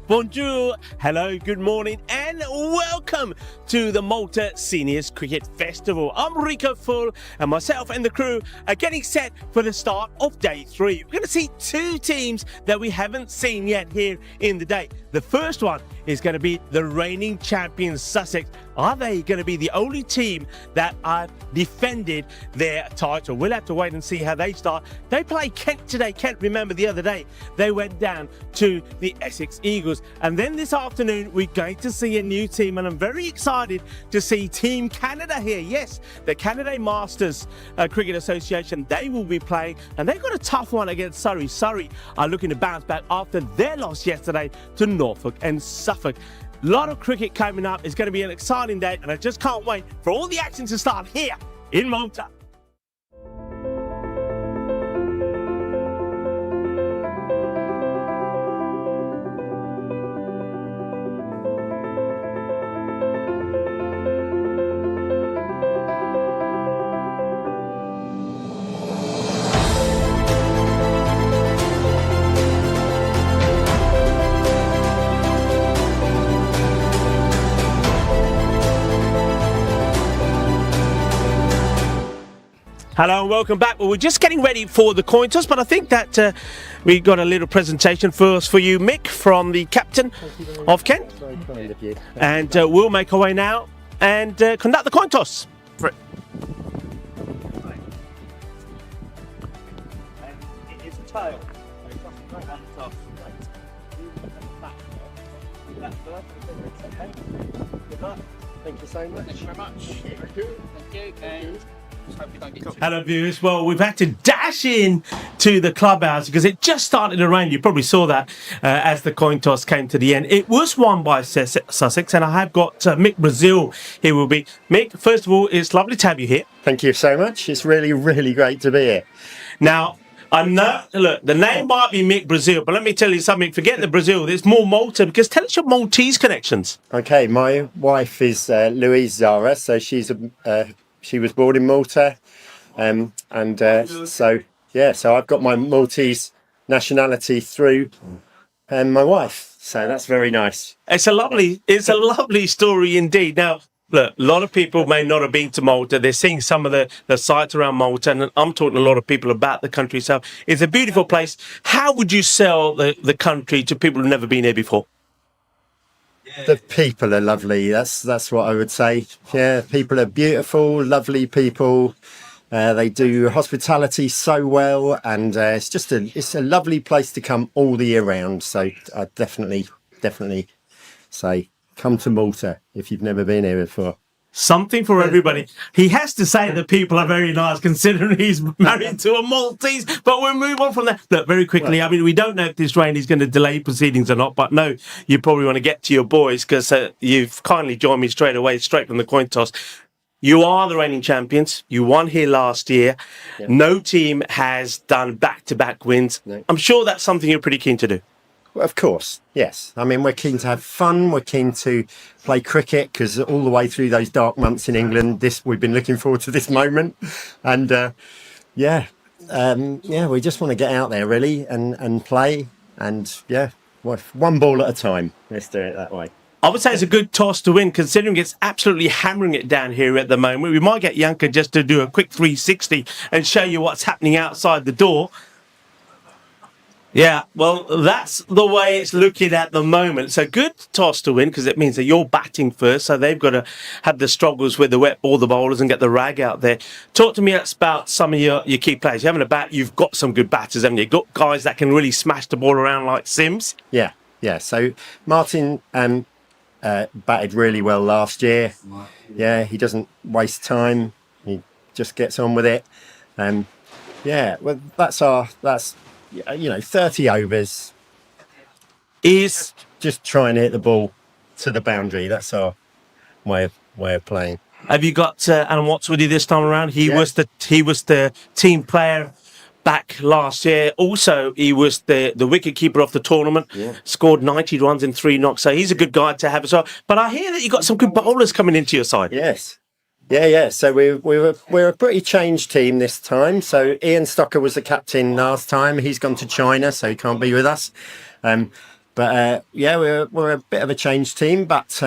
Bonjour, hello, good morning, and welcome to the Malta Seniors Cricket Festival. I'm Rico Full, and myself and the crew are getting set for the start of day 3. We're going to see two teams that we haven't seen yet here in the day. The first one is going to be the reigning champions, Sussex. Are they going to be the only team that have defended their title? We'll have to wait and see how they start. They play Kent today. Kent, remember the other day, they went down to the Essex Eagles. And then this afternoon, we're going to see a new team, and I'm very excited to see Team Canada here. Yes, the Canada Masters Cricket Association, they will be playing, and they've got a tough one against Surrey. Surrey are looking to bounce back after their loss yesterday to Norfolk and Suffolk. A lot of cricket coming up. It's going to be an exciting day, and I just can't wait for all the action to start here in Malta. Hello and welcome back. Well, we're just getting ready for the coin toss, but I think that we got a little presentation first for you, Mick, from the captain of Kent. Very kind of you. And we'll make our way now and conduct the coin toss. For it. And it is a tail. Thank you so much. Thank you very much. Thank you. And just hope you don't get too Hello viewers, well we've had to dash in to the clubhouse because it just started to rain. You probably saw that as the coin toss came to the end. It was won by Sussex, and I have got Mick Brazil here will be. Mick, first of all, it's lovely to have you here. Thank you so much. It's really, really great to be here. Now, I know, look, the name might be Mick Brazil, but let me tell you something, forget the Brazil, there's more Malta, because tell us your Maltese connections. Okay, my wife is Louise Zara, so she was born in Malta, so I've got my Maltese nationality through my wife, so that's very nice. It's a lovely story indeed. Now, look, a lot of people may not have been to Malta. They're seeing some of the sites around Malta, and I'm talking to a lot of people about the country itself. It's a beautiful place. How would you sell the country to people who've never been here before? The people are lovely. That's what I would say. Yeah, people are beautiful, lovely people. They do hospitality so well, and it's a lovely place to come all the year round. So I definitely say come to Malta if you've never been here before. Something for everybody. He has to say that people are very nice considering he's married to a Maltese, but we'll move on from that. Look, very quickly, I mean, we don't know if this rain is going to delay proceedings or not, but no, you probably want to get to your boys because you've kindly joined me straight away, straight from the coin toss. You are the reigning champions. You won here last year. Yeah. No team has done back-to-back wins. No. I'm sure that's something you're pretty keen to do. Of course, yes. I mean, we're keen to have fun. We're keen to play cricket because all the way through those dark months in England, we've been looking forward to this moment. And we just want to get out there really and play. And one ball at a time. Let's do it that way. I would say it's a good toss to win, considering it's absolutely hammering it down here at the moment. We might get Yanka just to do a quick 360 and show you what's happening outside the door. Yeah, well, that's the way it's looking at the moment. So good toss to win because it means that you're batting first. So they've got to have the struggles with the wet ball, the bowlers, and get the rag out there. Talk to me about some of your key players. You're having a bat. You've got some good batters, haven't you? You've got guys that can really smash the ball around like Sims. Yeah. So Martin batted really well last year. Yeah, he doesn't waste time. He just gets on with it. Well, that's 30 overs is just try and hit the ball to the boundary. That's our way of playing. Have you got Alan Watts with you this time around? He was the team player back last year. Also, he was the wicket keeper of the tournament. Yeah. Scored 90 runs in 3 knocks. So he's a good guy to have as well. But I hear that you got some good bowlers coming into your side. Yes. Yeah. So we're a pretty changed team this time. So Ian Stocker was the captain last time. He's gone to China, so he can't be with us. But yeah, we're a bit of a changed team. But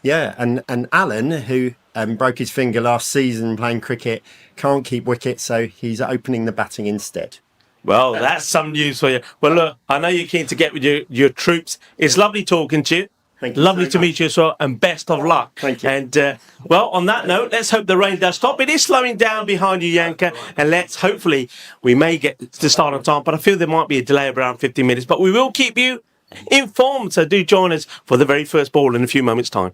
yeah, and Alan, who broke his finger last season playing cricket, can't keep wicket, so he's opening the batting instead. Well, that's some news for you. Well, look, I know you're keen to get with your troops. It's lovely talking to you. Thank you Lovely so to much. meet you as well, and best of luck. Thank you. And, well, on that note, let's hope the rain does stop. It is slowing down behind you, Yanka, and let's hopefully we may get to start on time, but I feel there might be a delay of around 15 minutes, but we will keep you informed, so do join us for the very first ball in a few moments' time.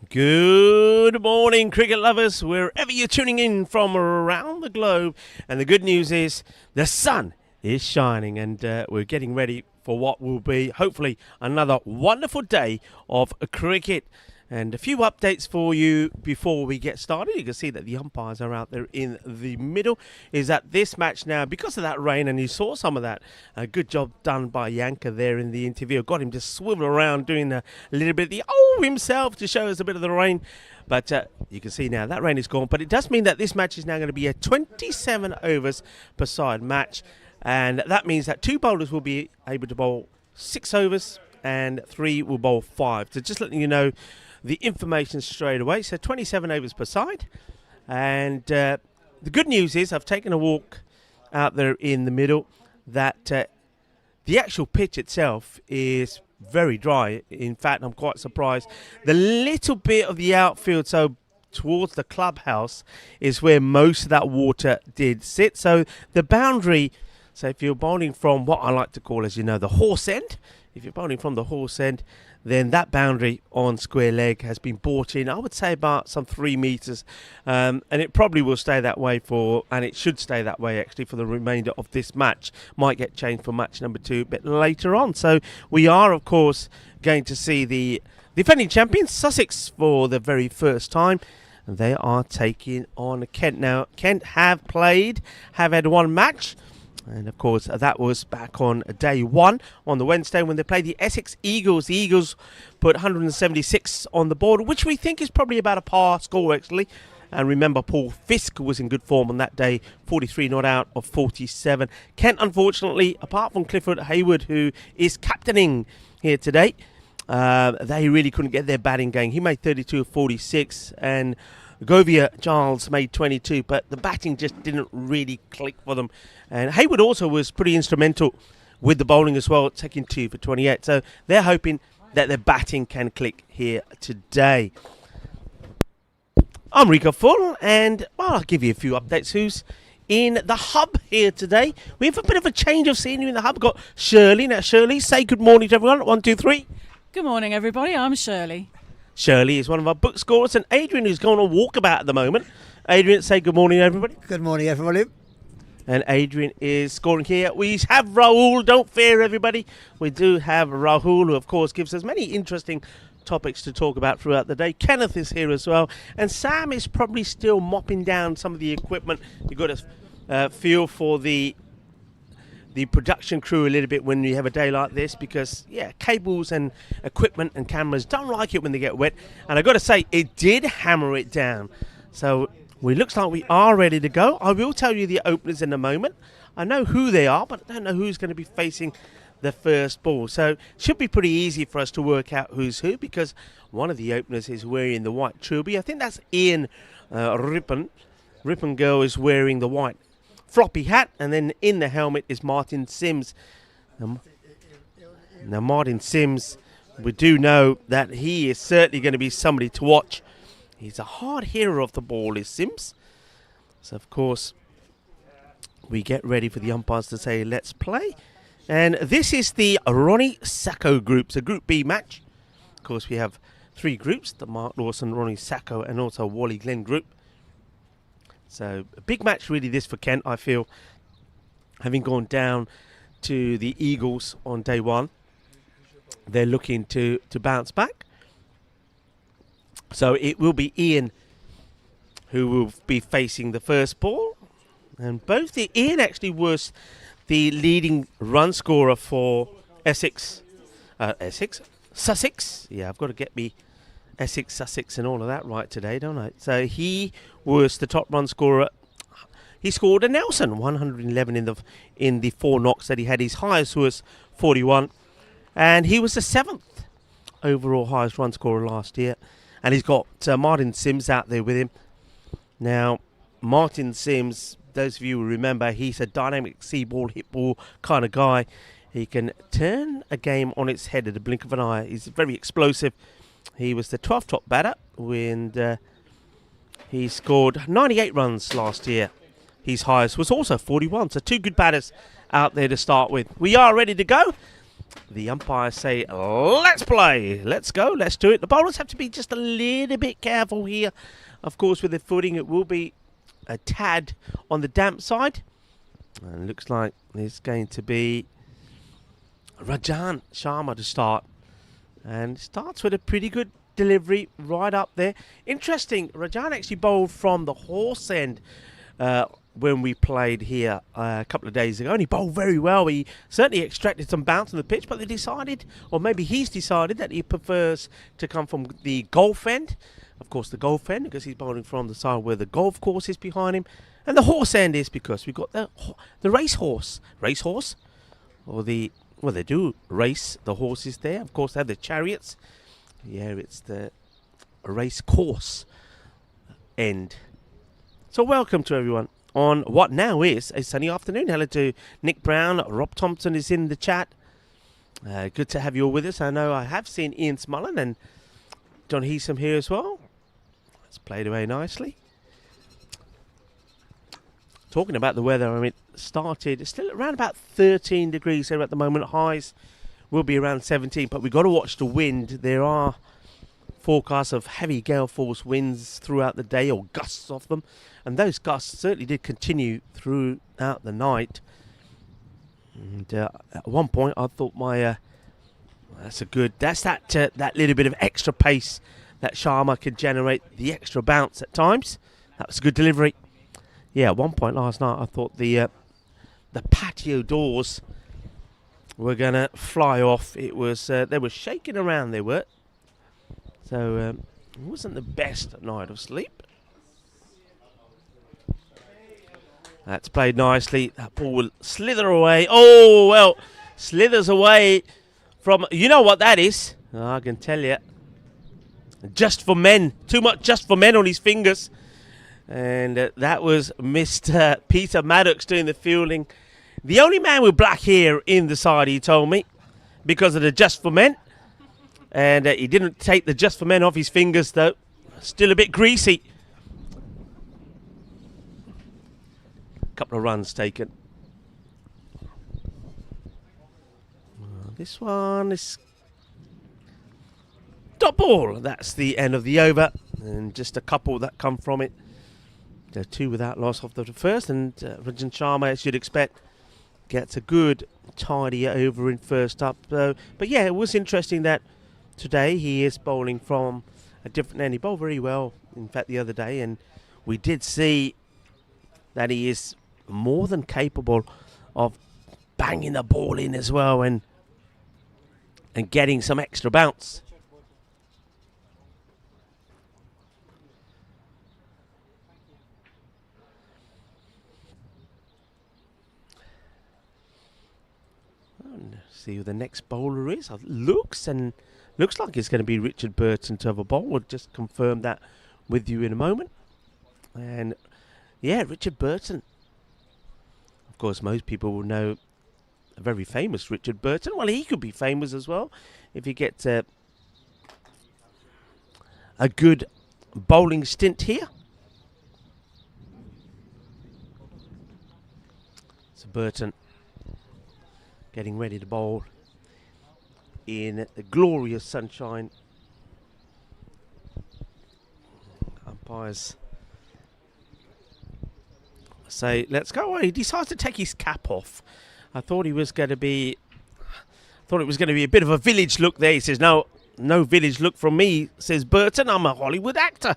Good morning, cricket lovers, wherever you're tuning in from around the globe. And the good news is the sun is shining, and we're getting ready for what will be, hopefully, another wonderful day of cricket. And a few updates for you before we get started. You can see that the umpires are out there in the middle. Is that this match now, because of that rain, and you saw some of that, a good job done by Yanka there in the interview. Got him to swivel around doing a little bit of the himself to show us a bit of the rain. But you can see now that rain is gone. But it does mean that this match is now going to be a 27 overs per side match. And that means that 2 bowlers will be able to bowl 6 overs and 3 will bowl 5. So just letting you know the information straight away. So 27 overs per side. And the good news is I've taken a walk out there in the middle, that the actual pitch itself is very dry. In fact, I'm quite surprised. The little bit of the outfield, so towards the clubhouse, is where most of that water did sit. So the boundary, so if you're bowling from what I like to call, as you know, the horse end, if you're bowling from the horse end, then that boundary on square leg has been brought in, I would say about some 3 metres, and it probably will stay that way and it should stay that way actually for the remainder of this match. Might get changed for match number 2 a bit later on. So we are, of course, going to see the defending champions, Sussex, for the very first time. And they are taking on Kent. Now, Kent have had 1 match. And, of course, that was back on day 1 on the Wednesday when they played the Essex Eagles. The Eagles put 176 on the board, which we think is probably about a par score, actually. And remember, Paul Fisk was in good form on that day, 43 not out of 47. Kent, unfortunately, apart from Clifford Hayward, who is captaining here today, they really couldn't get their batting going. He made 32 of 46, and Govia Giles made 22, but the batting just didn't really click for them. And Hayward also was pretty instrumental with the bowling as well, taking 2 for 28. So they're hoping that their batting can click here today. I'm Rico Full, and well, I'll give you a few updates. Who's in the hub here today? We have a bit of a change of scenery in the hub. We've got Shirley. Now, Shirley, say good morning to everyone. 1, 2, 3. Good morning, everybody. I'm Shirley. Shirley is one of our book scorers, and Adrian, who's going on walkabout at the moment. Adrian, say good morning, everybody. Good morning, everybody. And Adrian is scoring here. We have Rahul. Don't fear, everybody. We do have Rahul, who, of course, gives us many interesting topics to talk about throughout the day. Kenneth is here as well. And Sam is probably still mopping down some of the equipment. You've got to feel for the production crew a little bit when you have a day like this, because cables and equipment and cameras don't like it when they get wet. And I've got to say, it did hammer it down. So it looks like we are ready to go. I will tell you the openers in a moment. I know who they are, but I don't know who's going to be facing the first ball. So it should be pretty easy for us to work out who's who, because one of the openers is wearing the white trilby. I think that's Ian Rippon. Rippon girl is wearing the white floppy hat, and then in the helmet is Martin Sims. Now Martin Sims, we do know that he is certainly going to be somebody to watch. He's a hard hitter of the ball, is Sims. So of course we get ready for the umpires to say let's play. And this is the Ronnie Sacco group. It's a Group B match. Of course we have 3 groups, the Mark Lawson, Ronnie Sacco, and also Wally Glenn group. So a big match really this for Kent, I feel, having gone down to the Eagles on day 1. They're looking to bounce back. So it will be Ian who will be facing the first ball. And Ian actually was the leading run scorer for Sussex. Yeah, I've got to get me Sussex and all of that right today, don't I? So he was the top run scorer. he scored a Nelson, 111 in the 4 knocks that he had. His highest was 41, and he was the 7th overall highest run scorer last year. And he's got Martin Sims out there with him. Now, Martin Sims, those of you who remember, he's a dynamic see ball, hit ball kind of guy. He can turn a game on its head at the blink of an eye. He's very explosive. He was the 12th top batter and he scored 98 runs last year. His highest was also 41. So 2 good batters out there to start with. We are ready to go. The umpires say, let's play. Let's go. Let's do it. The bowlers have to be just a little bit careful here. Of course, with the footing, it will be a tad on the damp side. And it looks like it's going to be Rajan Sharma to start. And starts with a pretty good delivery right up there. Interesting, Rajan actually bowled from the horse end when we played here a couple of days ago. And he bowled very well. He certainly extracted some bounce on the pitch, but they decided, or maybe he's decided, that he prefers to come from the golf end. Of course, the golf end, because he's bowling from the side where the golf course is behind him. And the horse end is because we've got the racehorse. Racehorse? Or the... Well, they do race the horses there. Of course, they have the chariots. Yeah, it's the race course end. So welcome to everyone on what now is a sunny afternoon. Hello to Nick Brown. Rob Thompson is in the chat. Good to have you all with us. I know I have seen Ian Smullen and John Heasom here as well. It's played away nicely. Talking about the weather, I mean, it started still around about 13 degrees here at the moment. Highs will be around 17, but we've got to watch the wind. There are forecasts of heavy gale force winds throughout the day, or gusts of them, and those gusts certainly did continue throughout the night. And at one point, I thought that's that little bit of extra pace that Sharma could generate, the extra bounce at times. That was a good delivery. Yeah, at one point last night, I thought the patio doors were going to fly off. It was they were shaking around, they were. So it wasn't the best night of sleep. That's played nicely. That ball will slither away. Oh, well, slithers away from... You know what that is? Oh, I can tell you. Just for men. Too much just for men on his fingers. And that was Mr. Peter Maddox doing the fielding. The only man with black hair in the side, he told me, because of the Just for Men. And he didn't take the Just for Men off his fingers, though. Still a bit greasy. Couple of runs taken. This one is dot ball. That's the end of the over. And just a couple that come from it. 2 without loss off the first, and Rajan Sharma, as you'd expect, gets a good tidy over in first up. But yeah, it was interesting that today he is bowling from a different end. He bowled very well, in fact, the other day, and we did see that he is more than capable of banging the ball in as well and getting some extra bounce. See who the next bowler is. Looks like it's going to be Richard Burton to have a bowl. We'll just confirm that with you in a moment. And yeah, Richard Burton. Of course, most people will know a very famous Richard Burton. Well, he could be famous as well if he gets a good bowling stint here. So Burton getting ready to bowl in the glorious sunshine. Umpires say, let's go. Well, he decides to take his cap off. I thought it was going to be a bit of a village look there. He says, no village look from me, says Burton. I'm a Hollywood actor.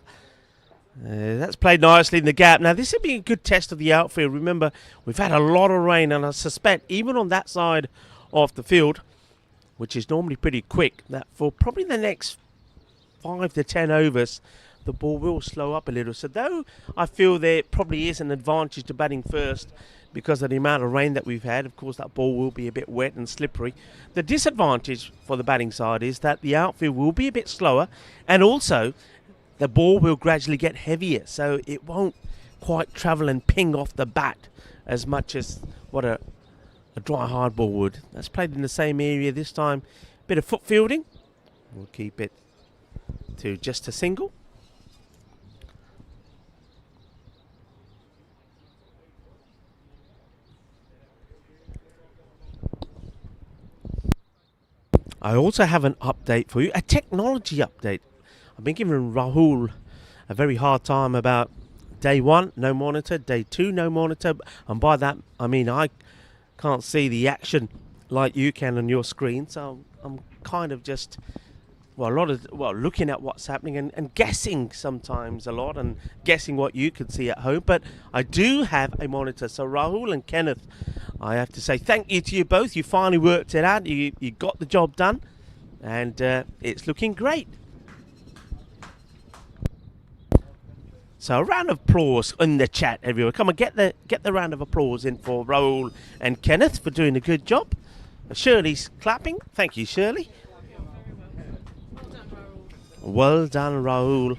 That's played nicely in the gap. Now, this would be a good test of the outfield. Remember, we've had a lot of rain, and I suspect even on that side of the field, which is normally pretty quick, that for probably the next 5 to 10 overs, the ball will slow up a little. So though I feel there probably is an advantage to batting first because of the amount of rain that we've had, of course that ball will be a bit wet and slippery. The disadvantage for the batting side is that the outfield will be a bit slower, and also the ball will gradually get heavier, so it won't quite travel and ping off the bat as much as what a dry hard ball would. That's played in the same area this time. Bit of foot fielding. We'll keep it to just a single. I also have an update for you, a technology update. I've been giving Rahul a very hard time about day 1, no monitor, day 2, no monitor, and by that I mean I can't see the action like you can on your screen, so I'm kind of just looking at what's happening and guessing sometimes a lot, and guessing what you could see at home. But I do have a monitor, so Rahul and Kenneth, I have to say thank you to you both. You finally worked it out, you got the job done, and it's looking great. So a round of applause in the chat, everyone. Come on, get the round of applause in for Rahul and Kenneth for doing a good job. Shirley's clapping. Thank you, Shirley. Well done, Rahul.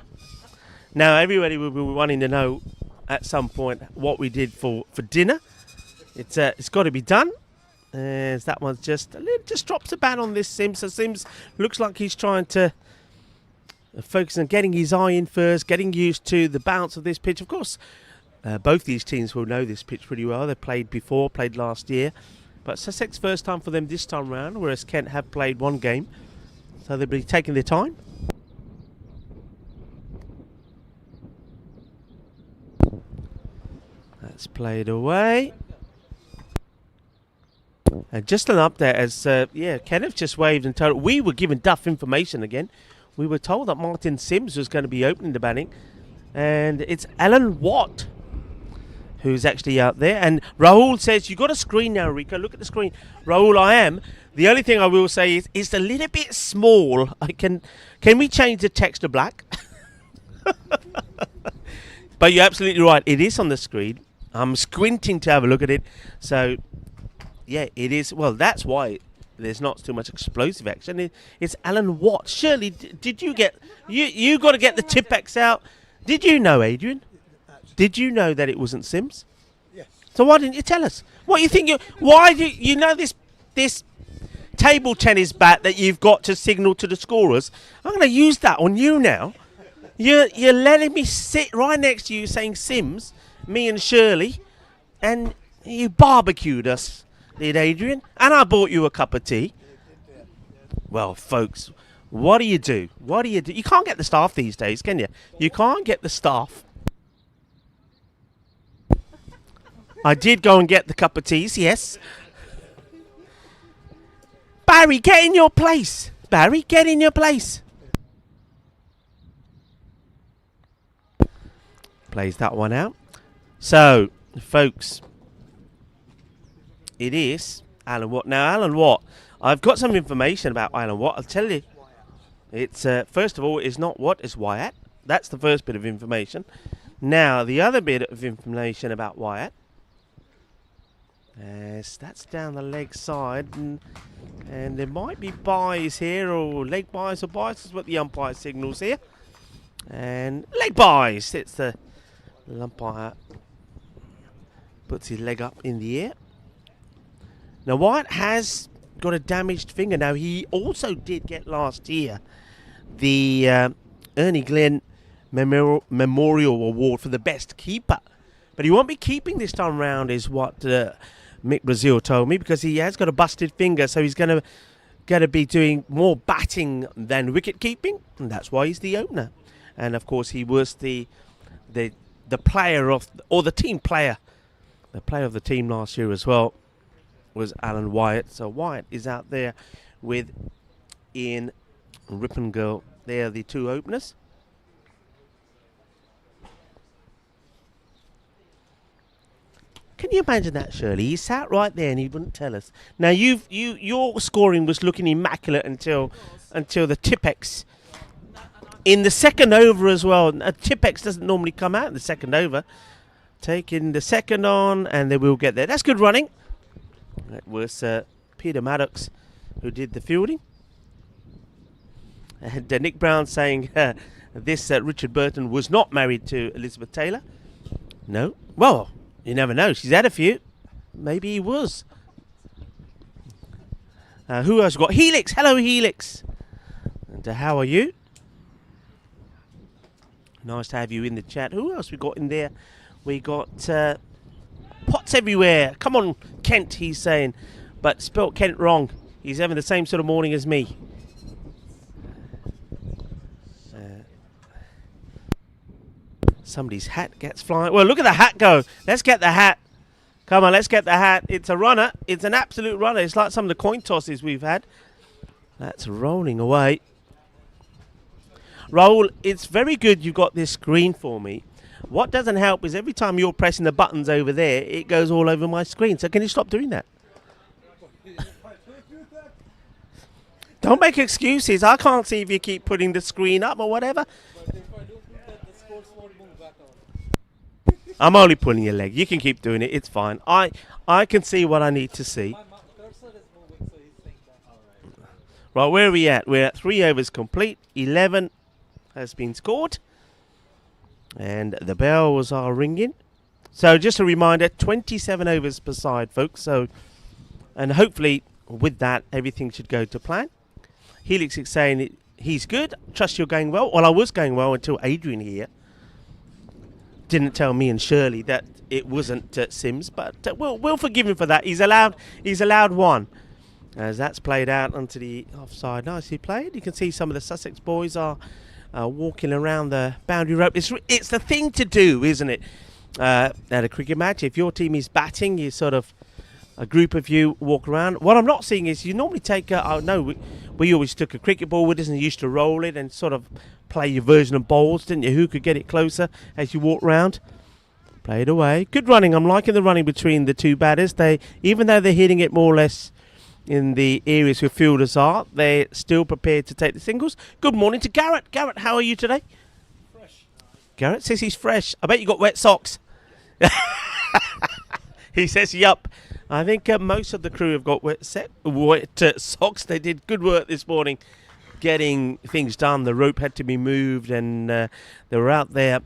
Now, everybody will be wanting to know at some point what we did for dinner. It's got to be done. As that one's just drops a bat on this Sims. So Sims looks like he's trying to focus on getting his eye in first, getting used to the bounce of this pitch. Of course, both these teams will know this pitch pretty well. They played last year. But Sussex first time for them this time round, whereas Kent have played one game. So they'll be taking their time. That's played away. And just an update as, Kenneth just waved and told, we were given duff information again. We were told that Martin Sims was going to be opening the batting. And it's Alan Watt who's actually out there. And Rahul says, you got a screen now, Rico. Look at the screen. Rahul, I am. The only thing I will say is it's a little bit small. Can we change the text to black? But you're absolutely right. It is on the screen. I'm squinting to have a look at it. So, yeah, it is. Well, that's why there's not too much explosive action. It's Alan Watt. Shirley, did you get... You got to get the Tipex out. Did you know, Adrian? Did you know that it wasn't Sims? Yes. So why didn't you tell us? What you think? Why do you know this table tennis bat that you've got to signal to the scorers? I'm going to use that on you now. You're letting me sit right next to you saying Sims, me and Shirley, and you barbecued us, did Adrian? And I bought you a cup of tea. Well, folks, what do you do? What do you do? You can't get the staff these days, can you? You can't get the staff. I did go and get the cup of teas, yes. Barry, get in your place. Barry, get in your place. Plays that one out. So, folks, it is Alan Watt. Now, Alan Watt, I've got some information about Alan Watt. I'll tell you. It's, first of all, it's not Watt, it's Wyatt. That's the first bit of information. Now, the other bit of information about Wyatt. Yes, that's down the leg side, and there might be buys here, or leg buys or buys, is what the umpire signals here. And leg buys, it's the umpire puts his leg up in the air. Now Wyatt has got a damaged finger. Now he also did get last year the Ernie Glenn Memorial Award for the best keeper, but he won't be keeping this time round, is what Mick Brazil told me, because he has got a busted finger, so he's going to be doing more batting than wicket keeping, and that's why he's the opener. And of course, he was the player of, or the team player, the player of the team last year as well, was Alan Wyatt. So Wyatt is out there with Ian Rippengirl. They are the two openers. Can you imagine that, Shirley? He sat right there and he wouldn't tell us. Now your scoring was looking immaculate until the Tipex in the second over as well. Tipex doesn't normally come out in the second over. Taking the second on, and they will get there. That's good running. That was Peter Maddox who did the fielding. And Nick Brown saying this Richard Burton was not married to Elizabeth Taylor. No. Well, you never know. She's had a few. Maybe he was. Who else got? Helix. Hello, Helix. And how are you? Nice to have you in the chat. Who else we got in there? We got pots everywhere. Come on, Kent, he's saying. But spelt Kent wrong. He's having the same sort of morning as me. Somebody's hat gets flying. Well, look at the hat go. Let's get the hat. Come on, let's get the hat. It's a runner. It's an absolute runner. It's like some of the coin tosses we've had. That's rolling away. Raoul, it's very good you got this screen for me. What doesn't help is every time you're pressing the buttons over there, it goes all over my screen. So can you stop doing that? Don't make excuses. I can't see if you keep putting the screen up or whatever. I'm only pulling your leg. You can keep doing it. It's fine. I can see what I need to see. Right, where are we at? We're at 3 overs complete. 11 has been scored. And the bells are ringing. So just a reminder, 27 overs per side, folks. So, and hopefully with that, everything should go to plan. Helix is saying he's good. Trust you're going well. Well, I was going well until Adrian here didn't tell me and Shirley that it wasn't Sims, but we'll forgive him for that. He's allowed one, as that's played out onto the offside. Nicely played. You can see some of the Sussex boys are walking around the boundary rope. It's the thing to do, isn't it? At a cricket match, if your team is batting, you sort of a group of you walk around. What I'm not seeing is you normally take we always took a cricket ball with us and used to roll it and sort of play your version of bowls, didn't you? Who could get it closer as you walk round? Play it away. Good running. I'm liking the running between the two batters. Even though they're hitting it more or less in the areas where fielders are, they're still prepared to take the singles. Good morning to Garrett. Garrett, how are you today? Fresh. Garrett says he's fresh. I bet you got wet socks. He says, yup. I think most of the crew have got wet socks. They did good work this morning getting things done. The rope had to be moved, and they were out there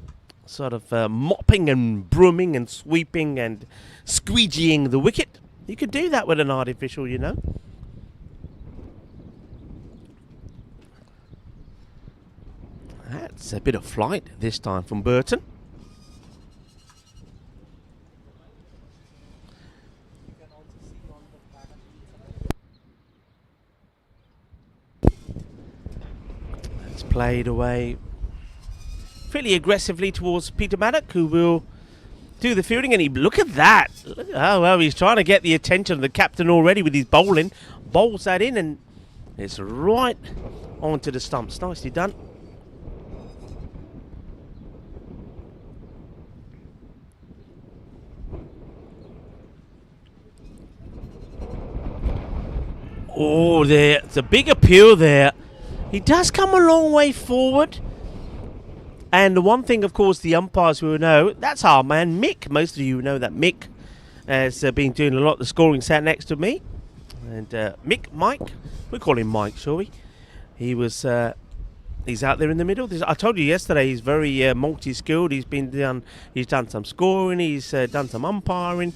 sort of mopping and brooming and sweeping and squeegeeing the wicket. You could do that with an artificial, you know. That's a bit of flight this time from Burton. It's played away fairly aggressively towards Peter Maddock, who will do the fielding. And look at that. Oh, well, he's trying to get the attention of the captain already with his bowling. Bowls that in, and it's right onto the stumps. Nicely done. Oh, there's a big appeal there. He does come a long way forward. And the one thing, of course, the umpires will know, that's our man Mick. Most of you know that Mick has been doing a lot of the scoring, sat next to me. And Mike, we call him Mike, shall we? He's out there in the middle. I told you yesterday he's very multi-skilled. He's done some scoring. He's done some umpiring.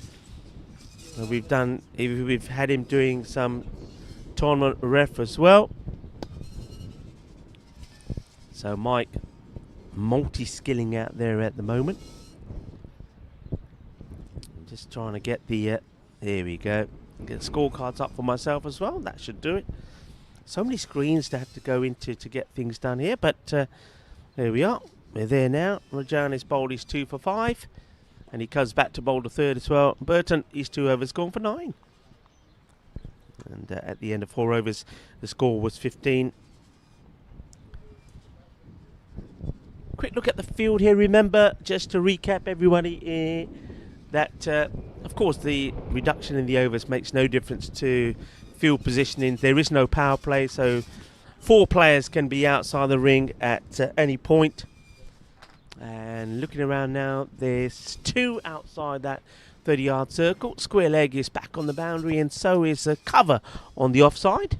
We've had him doing some tournament ref as well. So Mike, multi-skilling out there at the moment. I'm just trying to get the there we go, get the scorecards up for myself as well. That should do it. So many screens to have to go into to get things done here, but there we are. We're there now. Rajan has bowled his 2 for 5, and he comes back to bowl the third as well. Burton, his 2 overs gone for 9, and at the end of 4 overs the score was 15. Quick look at the field here. Remember, just to recap everybody, that of course the reduction in the overs makes no difference to field positioning. There is no power play, so 4 players can be outside the ring at any point. And looking around now, there's 2 outside that 30-yard circle. Square leg is back on the boundary, and so is a cover on the offside.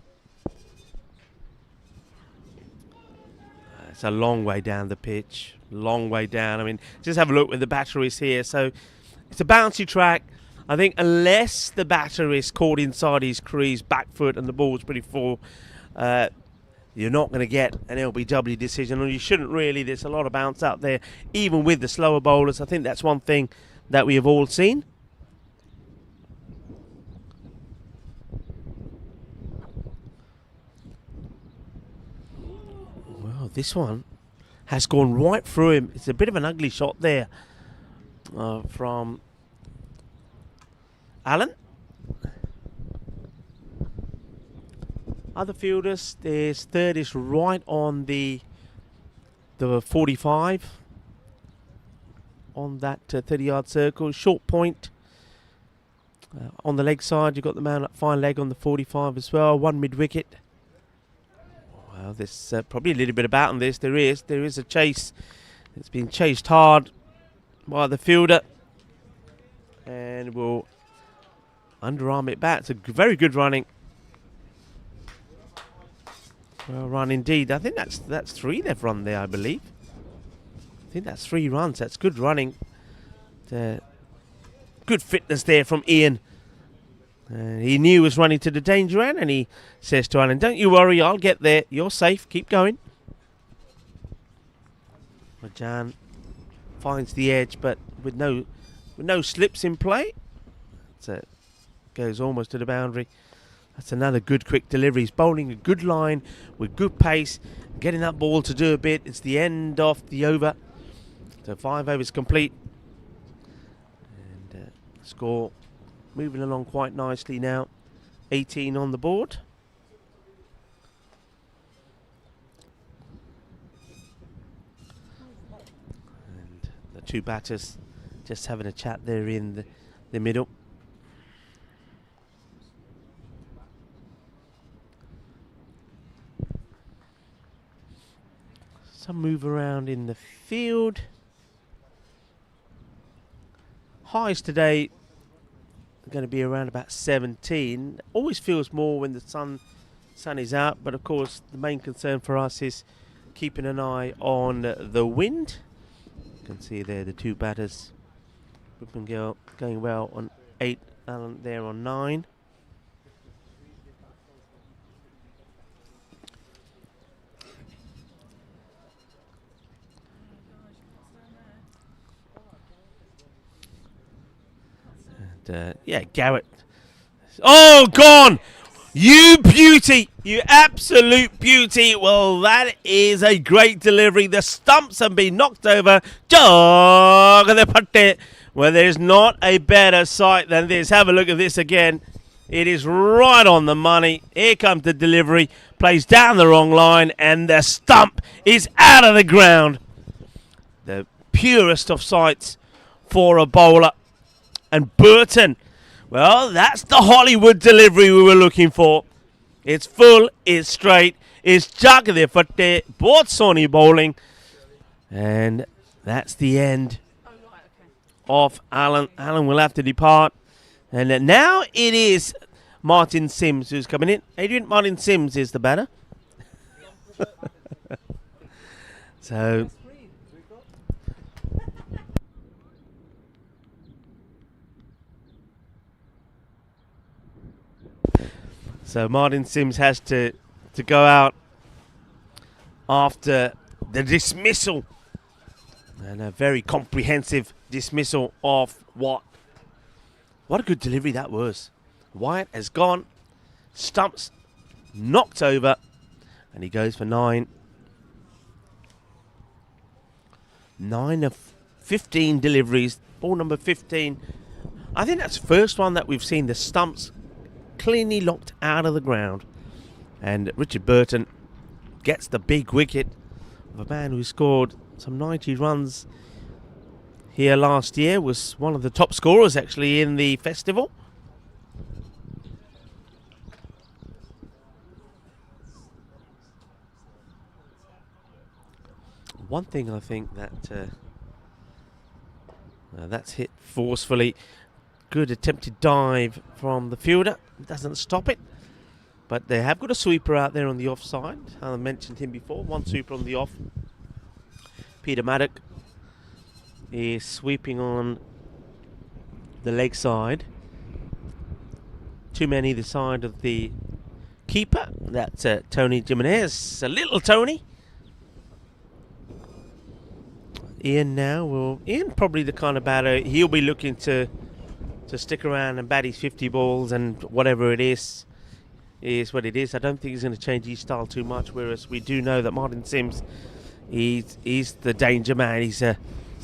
It's a long way down the pitch, long way down. I mean, just have a look with the batteries here. So it's a bouncy track. I think unless the batter is caught inside his crease, back foot, and the ball's pretty full, you're not going to get an LBW decision, or you shouldn't really. There's a lot of bounce out there, even with the slower bowlers. I think that's one thing that we have all seen. Well, this one has gone right through him. It's a bit of an ugly shot there from Alan. Other fielders, there's third is right on the 45 on that 30-yard circle. Short point on the leg side. You've got the man at fine leg on the 45 as well. 1 mid-wicket. Well, there's probably a little bit about on this. There is a chase. It's been chased hard by the fielder, and will underarm it back. It's a very good running. Well run indeed. I think that's 3 they've run there, I believe. I think that's 3 runs. That's good running. Good fitness there from Ian. He knew he was running to the danger end, and he says to Alan, "Don't you worry, I'll get there. You're safe. Keep going." Rajan finds the edge, but with no slips in play. So goes almost to the boundary. That's another good quick delivery. He's bowling a good line with good pace, getting that ball to do a bit. It's the end of the over. So 5 overs complete. And score moving along quite nicely now. 18 on the board. And the 2 batters just having a chat there in the middle. Some move around in the field. Highs today are going to be around about 17. Always feels more when the sun is out, but of course the main concern for us is keeping an eye on the wind. You can see there the 2 batters. Whippengale going well on 8, Alan there on 9. Yeah, Garrett. Oh, gone! You beauty! You absolute beauty! Well, that is a great delivery. The stumps have been knocked over. Jog the putte. Well, there's not a better sight than this. Have a look at this again. It is right on the money. Here comes the delivery. Plays down the wrong line, and the stump is out of the ground. The purest of sights for a bowler. And Burton, well, that's the Hollywood delivery we were looking for. It's full, it's straight, it's jagade fatte, both Sony bowling. And that's the end of Alan. Alan will have to depart. And now it is Martin Sims who's coming in. Adrian, Martin Sims is the batter. So Martin Sims has to go out after the dismissal, and a very comprehensive dismissal of Watt. What a good delivery that was. Wyatt has gone, stumps knocked over, and he goes for 9. 9 of 15 deliveries, ball number 15. I think that's the first one that we've seen the stumps cleanly locked out of the ground. And Richard Burton gets the big wicket of a man who scored some 90 runs here last year, was one of the top scorers actually in the festival. one thing I think that that's hit forcefully. Good attempted dive from the fielder. Doesn't stop it. But they have got a sweeper out there on the offside. I mentioned him before. One sweeper on the off. Peter Maddock is sweeping on the leg side. Too many the side of the keeper. That's Tony Jimenez. A little Tony. Ian now will. Ian probably the kind of batter. He'll be looking to stick around and bat his 50 balls, and whatever it is what it is. I don't think he's going to change his style too much. Whereas we do know that Martin Sims, he's the danger man. He's a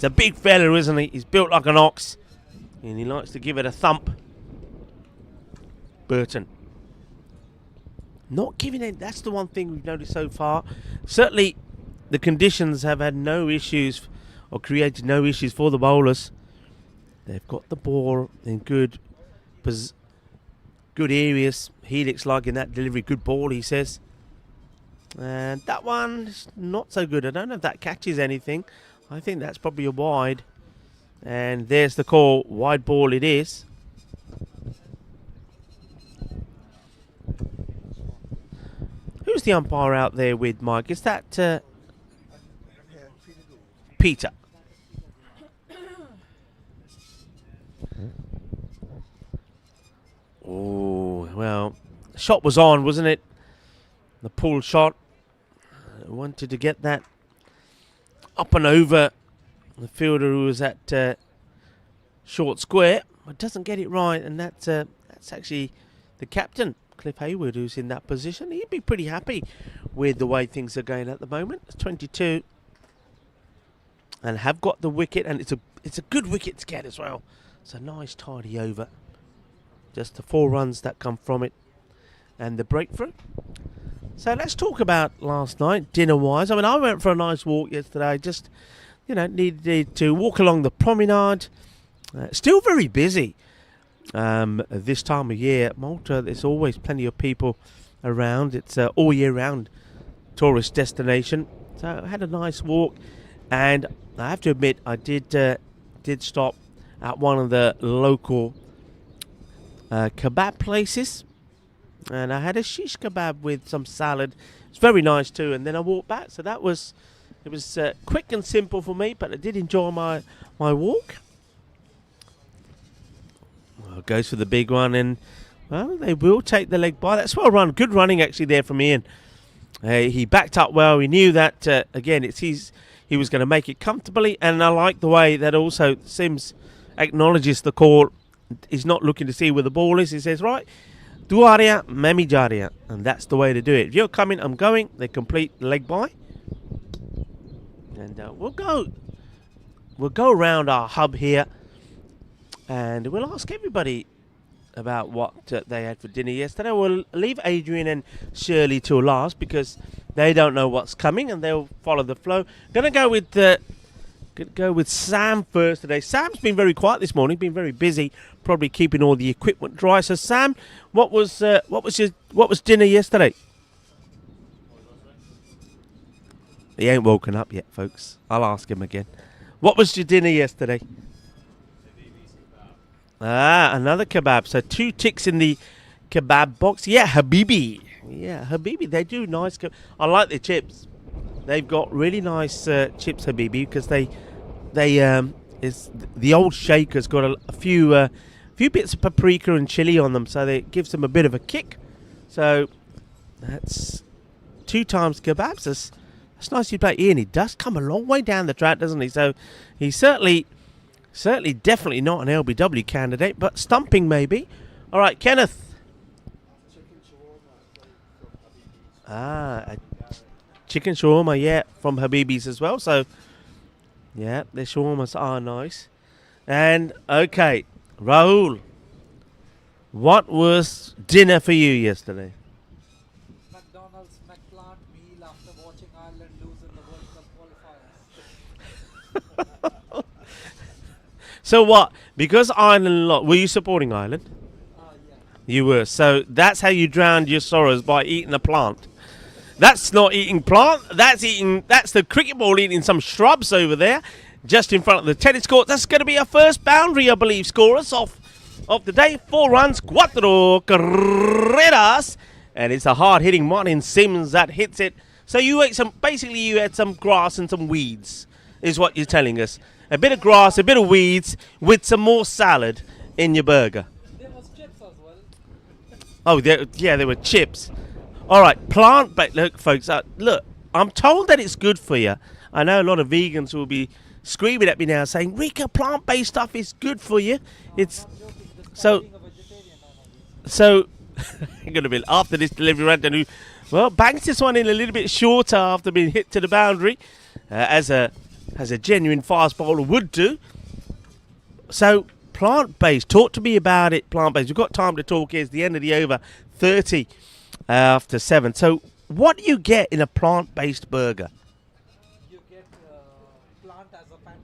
big fella, isn't he? He's built like an ox, and he likes to give it a thump. Burton not giving it. That's the one thing we've noticed so far. Certainly, the conditions have had no issues or created no issues for the bowlers. They've got the ball in good areas. Helix liking that delivery. Good ball, he says. And that one's not so good. I don't know if that catches anything. I think that's probably a wide. And there's the call. Wide ball it is. Who's the umpire out there with Mike? Is that Peter? Oh, well, shot was on, wasn't it? The pull shot. Wanted to get that up and over the fielder who was at short square, but doesn't get it right, and that's actually the captain, Cliff Hayward, who's in that position. He'd be pretty happy with the way things are going at the moment. It's 22, and have got the wicket, and it's a good wicket to get as well. It's a nice tidy over. Just the 4 runs that come from it, and the breakthrough. So let's talk about last night, dinner-wise. I mean, I went for a nice walk yesterday. Just, needed to walk along the promenade. Still very busy this time of year. Malta, there's always plenty of people around. It's all year round tourist destination. So I had a nice walk, and I have to admit, I did stop at one of the local kebab places. And I had a shish kebab with some salad. It's very nice too. And then I walked back. So it was quick and simple for me, but I did enjoy my walk. Well, goes for the big one, and well, they will take the leg by. That's well run. Good running actually there from Ian. He backed up well. He knew that again. He was going to make it comfortably, and I like the way that also Sims acknowledges the call. He's not looking to see where the ball is. He says, right, Du area, memi jaria. And that's the way to do it. If you're coming, I'm going. They complete the leg by. And we'll go around our hub here. And we'll ask everybody about what they had for dinner yesterday. We'll leave Adrian and Shirley till last because they don't know what's coming and they'll follow the flow. Gonna go with Sam first today. Sam's been very quiet this morning, been very busy, probably keeping all the equipment dry. So Sam, what was dinner yesterday? He ain't woken up yet, folks. I'll ask him again. What was your dinner yesterday? Another kebab. So 2 ticks in the kebab box. Yeah, Habibi. They do nice. I like their chips. They've got really nice chips, Habibi, because they the old shaker's got a few bits of paprika and chili on them, so it gives them a bit of a kick. So that's 2 times kebabs. That's nice you play. Ian, he does come a long way down the track, doesn't he? So he's certainly definitely not an LBW candidate, but stumping maybe. All right, Kenneth. A chicken shawarma, yeah, from Habibi's as well. So, yeah, the shawarmas are nice. And, okay, Rahul, what was dinner for you yesterday? McDonald's McPlant meal after watching Ireland lose in the World Cup qualifiers. So what? Because Ireland lost, were you supporting Ireland? Yeah. You were. So that's how you drowned your sorrows, by eating a plant. That's not eating plant. That's the cricket ball eating some shrubs over there, just in front of the tennis court. That's going to be our first boundary, I believe. Scorers off the day. 4 runs, 4 carreras, and it's a hard-hitting Martin Sims that hits it. So you had some grass and some weeds, is what you're telling us. A bit of grass, a bit of weeds, with some more salad in your burger. There was chips as well. Oh, there were chips. All right, plant-based. Look, folks, look, I'm told that it's good for you. I know a lot of vegans will be screaming at me now saying, Rika, plant-based stuff is good for you. It's so. Being a vegetarian, I'm So, going to be after this delivery rant, well, bangs this one in a little bit shorter after being hit to the boundary, as a genuine fast bowler would do. So, plant-based. Talk to me about it, plant-based. We've got time to talk. Here's the end of the over, 30 after 7. So, what do you get in a plant-based burger? You get plant as a patty.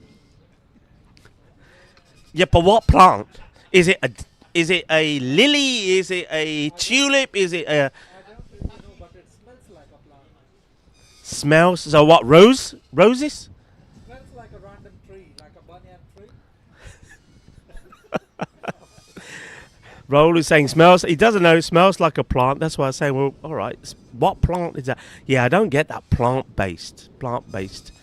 Yeah, but what plant? Is it a lily? Is it a tulip? Is it a... I don't really know, but it smells like a plant. Smells? So what, roses? Smells like a random tree, like a banyan tree. Roll is saying smells. He doesn't know it smells like a plant. That's why I say, well, all right. What plant is that? Yeah, I don't get that plant-based. Plant-based.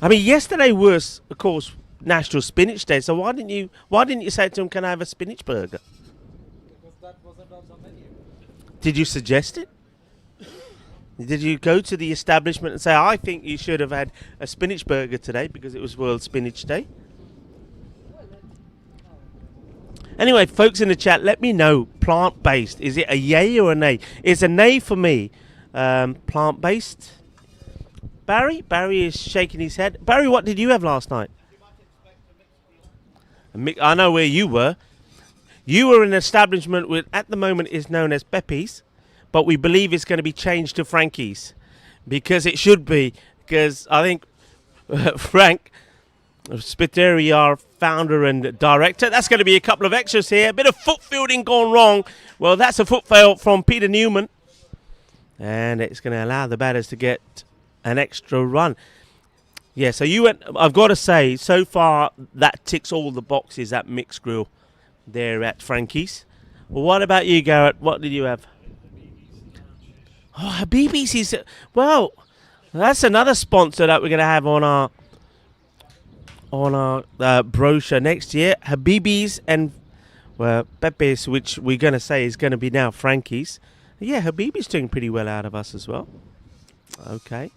I mean, yesterday was, of course, National Spinach Day. So why didn't you say to him, "Can I have a spinach burger"? Because that wasn't on the menu. Did you suggest it? Did you go to the establishment and say, "I think you should have had a spinach burger today because it was World Spinach Day"? Anyway, folks in the chat, let me know, plant-based. Is it a yay or a nay? It's a nay for me. Plant-based. Barry is shaking his head. Barry, what did you have last night? I know where you were. You were in an establishment with, at the moment, is known as Pepe's, but we believe it's going to be changed to Frankie's, because it should be. Because I think Frank Spiteri, our founder and director. That's going to be a couple of extras here. A bit of foot fielding gone wrong. Well, that's a foot fail from Peter Newman. And it's going to allow the batters to get an extra run. Yeah, so you went, I've got to say, so far that ticks all the boxes at Mixed Grill there at Frankie's. Well, what about you, Garrett? What did you have? Oh, Habibi's is, well, that's another sponsor that we're going to have on our brochure next year. Habibi's and Pepe's, which we're going to say is going to be now Frankie's. Yeah, Habibi's doing pretty well out of us as well. Okay.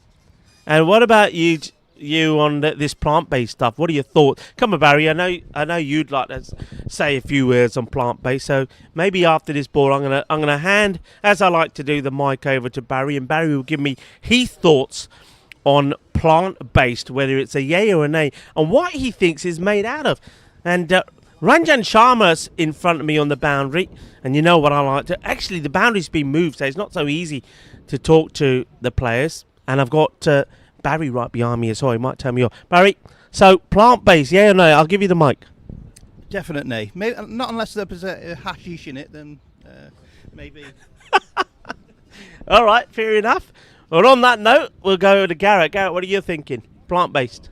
And what about you on this plant-based stuff? What are your thoughts? Come on, Barry. I know you'd like to say a few words on plant-based. So maybe after this ball, I'm gonna hand, as I like to do, the mic over to Barry, and Barry will give me his thoughts on plant-based, whether it's a yay or a nay, and what he thinks is made out of. And Ranjan Sharma's in front of me on the boundary, and you know what I like to. Actually, the boundary's been moved, so it's not so easy to talk to the players. And I've got Barry right behind me as well. He might tell me off. Barry, so plant-based, yeah or no? I'll give you the mic. Definite nay. Maybe, not unless there's a hashish in it, then maybe. All right, fair enough. Well, on that note, we'll go to Garrett. Garrett, what are you thinking? Plant-based.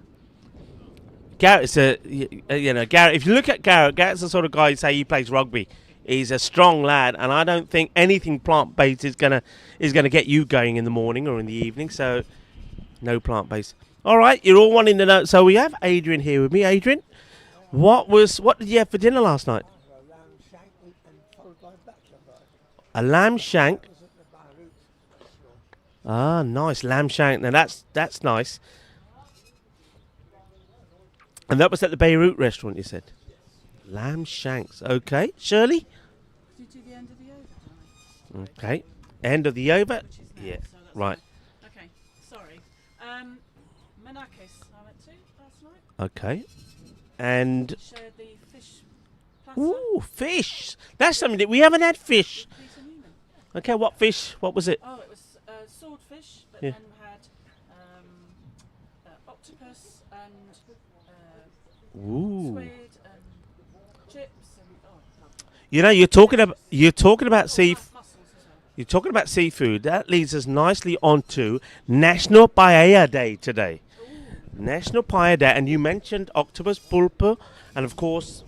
Garrett's Garrett, if you look at Garrett's the sort of guy, say he plays rugby. He's a strong lad, and I don't think anything plant-based is gonna get you going in the morning or in the evening. So, no plant-based. All right, you're all wanting to know. So we have Adrian here with me. Adrian, what did you have for dinner last night? A lamb shank. Ah, nice lamb shank. Now that's nice. And that was at the Beirut restaurant, you said. Lamb shanks. Okay, Shirley. Did you do the end of the over? Okay, end of the over. Yeah, So that's right. fine. Okay, sorry. Menakis I went to last night. Okay, and Shared the fish platter. ooh, fish. That's something that we haven't had fish. Peter Newman. Okay, what fish? What was it? Oh, it was swordfish, but Yeah. then we had octopus and Ooh. squid and chips and lovely. You know, you're talking about sea. Mussels as you're talking about seafood. That leads us nicely onto National Paella Day today. National Paella Day, and you mentioned octopus, pulpo, and of course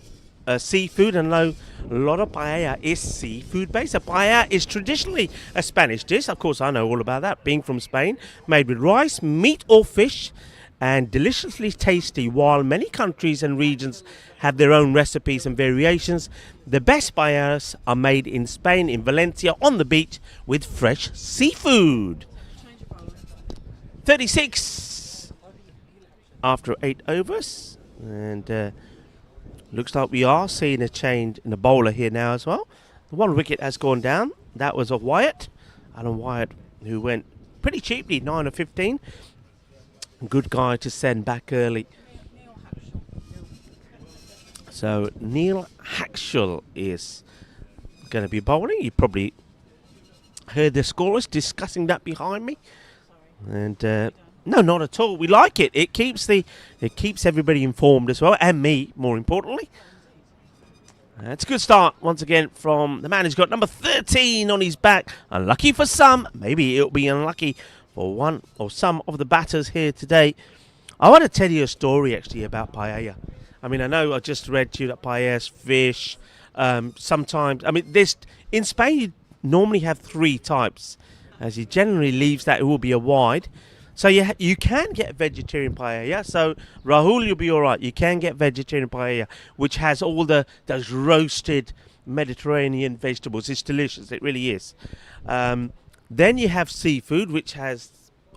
seafood. And a lot of paella is seafood based. A paella is traditionally a Spanish dish. Of course, I know all about that, being from Spain. Made with rice, meat, or fish, and deliciously tasty. While many countries and regions have their own recipes and variations, the best paellas are made in Spain, in Valencia, on the beach, with fresh seafood. 36 after 8 overs, and looks like we are seeing a change in the bowler here now as well. The one wicket has gone down. That was of Wyatt, Alan Wyatt, who went pretty cheaply, 9 or 15. Good guy to send back early. So Neil Hackshall is going to be bowling. You probably heard the scorers discussing that behind me. And no, not at all. We like it. It keeps everybody informed as well, and me, more importantly. It's a good start once again from the man who's got number 13 on his back. Unlucky for some, maybe it'll be unlucky for one or some of the batters here today. I want to tell you a story actually about paella. I mean, I know I just read to you that paella's fish. Sometimes, I mean, in Spain you normally have 3 types, as he generally leaves that it will be a wide. So you can get vegetarian paella. So Rahul, you'll be all right. You can get vegetarian paella, which has all those roasted Mediterranean vegetables. It's delicious. It really is. Then you have seafood, which has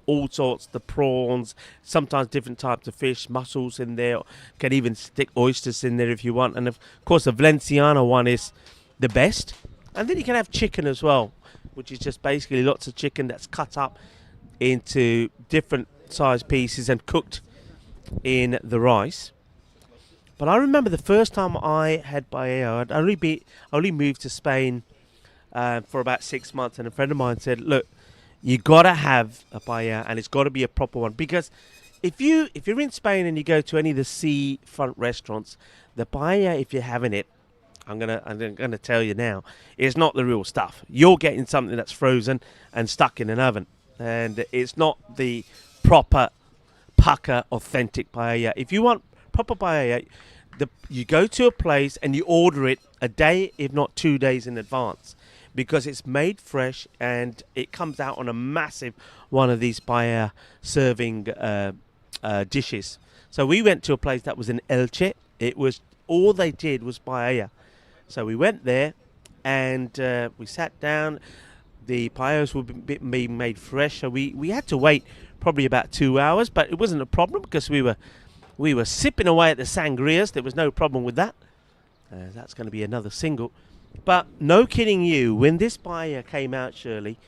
all sorts, the prawns, sometimes different types of fish, mussels in there. Can even stick oysters in there if you want. And of course, the Valenciana one is the best. And then you can have chicken as well, which is just basically lots of chicken that's cut up into different size pieces and cooked in the rice. But I remember the first time I had paella, I'd only moved to Spain for about 6 months, and a friend of mine said, look, you got to have a paella, and it's got to be a proper one, because if you're in Spain and you go to any of the seafront restaurants, the paella, if you're having it, I'm gonna tell you now, it's not the real stuff. You're getting something that's frozen and stuck in an oven. And it's not the proper pucker authentic paella. If you want proper paella, you go to a place and you order it a day, if not 2 days in advance, because it's made fresh and it comes out on a massive one of these paella serving dishes. So we went to a place that was in Elche. It was all they did was paella. So we went there and we sat down. The paellas were being made fresh, so we had to wait probably about 2 hours, but it wasn't a problem because we were sipping away at the sangrias. There was no problem with that. That's going to be another single. But no kidding you, when this paella came out, Shirley,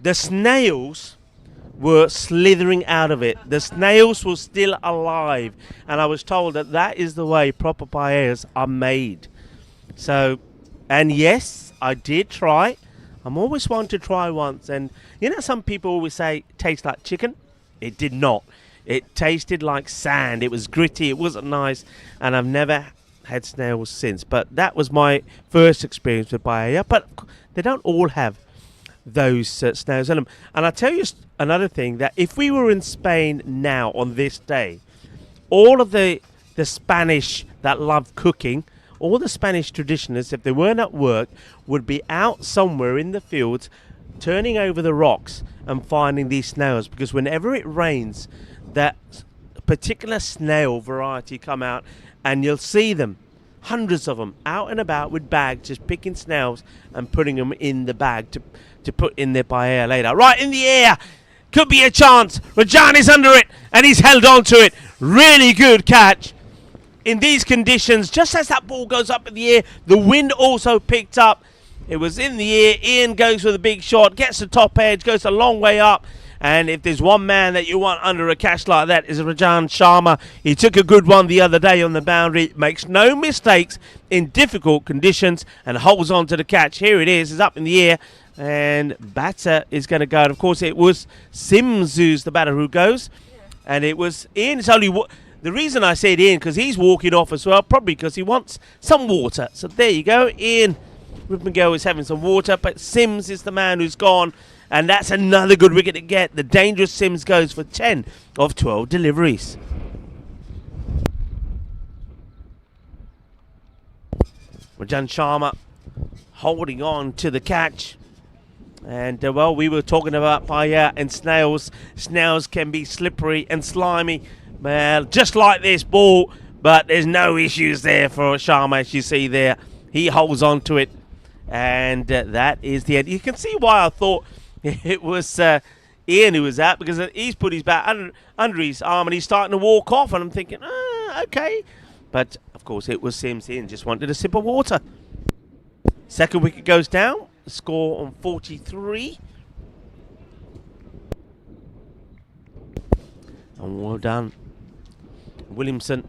the snails were slithering out of it. The snails were still alive, and I was told that is the way proper paellas are made. So, and yes, I did try. I'm always wanting to try once, and you know, some people always say it tastes like chicken. It did not. It tasted like sand. It was gritty. It wasn't nice, and I've never had snails since. But that was my first experience with paella. But they don't all have those snails in them. And I'll tell you another thing, that if we were in Spain now on this day, all of the Spanish that love cooking, all the Spanish traditionalists, if they weren't at work, would be out somewhere in the fields turning over the rocks and finding these snails, because whenever it rains, that particular snail variety come out and you'll see them, hundreds of them, out and about with bags, just picking snails and putting them in the bag to put in their paella later. Right in the air, could be a chance. Rajan is under it and he's held on to it. Really good catch. In these conditions, just as that ball goes up in the air, the wind also picked up. It was in the air. Ian goes with a big shot, gets the top edge, goes a long way up. And if there's one man that you want under a catch like that, is Rajan Sharma. He took a good one the other day on the boundary, makes no mistakes in difficult conditions, and holds on to the catch. Here it is, it's up in the air, and batter is going to go. And of course, it was Sims who's the batter who goes, and it was Ian. It's only the reason I said Ian, because he's walking off as well, probably because he wants some water. So there you go, Ian Rippengill is having some water, but Sims is the man who's gone. And that's another good wicket to get. The dangerous Sims goes for 10 of 12 deliveries. Rajan Sharma holding on to the catch. And, well, we were talking about Paya and snails. Snails can be slippery and slimy. Well, just like this ball, but there's no issues there for Sharma, as you see there. He holds on to it. And that is the end. You can see why I thought it was Ian who was out, because he's put his bat under his arm and he's starting to walk off, and I'm thinking, okay. But, of course, it was Sims. Ian just wanted a sip of water. Second wicket goes down. Score on 43. And well done. Williamson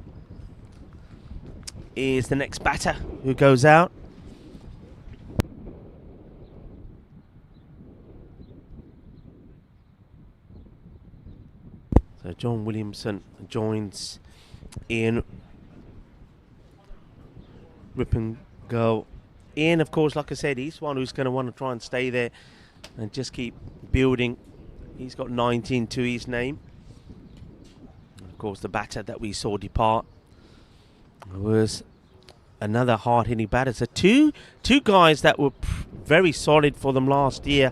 is the next batter who goes out. So John Williamson joins Ian Rippengill. Ian, of course, like I said, he's one who's going to want to try and stay there and just keep building. He's got 19 to his name. And of course, the batter that we saw depart was another hard-hitting batter. So two guys that were very solid for them last year.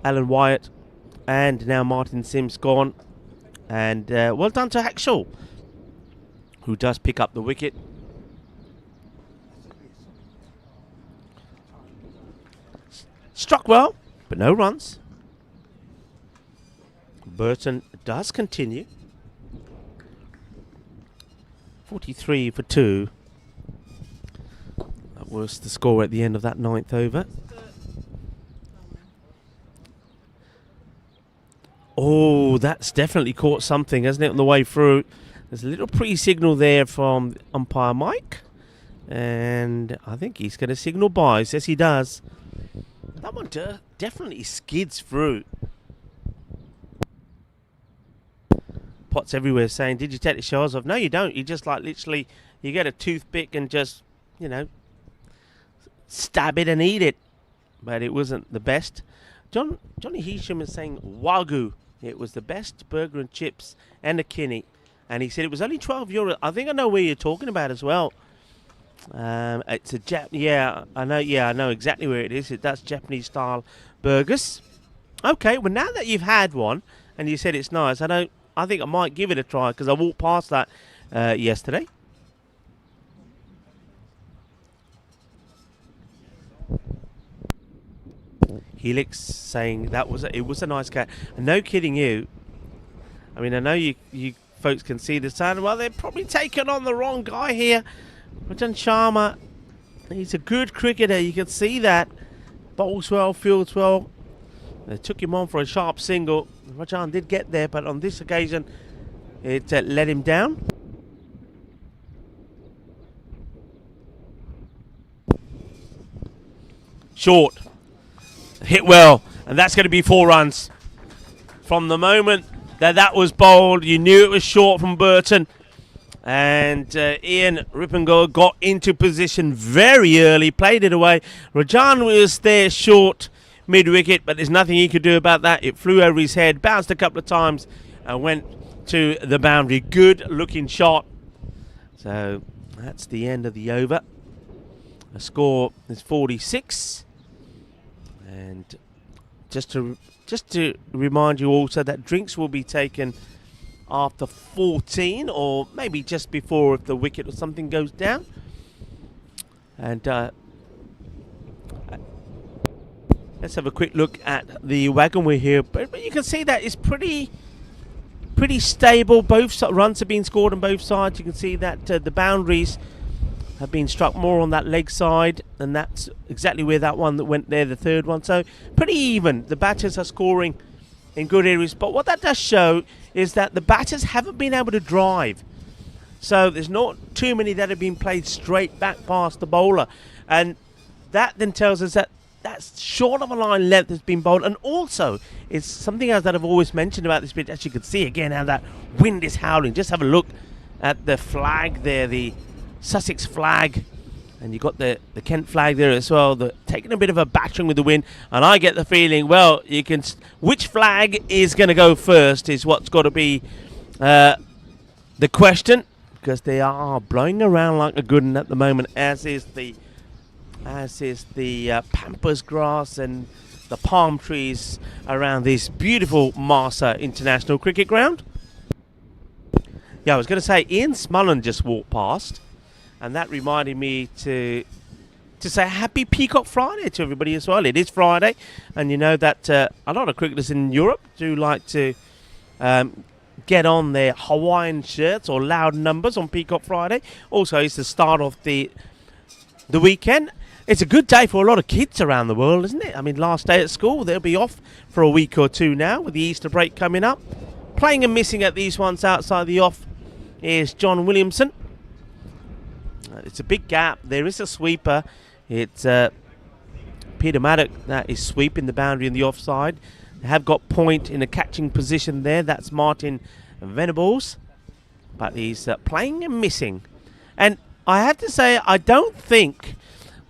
Alan Wyatt and now Martin Sims gone. And well done to Hackshaw, who does pick up the wicket. Struck well, but no runs. Burton does continue. 43 for 2. That was the score at the end of that 9th over. Oh, that's definitely caught something, hasn't it, on the way through? There's a little pre-signal there from umpire Mike. And I think he's going to signal byes. Yes, he does. That one definitely skids through. Pots everywhere saying, did you take the shells off? No, you don't. You just like literally, you get a toothpick and just, you know, stab it and eat it. But it wasn't the best. Johnny Heasham is saying Wagyu. It was the best burger and chips and a kidney. And he said it was only €12. I think I know where you're talking about as well. It's a I know exactly where it is. That's Japanese style burgers. Okay, well now that you've had one and you said it's nice, I think I might give it a try, because I walked past that yesterday. Helix saying it was a nice cat. And no kidding you. I mean, I know you folks can see the sun. Well, they're probably taking on the wrong guy here. Rajan Sharma, he's a good cricketer. You can see that. Bowls well, fields well. They took him on for a sharp single. Rajan did get there, but on this occasion, it let him down. Short. Hit well, and that's going to be 4 runs. From the moment that was bowled, you knew it was short from Burton. And Ian Rippengill got into position very early, played it away. Rajan was there short mid-wicket, but there's nothing he could do about that. It flew over his head, bounced a couple of times, and went to the boundary. Good-looking shot. So that's the end of the over. The score is 46. And just to remind you also that drinks will be taken after 14, or maybe just before if the wicket or something goes down. And let's have a quick look at the wagon wheel here. But you can see that it's pretty stable. Both runs have been scored on both sides. You can see that the boundaries have been struck more on that leg side, and that's exactly where that one that went there, the third one. So pretty even. The batters are scoring in good areas, but what that does show is that the batters haven't been able to drive. So there's not too many that have been played straight back past the bowler, and that then tells us that that's short of a line length has been bowled. And also it's something else that I've always mentioned about this pitch. As you can see again how that wind is howling. Just have a look at the flag there, the Sussex flag, And you got the Kent flag there as well, taking a bit of a battering with the wind. And I get the feeling, well, which flag is going to go first is what's got to be the question, because they are blowing around like a good one at the moment, as is the pampas grass and the palm trees around this beautiful Marsa International Cricket Ground. Yeah, I was going to say, Ian Smullen just walked past, and that reminded me to say happy Peacock Friday to everybody as well. It is Friday, and you know that a lot of cricketers in Europe do like to get on their Hawaiian shirts or loud numbers on Peacock Friday. Also, it's the start of the weekend. It's a good day for a lot of kids around the world, isn't it? I mean, last day at school, they'll be off for a week or two now with the Easter break coming up. Playing and missing at these ones outside the off is John Williamson. It's a big gap. There is a sweeper. It's Peter Maddock that is sweeping the boundary in the offside. They have got point in a catching position there. That's Martin Venables. But he's playing and missing. And I have to say, I don't think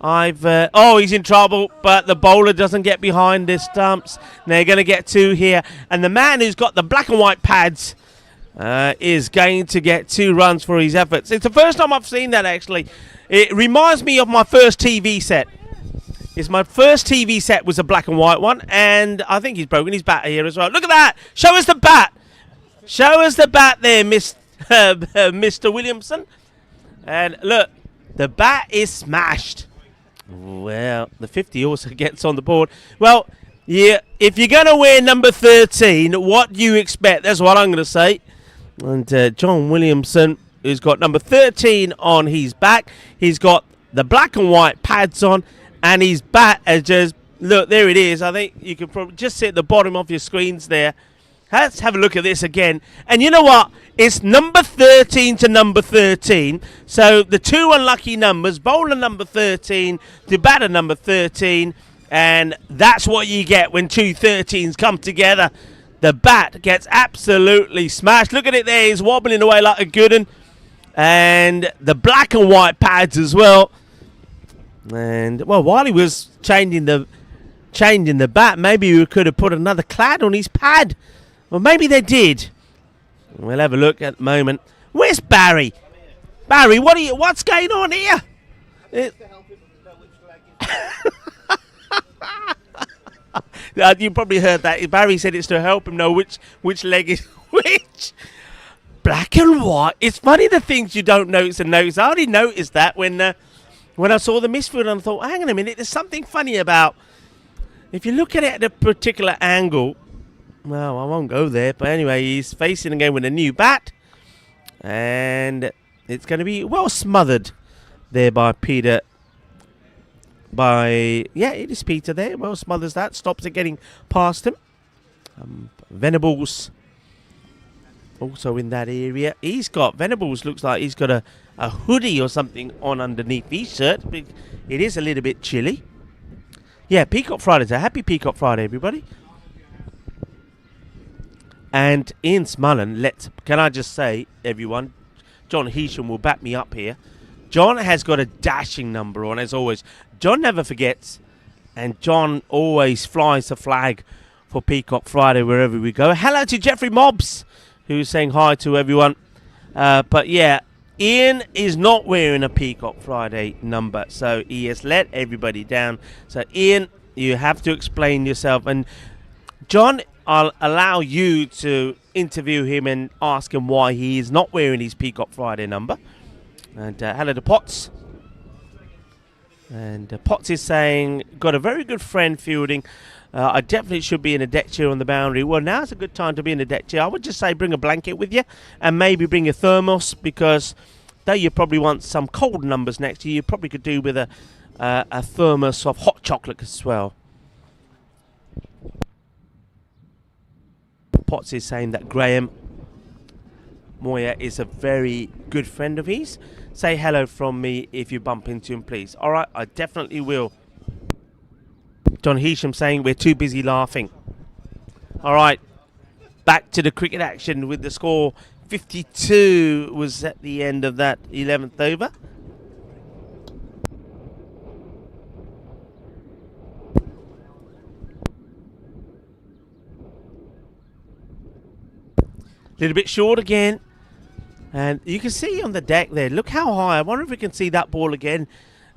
he's in trouble, but the bowler doesn't get behind the stumps. They're going to get two here. And the man who's got the black and white pads is going to get 2 runs for his efforts. It's the first time I've seen that, actually. It reminds me of my first TV set. My first TV set was a black and white one, and I think he's broken his bat here as well. Look at that! Show us the bat! Show us the bat there, Mr. Williamson. And look, the bat is smashed. Well, the 50 also gets on the board. Well, yeah, if you're going to wear number 13, what do you expect? That's what I'm going to say. And John Williamson, who's got number 13 on his back, he's got the black and white pads on, and his bat is just, look, there it is. I think you can probably just see at the bottom of your screens there. Let's have a look at this again. And you know what? It's number 13 to number 13. So the 2 unlucky numbers, bowler number 13 to batter number 13. And that's what you get when 2 13s come together. The bat gets absolutely smashed. Look at it there. He's wobbling away like a good one. And the black and white pads as well. And, well, while he was changing the bat, maybe we could have put another clad on his pad. Well, maybe they did. We'll have a look at the moment. Where's Barry? Barry, what's going on here? You probably heard that. Barry said it's to help him know which leg is which. Black and white. It's funny the things you don't notice and notice. I already noticed that when I saw the misfield, and I thought, hang on a minute, there's something funny about, if you look at it at a particular angle. Well, I won't go there, but anyway, he's facing again with a new bat, and it's going to be well smothered there by Peter. It is Peter there. Well smothers that, stops it getting past him. Venables also in that area. Venables looks like he's got a hoodie or something on underneath his shirt. It is a little bit chilly. Yeah, Peacock Friday. So happy Peacock Friday, everybody. And Ian Smullen, can I just say, everyone, John Heasham will back me up here. John has got a dashing number on, as always. John never forgets, and John always flies the flag for Peacock Friday wherever we go. Hello to Jeffrey Mobbs, who's saying hi to everyone. But yeah, Ian is not wearing a Peacock Friday number, so he has let everybody down. So Ian, you have to explain yourself. And John, I'll allow you to interview him and ask him why he is not wearing his Peacock Friday number. And hello to Potts. And Potts is saying, got a very good friend fielding. I definitely should be in a deck chair on the boundary. Well, now's a good time to be in a deck chair. I would just say bring a blanket with you and maybe bring a thermos, because though you probably want some cold numbers next to you, you probably could do with a thermos of hot chocolate as well. Potts is saying that Graham Moyer is a very good friend of his. Say hello from me if you bump into him, please. All right, I definitely will. John Heasham saying we're too busy laughing. All right, back to the cricket action with the score. 52 was at the end of that 11th over. little bit short again. And you can see on the deck there, look how high. I wonder if we can see that ball again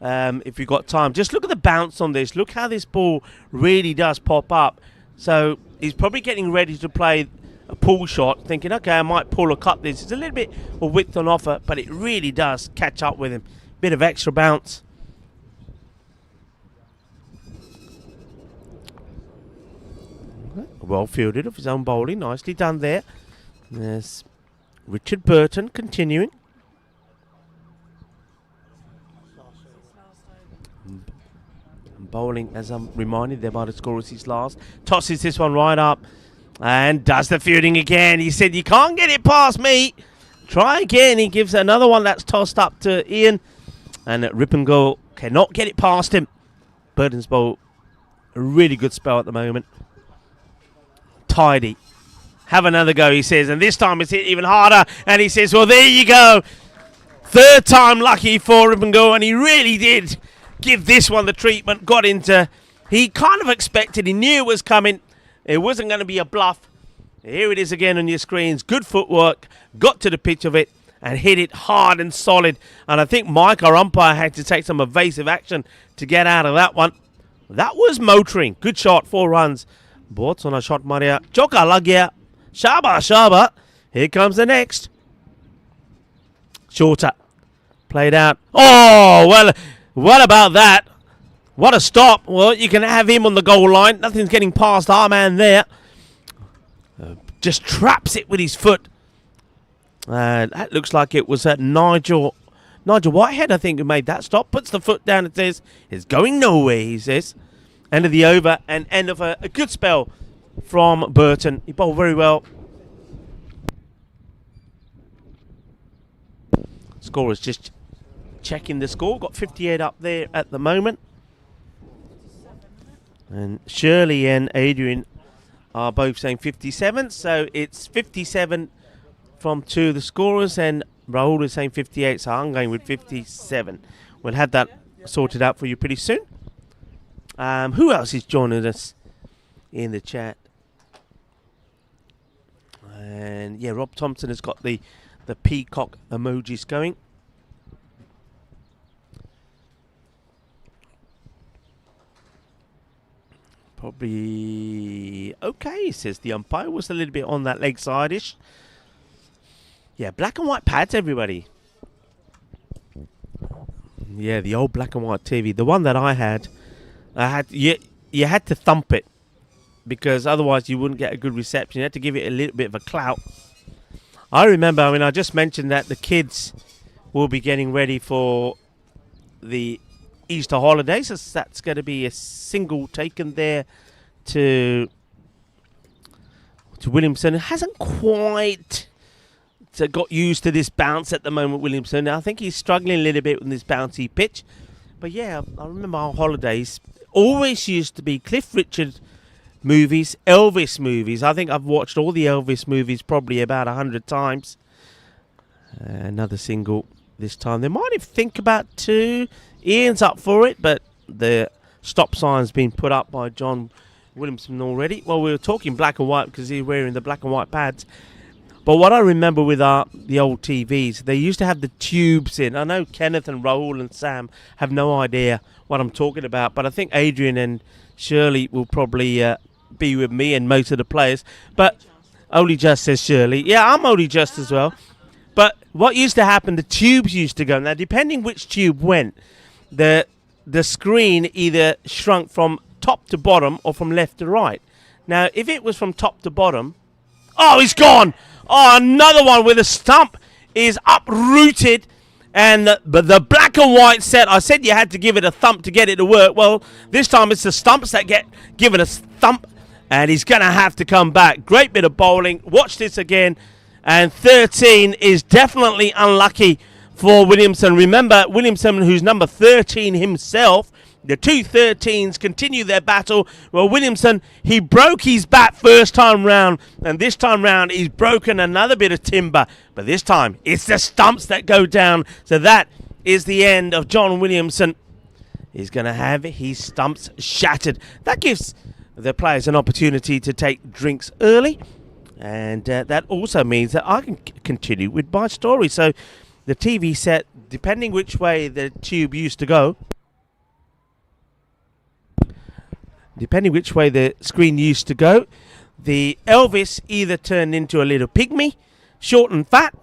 if we've got time. Just look at the bounce on this. Look how this ball really does pop up. So he's probably getting ready to play a pull shot, thinking, okay, I might pull or cut this. It's a little bit of width on offer, but it really does catch up with him. Bit of extra bounce. Well fielded of his own bowling. Nicely done there. There's Richard Burton continuing. Bowling, as I'm reminded, there by the score is his last. Tosses this one right up and does the fielding again. He said, you can't get it past me. Try again. He gives another one that's tossed up to Ian. And Rip and Go cannot get it past him. Burton's bowl, a really good spell at the moment. Tidy. Have another go, he says. And this time it's hit even harder. And he says, well, there you go. Third time lucky for Rip and Go. And he really did give this one the treatment. Got into... He kind of expected. He knew it was coming. It wasn't going to be a bluff. Here it is again on your screens. Good footwork. Got to the pitch of it. And hit it hard and solid. And I think Mike, our umpire, had to take some evasive action to get out of that one. That was motoring. Good shot. 4 runs. Boats on a shot, Maria. Choka lagya. Shaba, Shaba. Here comes the next. Shorter. Played out. Oh, well, what about that? What a stop. Well, you can have him on the goal line. Nothing's getting past our man there. Just traps it with his foot. That looks like it was Nigel Whitehead, I think, who made that stop. Puts the foot down and says, it's going nowhere, he says. End of the over and end of a good spell from Burton. He bowled very well. Scorer's just checking the score. Got 58 up there at the moment. And Shirley and Adrian are both saying 57. So it's 57 from 2 of the scorers. And Rahul is saying 58. So I'm going with 57. We'll have that sorted out for you pretty soon. Who else is joining us in the chat? And yeah, Rob Thompson has got the peacock emojis going. Probably okay, says the umpire. Was a little bit on that leg side-ish. Yeah, black and white pads, everybody. Yeah, the old black and white TV. The one that I had you had to thump it because otherwise you wouldn't get a good reception. You had to give it a little bit of a clout. I remember, I just mentioned that the kids will be getting ready for the Easter holidays. So that's going to be a single taken there to Williamson. It hasn't quite got used to this bounce at the moment, Williamson. I think he's struggling a little bit with this bouncy pitch. But yeah, I remember our holidays always used to be Cliff Richard movies, Elvis movies. I think I've watched all the Elvis movies probably about 100 times. Another single this time. They might even think about 2. Ian's up for it, but the stop sign's been put up by John Williamson already. Well, we were talking black and white because he's wearing the black and white pads. But what I remember with the old TVs, they used to have the tubes in. I know Kenneth and Rahul and Sam have no idea what I'm talking about, but I think Adrian and Shirley will probably be with me and most of the players. But only just, says Shirley. Yeah, I'm only just as well. But what used to happen, the tubes used to go. Now, depending which tube went, the screen either shrunk from top to bottom or from left to right. Now, if it was from top to bottom, oh, he's gone. Oh, another one with a stump is uprooted. And the black and white set, I said you had to give it a thump to get it to work. Well, this time it's the stumps that get given a thump. And he's going to have to come back. Great bit of bowling. Watch this again. And 13 is definitely unlucky for Williamson. Remember, Williamson, who's number 13 himself, the 2 13s continue their battle. Well, Williamson, he broke his bat first time round, and this time round he's broken another bit of timber. But this time, it's the stumps that go down. So that is the end of John Williamson. He's going to have his stumps shattered. That gives the players an opportunity to take drinks early. And that also means that I can continue with my story. So the TV set, depending which way the tube used to go, depending which way the screen used to go, the Elvis either turned into a little pygmy, short and fat,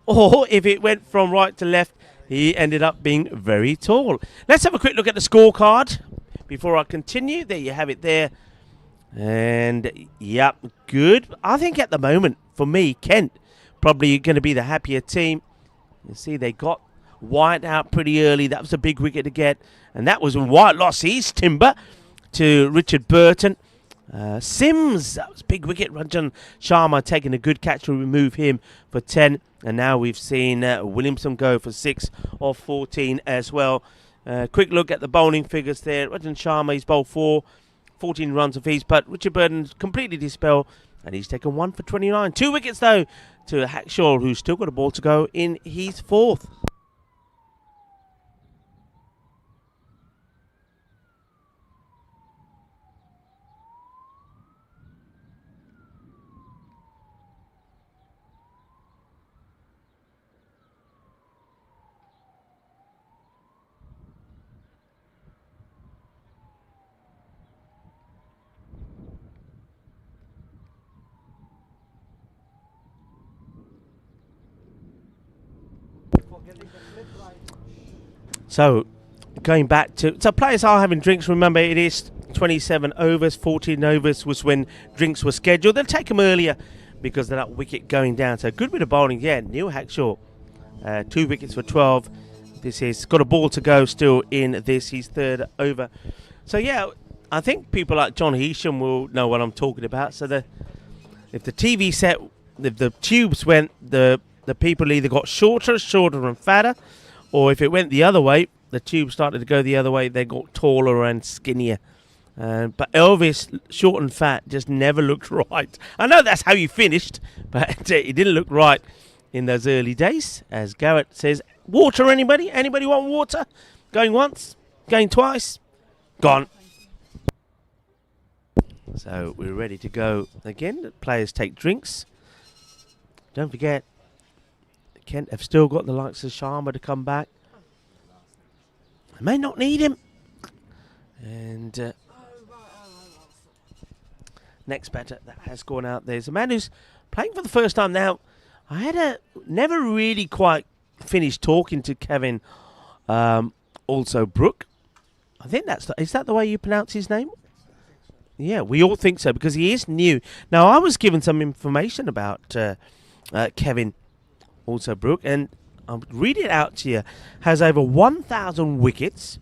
or if it went from right to left, he ended up being very tall. Let's have a quick look at the scorecard before I continue. There you have it there. And, yep, good. I think at the moment, for me, Kent, probably going to be the happier team. You see, they got White out pretty early. That was a big wicket to get. And that was when White lost his timber to Richard Burton. Sims, that was a big wicket. Ranjan Sharma taking a good catch to remove him for 10. And now we've seen Williamson go for 6 of 14 as well. Quick look at the bowling figures there. Ranjan Sharma, he's bowled 14 runs apiece, but Richard Burton's completely dispelled, and he's taken 1 for 29. 2 wickets, though, to Hackshaw, who's still got a ball to go in his 4th. So, going back to... So, players are having drinks. Remember, it is 27 overs. 14 overs was when drinks were scheduled. They'll take them earlier because of that wicket going down. So, good bit of bowling. Yeah, Neil Hackshaw. 2 wickets for 12. This is... Got a ball to go still in this. His 3rd over. So, yeah, I think people like John Heasham will know what I'm talking about. So, if the TV set... If the tubes went... The people either got shorter and fatter, or if it went the other way, the tube started to go the other way, they got taller and skinnier. But Elvis, short and fat, just never looked right. I know that's how you finished, but it didn't look right in those early days. As Garrett says, water, anybody? Anybody want water? Going once, going twice, gone. So we're ready to go again. The players take drinks. Don't forget, Kent have still got the likes of Sharma to come back. They may not need him. And next batter that has gone out, there's a man who's playing for the first time now. I never really quite finished talking to Kevin also Brook. I think is that the way you pronounce his name? Yeah, we all think so because he is new. Now, I was given some information about Kevin also Brook, and I'll read it out to you. Has over 1,000 wickets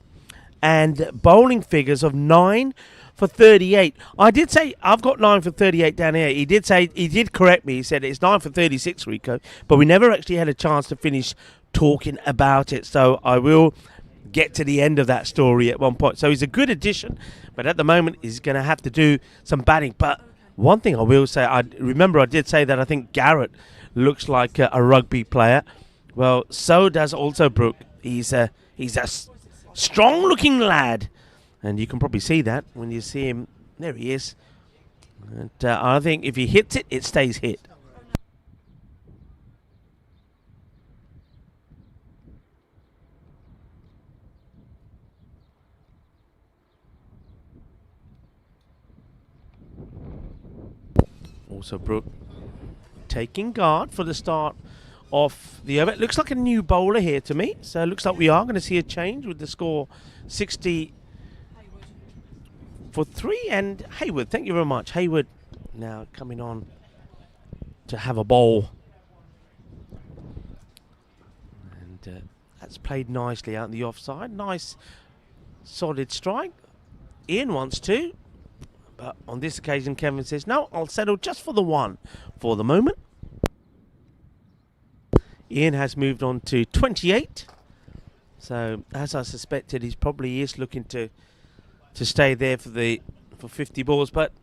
and bowling figures of 9 for 38. I did say I've got 9 for 38 down here. He did correct me. He said it's 9 for 36, Rico, but we never actually had a chance to finish talking about it. So I will get to the end of that story at one point. So he's a good addition, but at the moment he's going to have to do some batting. But one thing I will say, I did say that I think Garrett looks like a rugby player. Well, so does also Brook. He's a strong-looking lad, and you can probably see that when you see him. There he is. And I think if he hits it, it stays hit. Also, Brook taking guard for the start of the over. It looks like a new bowler here to me. So it looks like we are going to see a change with the score 60 for 3. And Hayward, thank you very much. Hayward now coming on to have a bowl. And that's played nicely out in the offside. Nice solid strike. Ian wants to. But on this occasion, Kevin says, no, I'll settle just for the 1 for the moment. Ian has moved on to 28. So, as I suspected, he probably is looking to stay there for 50 balls. But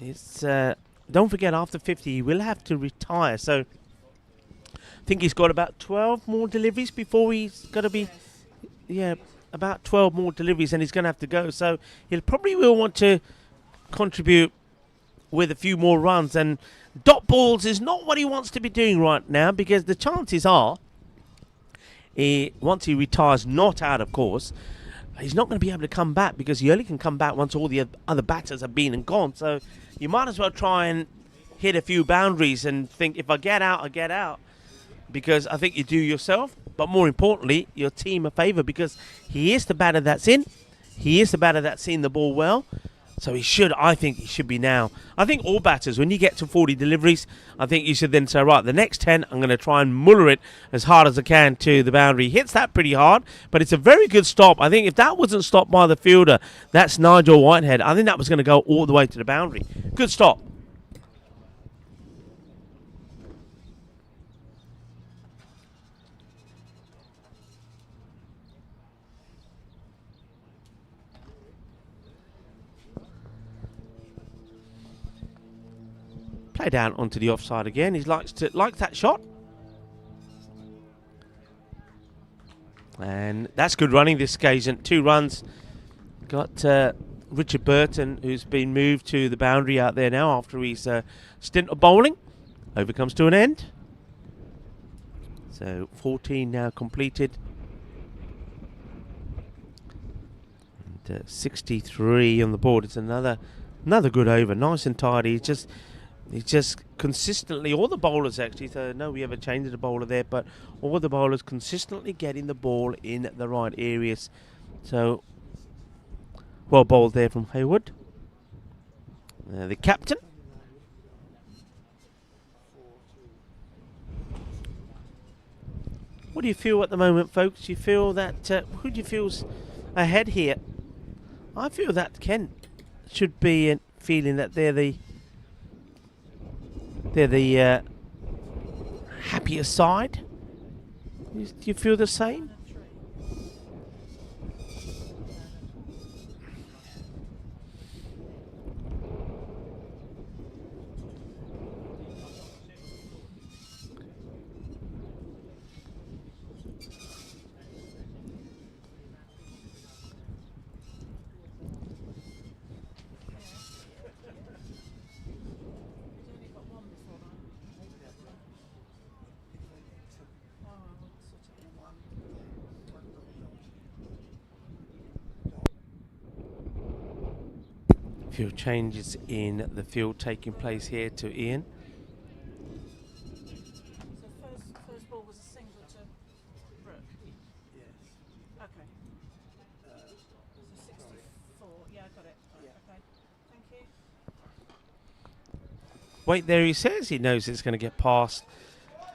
it's don't forget, after 50, he will have to retire. So, I think he's got about 12 more deliveries before he's got to be... Yeah, about 12 more deliveries and he's going to have to go. So, he'll probably will want to contribute with a few more runs. And dot balls is not what he wants to be doing right now, because the chances are, once he retires, not out of course, he's not going to be able to come back, because he only can come back once all the other batters have been and gone. So you might as well try and hit a few boundaries and think, if I get out, I get out. Because I think you do yourself, but more importantly, your team a favour, because he is the batter that's in. He is the batter that's seen the ball well. So I think he should be now. I think all batters, when you get to 40 deliveries, I think you should then say, right, the next 10, I'm going to try and muller it as hard as I can to the boundary. He hits that pretty hard, but it's a very good stop. I think if that wasn't stopped by the fielder, that's Nigel Whitehead, I think that was going to go all the way to the boundary. Good stop. Play down onto the offside again. He likes that shot. And that's good running this occasion. 2 runs. Got Richard Burton, who's been moved to the boundary out there now after his stint of bowling. Over comes to an end. So 14 now completed. And 63 on the board. It's another good over. Nice and tidy. He's just consistently, all the bowlers actually, so no, we ever changed the bowler there, but all the bowlers consistently getting the ball in the right areas. So, well bowled there from Hayward. The captain. What do you feel at the moment, folks? Do you feel that, who do you feel's ahead here? I feel that Kent should be feeling that they're the happier side. Do you feel the same? Few changes in the field taking place here to Ian. So first ball was a single to Brooke. Yes. Okay. So 64. Yeah, I got it. Right, okay. Thank you. Wait there, he says he knows it's going to get past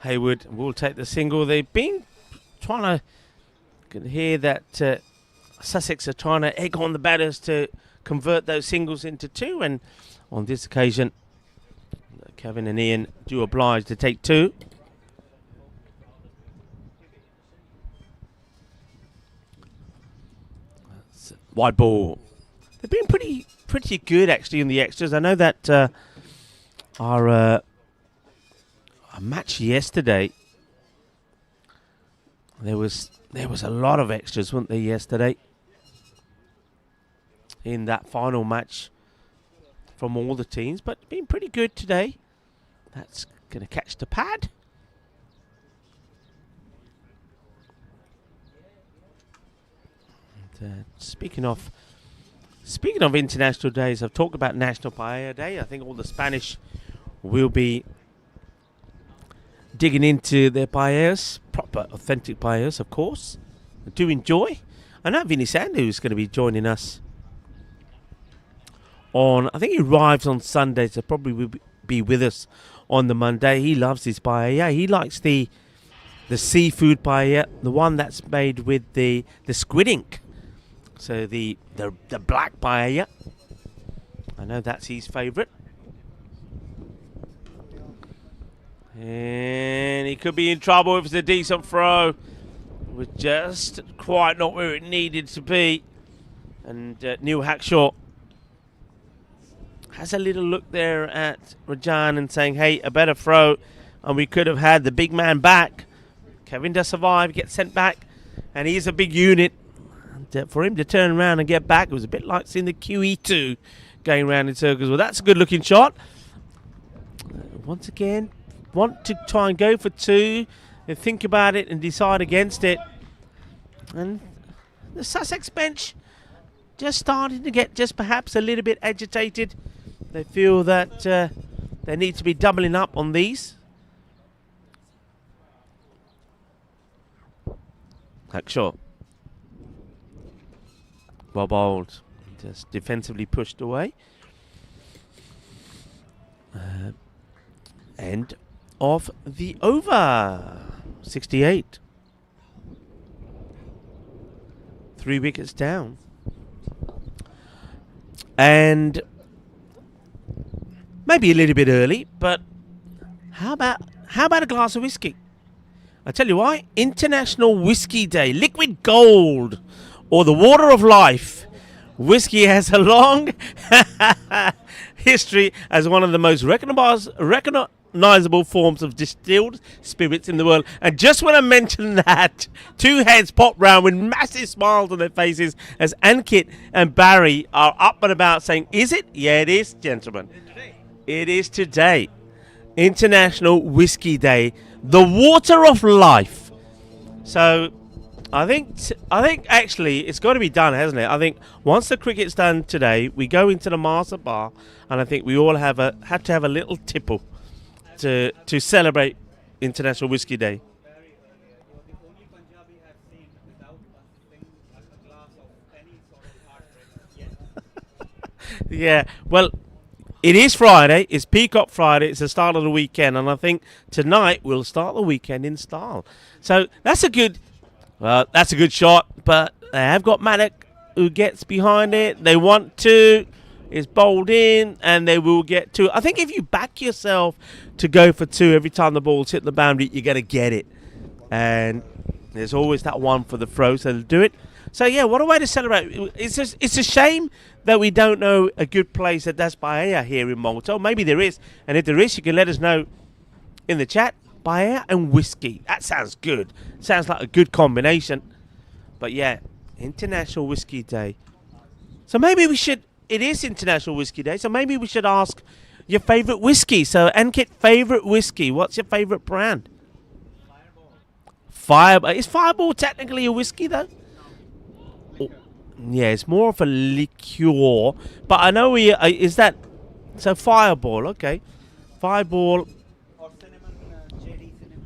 Hayward. We'll take the single. They've been trying to, you can hear that Sussex are trying to egg on the batters to convert those singles into 2, and on this occasion Kevin and Ian do oblige to take 2. Wide ball. They've been pretty good actually in the extras. I know that our match yesterday, there was a lot of extras, weren't there, yesterday? In that final match from all the teams, but been pretty good today. That's going to catch the pad. And, speaking of international days, I've talked about National Paella Day. I think all the Spanish will be digging into their paellas, proper authentic paellas, of course. I do enjoy. I know Vinny Sandu is going to be joining us I think he arrives on Sunday, so probably will be with us on the Monday. He loves his paella. He likes the seafood paella, the one that's made with the squid ink. So the black paella. I know that's his favourite. And he could be in trouble if it's a decent throw. It was just quite not where it needed to be. And Neil Hackshaw has a little look there at Rajan and saying, hey, a better throw, and we could have had the big man back. Kevin does survive, gets sent back, and he's a big unit. And for him to turn around and get back, it was a bit like seeing the QE2 going round in circles. Well, that's a good looking shot. Once again, want to try and go for 2 and think about it and decide against it. And the Sussex bench just starting to get just perhaps a little bit agitated. They feel that they need to be doubling up on these. Shot. Well bowled. Just defensively pushed away. End of the over. 68. 3 wickets down. And maybe a little bit early, but how about a glass of whiskey? I tell you why. International Whiskey Day. Liquid gold. Or the water of life. Whiskey has a long history as one of the most recognizable forms of distilled spirits in the world. And just when I mentioned that, 2 heads pop round with massive smiles on their faces as Ankit and Barry are up and about saying, is it? Yeah, it is, gentlemen. It is today. International Whiskey Day. The water of life. So I think actually it's got to be done, hasn't it? I think once the cricket's done today, we go into the Marsa bar, and I think we all have to have a little tipple to celebrate International Whiskey Day. Yeah, well, it is Friday. It's Peacock Friday. It's the start of the weekend, and I think tonight we'll start the weekend in style. So that's a good shot, but they have got Maddock who gets behind it. They want to. It's bowled in, and they will get 2. I think if you back yourself to go for 2 every time the ball's hit the boundary, you're going to get it. And there's always that one for the throw, so they'll do it. So, yeah, what a way to celebrate. It's a shame that we don't know a good place that does paella here in Malta. Or maybe there is. And if there is, you can let us know in the chat. Paella and whiskey. That sounds good. Sounds like a good combination. But, yeah, International Whiskey Day. So maybe we should... It is International Whiskey Day, so maybe we should ask your favourite whiskey. So, Ankit, favourite whiskey. What's your favourite brand? Fireball. Is Fireball technically a whiskey, though? Yeah, it's more of a liqueur. But I know is that... So, Fireball, okay. Fireball.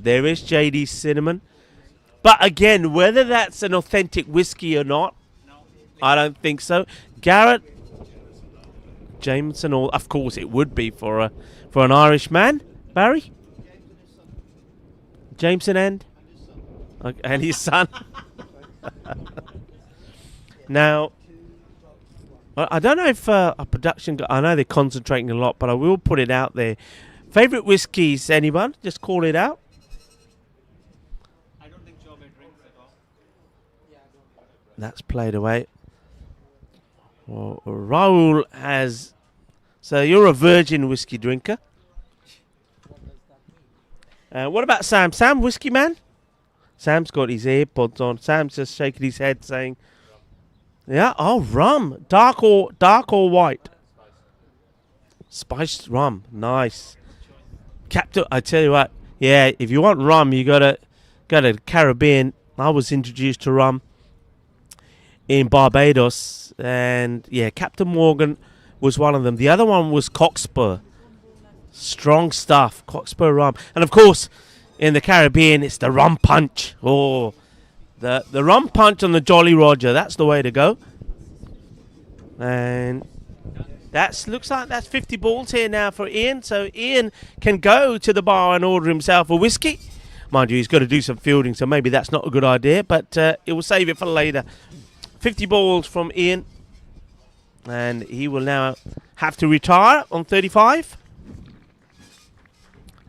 There is JD Cinnamon. But again, whether that's an authentic whiskey or not, I don't think so. Garrett, Jameson, or of course it would be for an Irish man. Barry? Jameson and his son. Now, I don't know if our production... I know they're concentrating a lot, but I will put it out there. Favourite whiskies, anyone? Just call it out. I don't think Joe drinks at all. That's played away. Well, Raoul has... So you're a virgin whiskey drinker. What about Sam? Sam, whiskey man? Sam's got his AirPods on. Sam's just shaking his head saying... Yeah, oh, rum. Dark or white? Spiced rum. Nice. Captain, I tell you what. Yeah, if you want rum, you go to the Caribbean. I was introduced to rum in Barbados. And, yeah, Captain Morgan was one of them. The other one was Cockspur. Strong stuff. Cockspur rum. And, of course, in the Caribbean, it's the rum punch. Oh, the rum punch on the Jolly Roger. That's the way to go. And looks like that's 50 balls here now for Ian. So Ian can go to the bar and order himself a whiskey. Mind you, he's got to do some fielding, so maybe that's not a good idea. But it will save it for later. 50 balls from Ian. And he will now have to retire on 35.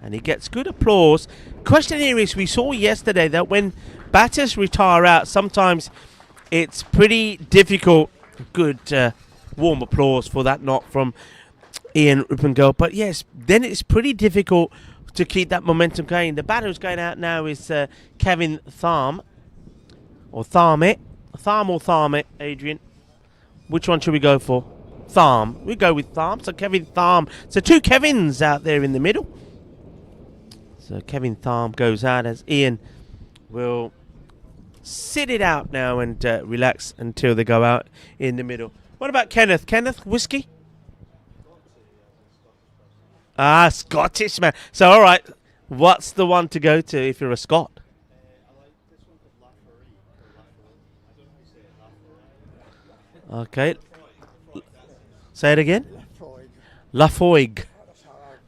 And he gets good applause. Question here is, we saw yesterday that when batters retire out, sometimes it's pretty difficult. Good warm applause for that knock from Ian Ruppengel. But yes, then it's pretty difficult to keep that momentum going. The batter who's going out now is Kevin Tharm. Or Tharmit. Tharm or Tharmit, Adrian? Which one should we go for? Tharm. We go with Tharm. So Kevin Tharm. So 2 Kevins out there in the middle. So Kevin Tharm goes out as Ian will sit it out now and relax until they go out in the middle. What about Kenneth? Kenneth, whiskey? Ah, Scottish man. So, all right. What's the one to go to if you're a Scot? Okay. Say it again. Lafoig.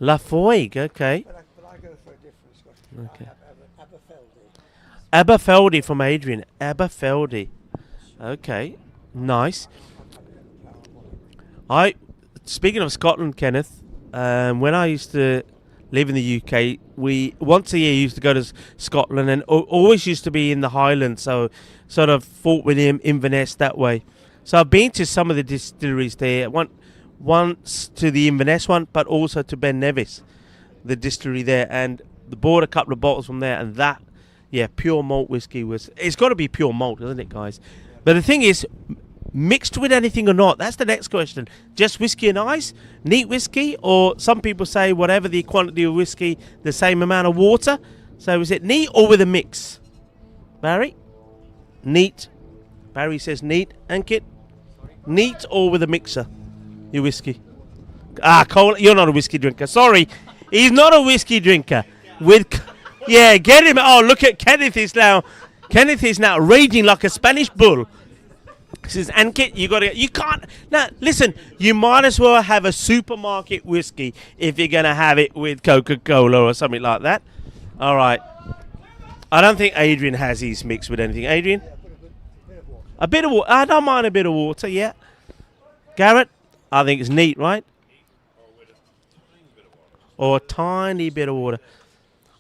Lafoig. Okay. But I go for a different Scottish. Okay. Aberfeldy. Aberfeldy from Adrian. Aberfeldy. Okay. Nice. Speaking of Scotland, Kenneth, when I used to live in the UK, we once a year used to go to Scotland and always used to be in the Highlands, so sort of Fort William, Inverness that way. So I've been to some of the distilleries there. Once to the Inverness one, but also to Ben Nevis, the distillery there, and bought a couple of bottles from there, and that, yeah, pure malt whiskey it's got to be pure malt, isn't it, guys? But the thing is, mixed with anything or not, that's the next question. Just whiskey and ice, neat whiskey, or some people say whatever the quantity of whiskey, the same amount of water. So is it neat or with a mix? Barry? Neat. Barry says neat. Ankit? Neat or with a mixer? Your whiskey? Cole, you're not a whiskey drinker. Sorry, he's not a whiskey drinker. Yeah, get him. Oh, look at Kenneth is now raging like a Spanish bull. He says, Ankit, you can't. Now, listen, you might as well have a supermarket whiskey if you're going to have it with Coca-Cola or something like that. All right. I don't think Adrian has his mixed with anything. Adrian? A bit of water. I don't mind a bit of water, yeah. Garrett? I think it's neat, right? Or a tiny bit of water.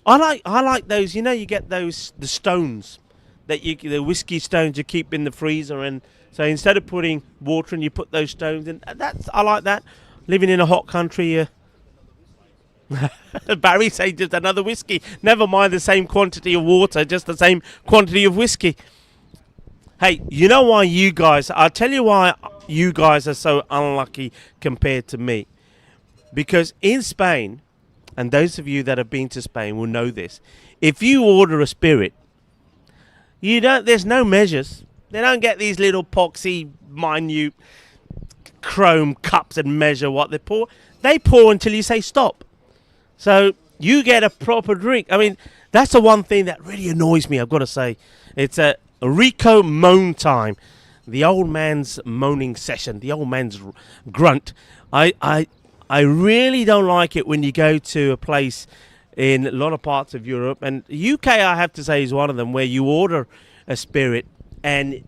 I like those. You know, you get the stones the whiskey stones you keep in the freezer, and so instead of putting water in, you put those stones in. I like that. Living in a hot country. Barry say just another whiskey. Never mind the same quantity of water, just the same quantity of whiskey. Hey, you know why you guys? I'll tell you why you guys are so unlucky compared to me. Because in Spain, and those of you that have been to Spain will know this, if you order a spirit, there's no measures. They don't get these little poxy, minute chrome cups and measure what they pour. They pour until you say stop. So you get a proper drink. I mean, that's the one thing that really annoys me, I've got to say. It's a Rico moan time. The old man's moaning session. The old man's grunt. I really don't like it when you go to a place in a lot of parts of Europe. And UK, I have to say, is one of them, where you order a spirit and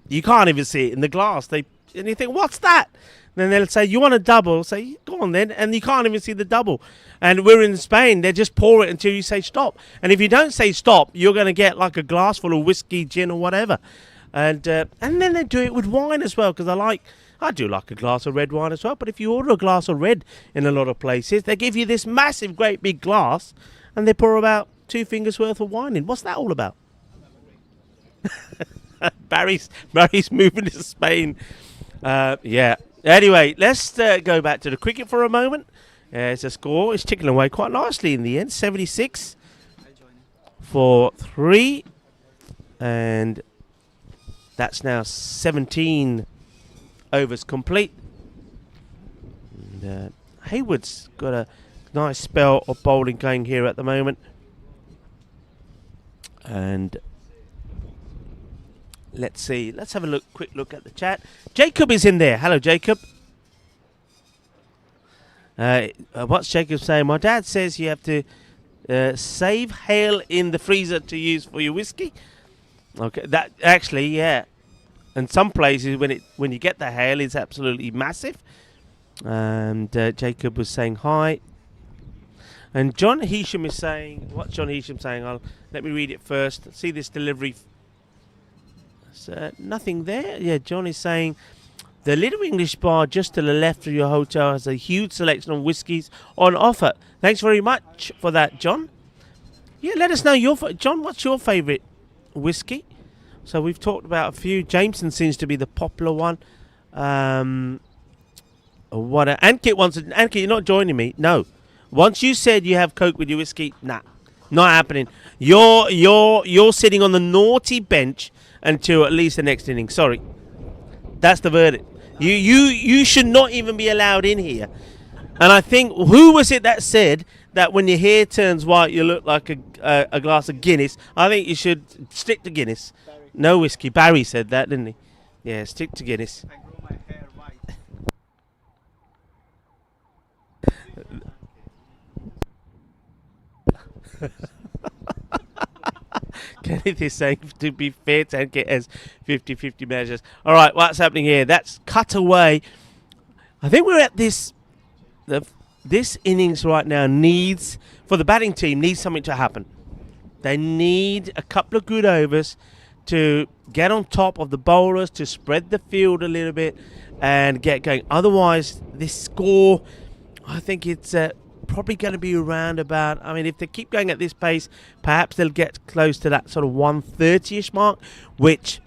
you can't even see it in the glass. And you think, what's that? Then they'll say, you want a double? Say, go on then. And you can't even see the double. And we're in Spain. They just pour it until you say stop. And if you don't say stop, you're going to get like a glass full of whiskey, gin or whatever. And then they do it with wine as well, because I do like a glass of red wine as well. But if you order a glass of red in a lot of places, they give you this massive, great big glass, and they pour about 2 fingers worth of wine in. What's that all about? Barry's moving to Spain. Yeah. Anyway, let's go back to the cricket for a moment. It's a score. It's ticking away quite nicely in the end. 76 for 3. And that's now 17 overs complete. And, Hayward's got a nice spell of bowling going here at the moment. And let's see. Let's have a quick look at the chat. Jacob is in there. Hello, Jacob. What's Jacob saying? My dad says you have to save hail in the freezer to use for your whiskey. Okay, that actually, yeah. And some places, when you get the hail, it's absolutely massive. And Jacob was saying hi. And John Heasham is saying, what's John Heasham saying? Let me read it first. See this delivery. Nothing there. Yeah, John is saying, the Little English bar just to the left of your hotel has a huge selection of whiskies on offer. Thanks very much for that, John. Yeah, let us know John, what's your favourite whiskey? So we've talked about a few. Jameson seems to be the popular one. What? Ankit wants to. Ankit, you're not joining me. No. Once you said you have Coke with your whiskey, nah, not happening. You're sitting on the naughty bench until at least the next inning. Sorry, that's the verdict. You should not even be allowed in here. And I think, who was it that said that when your hair turns white, you look like a glass of Guinness? I think you should stick to Guinness. No whiskey. Barry said that, didn't he? Yeah, stick to Guinness. I grow my hair white. Kenneth is saying, to be fair, to get as 50-50 measures. All right, what's happening here? That's cut away. I think we're at this innings right now needs, for the batting team, needs something to happen. They need a couple of good overs to get on top of the bowlers, to spread the field a little bit and get going. Otherwise, this score, I think it's probably going to be around about, I mean, if they keep going at this pace, perhaps they'll get close to that sort of 130-ish mark, which,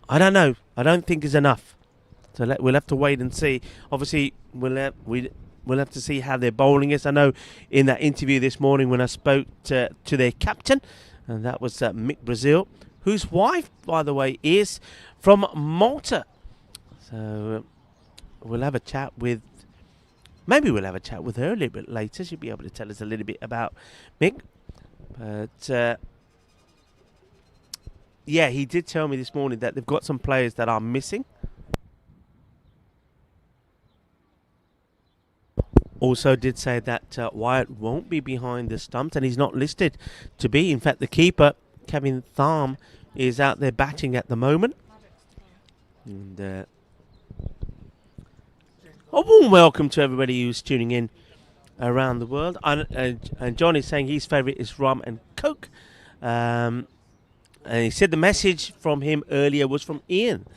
I don't know, I don't think is enough. So we'll have to wait and see. Obviously, we'll have to see how their bowling is. I know in that interview this morning when I spoke to their captain, and that was Mick Brazil, whose wife, by the way, is from Malta. So we'll have a chat with, maybe we'll have a chat with her a little bit later. She'll be able to tell us a little bit about Mick. But yeah, he did tell me this morning that they've got some players that are missing. Also did say that Wyatt won't be behind the stumps, and he's not listed to be. In fact, the keeper, Kevin Tharm, is out there batting at the moment. And a warm welcome to everybody who's tuning in around the world. And John is saying his favourite is rum and Coke. And he said the message from him earlier was from Ian.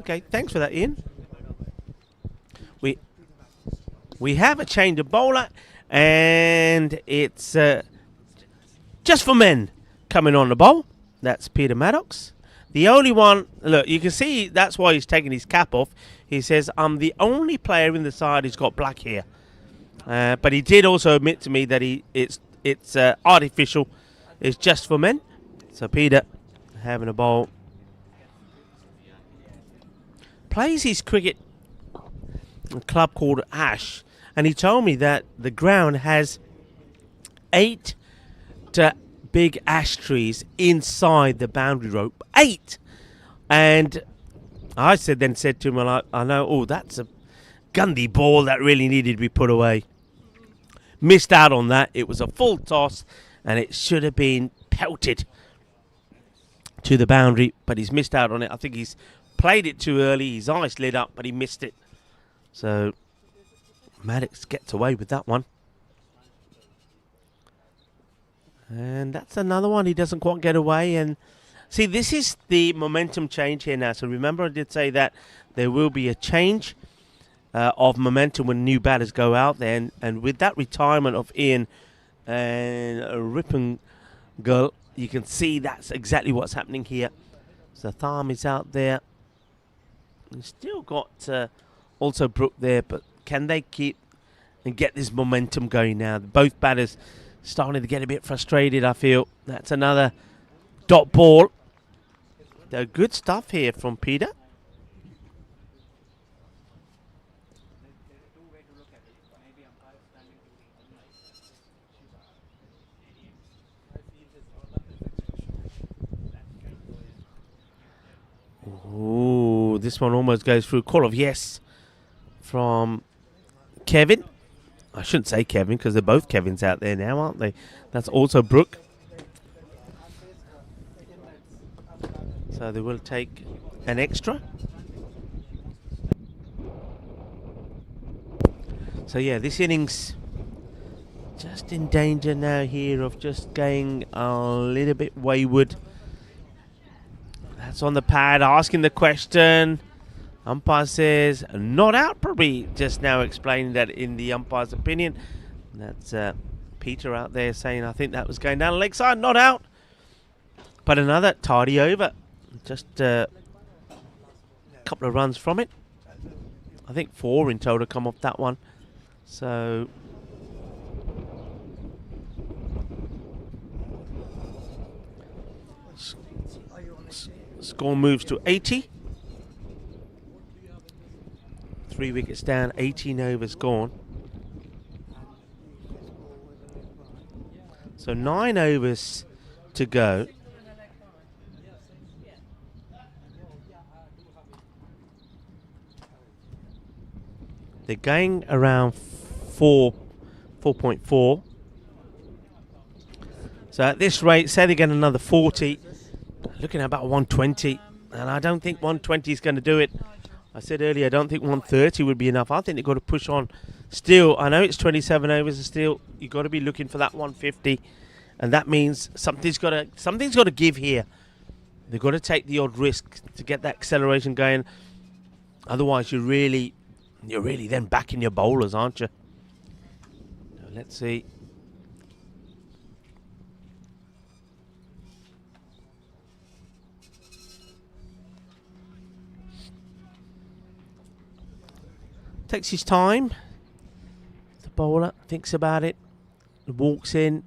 Okay, thanks for that, Ian. We have a change of bowler, and it's just for men coming on the bowl. That's Peter Maddox. The only one, look, you can see that's why he's taking his cap off. He says, I'm the only player in the side who's got black hair. But he did also admit to me that it's artificial. It's just for men. So Peter having a bowl. Plays his cricket a club called Ash. And he told me that the ground has 8 big ash trees inside the boundary rope. 8! And I said to him, well, I know, oh, that's a Gundy ball that really needed to be put away. Missed out on that. It was a full toss, and it should have been pelted to the boundary, but he's missed out on it. I think he's played it too early. His eyes lit up, but he missed it. So Maddox gets away with that one. And that's another one he doesn't quite get away. And see, this is the momentum change here now. So remember I did say that there will be a change of momentum when new batters go out there. And with that retirement of Ian and Rippengirl, you can see that's exactly what's happening here. So Tharm is out there. He's still got also Brook there, but can they keep and get this momentum going now? Both batters starting to get a bit frustrated, I feel. That's another dot ball. Good stuff here from Peter. Ooh, this one almost goes through. Call of yes from Kevin. I shouldn't say Kevin because they're both Kevins out there now, aren't they? That's also Brooke. So they will take an extra. So yeah, this innings just in danger now here of just going a little bit wayward. That's on the pad asking the question. Umpire says not out, probably just now explaining that in the umpire's opinion. That's Peter out there saying I think that was going down the leg side, not out. But another tidy over. Just a couple of runs from it. I think 4 in total come off that one. So score moves to 80. 3 wickets down, 18 overs gone. So 9 overs to go. They're going around 4.4. So at this rate, say they get another 40, looking at about 120. And I don't think 120 is going to do it. I said earlier, I don't think 130 would be enough. I think they've got to push on. Still, I know it's 27 overs, and still, you've got to be looking for that 150. And that means something's got to give here. They've got to take the odd risk to get that acceleration going. Otherwise, you're really then backing your bowlers, aren't you? Let's see. Takes his time. The bowler thinks about it. Walks in.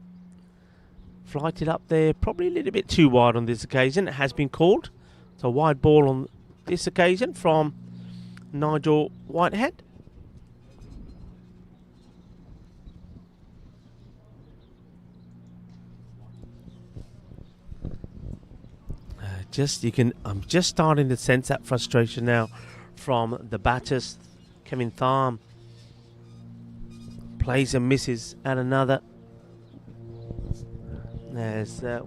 Flighted up there. Probably a little bit too wide on this occasion. It has been called. It's a wide ball on this occasion from Nigel Whitehead. I'm just starting to sense that frustration now from the batters. Kevin Tharm plays and misses at another. There's a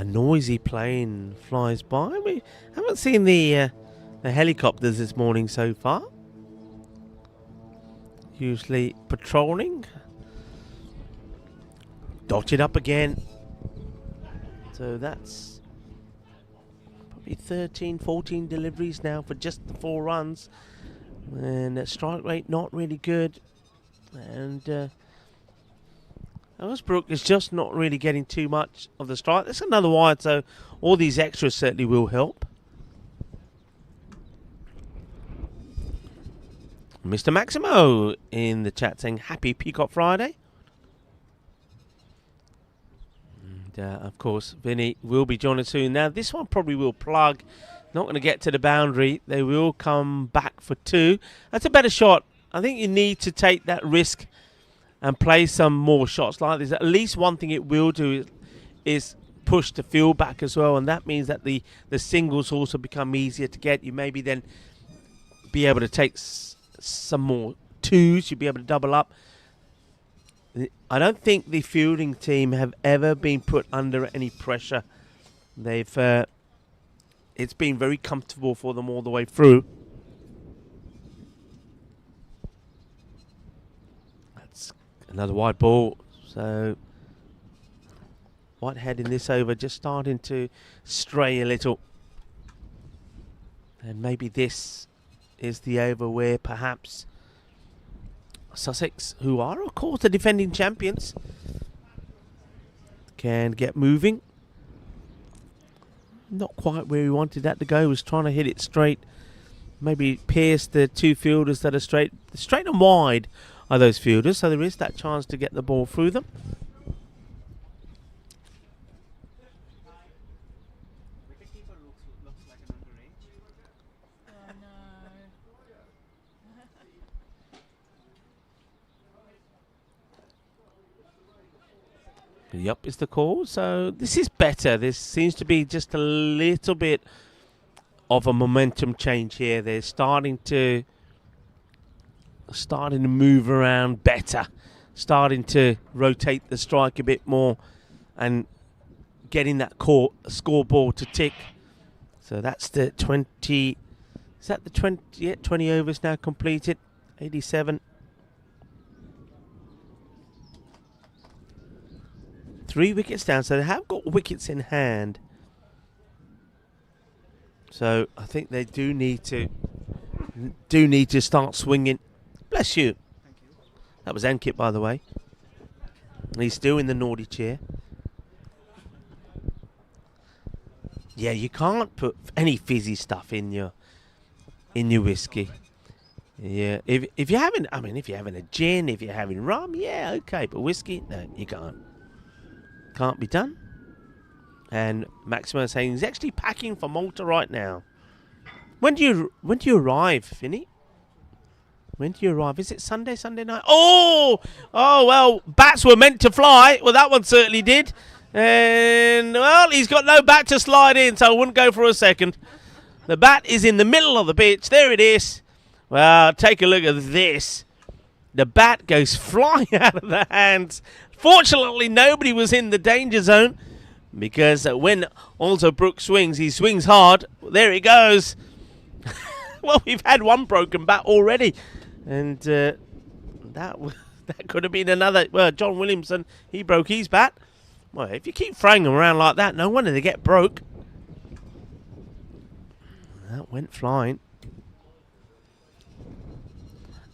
noisy plane flies by. We haven't seen the helicopters this morning so far. Usually patrolling. Dotted up again. So that's probably 13, 14 deliveries now for just the 4 runs. And strike rate not really good. And Osbrook is just not really getting too much of the strike. That's another wide, so all these extras certainly will help. Mr. Maximo in the chat saying happy Peacock Friday. Of course, Vinny will be joining soon. Now, this one probably will plug. Not going to get to the boundary. They will come back for 2. That's a better shot. I think you need to take that risk and play some more shots like this. At least one thing it will do is push the field back as well. And that means that the singles also become easier to get. You maybe then be able to take some more 2s. You'll be able to double up. I don't think the fielding team have ever been put under any pressure. They've it's been very comfortable for them all the way through. That's another wide ball. So Whitehead in this over just starting to stray a little. And maybe this is the over where perhaps Sussex, who are of course the defending champions, can get moving. Not quite where he wanted that to go. He was trying to hit it straight. Maybe pierce the 2 fielders that are straight and wide are those fielders. So there is that chance to get the ball through them. Yup, is the call. So this is better. This seems to be just a little bit of a momentum change here. They're starting to move around better, starting to rotate the strike a bit more, and getting that scoreboard to tick. So that's the 20. Is that the 20? Yeah, 20 overs now completed. 87. 3 wickets down, so they have got wickets in hand. So I think they do need to start swinging. Bless you. Thank you. That was Ankit, by the way. He's still in the naughty chair. Yeah, you can't put any fizzy stuff in in your whiskey. Yeah, if you're having, I mean, if you're having a gin, if you're having rum, yeah, okay, but whiskey, no, you can't be done. And Maximo is saying he's actually packing for Malta right now. When do you arrive, Vinny? When do you arrive? Is it Sunday night? Oh, well, bats were meant to fly. Well, that one certainly did. And, well, he's got no bat to slide in, so I wouldn't go for a second. The bat is in the middle of the pitch. There it is. Well, take a look at this. The bat goes flying out of the hands. Fortunately, nobody was in the danger zone because when also Brooks swings, he swings hard. There he goes. Well, we've had one broken bat already. And that could have been another. Well, John Williamson, he broke his bat. Well, if you keep throwing them around like that, no wonder they get broke. That went flying.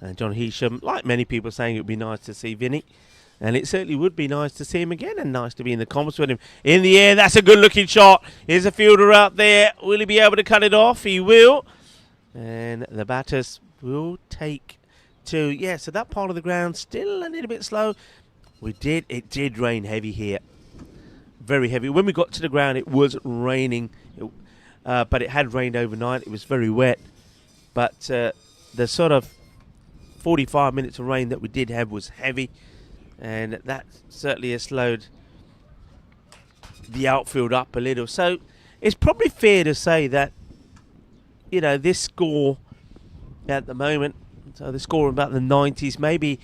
And John Heasham, like many people, saying it would be nice to see Vinny. And it certainly would be nice to see him again and nice to be in the comments with him. In the air, that's a good-looking shot. Here's a fielder out there. Will he be able to cut it off? He will. And the batters will take two. Yeah, so that part of the ground still a little bit slow. It did rain heavy here. Very heavy. When we got to the ground, it was raining. But it had rained overnight. It was very wet. But the sort of 45 minutes of rain that we did have was heavy, and that certainly has slowed the outfield up a little. So it's probably fair to say that, you know, this score at the moment, so the score about the 90s, maybe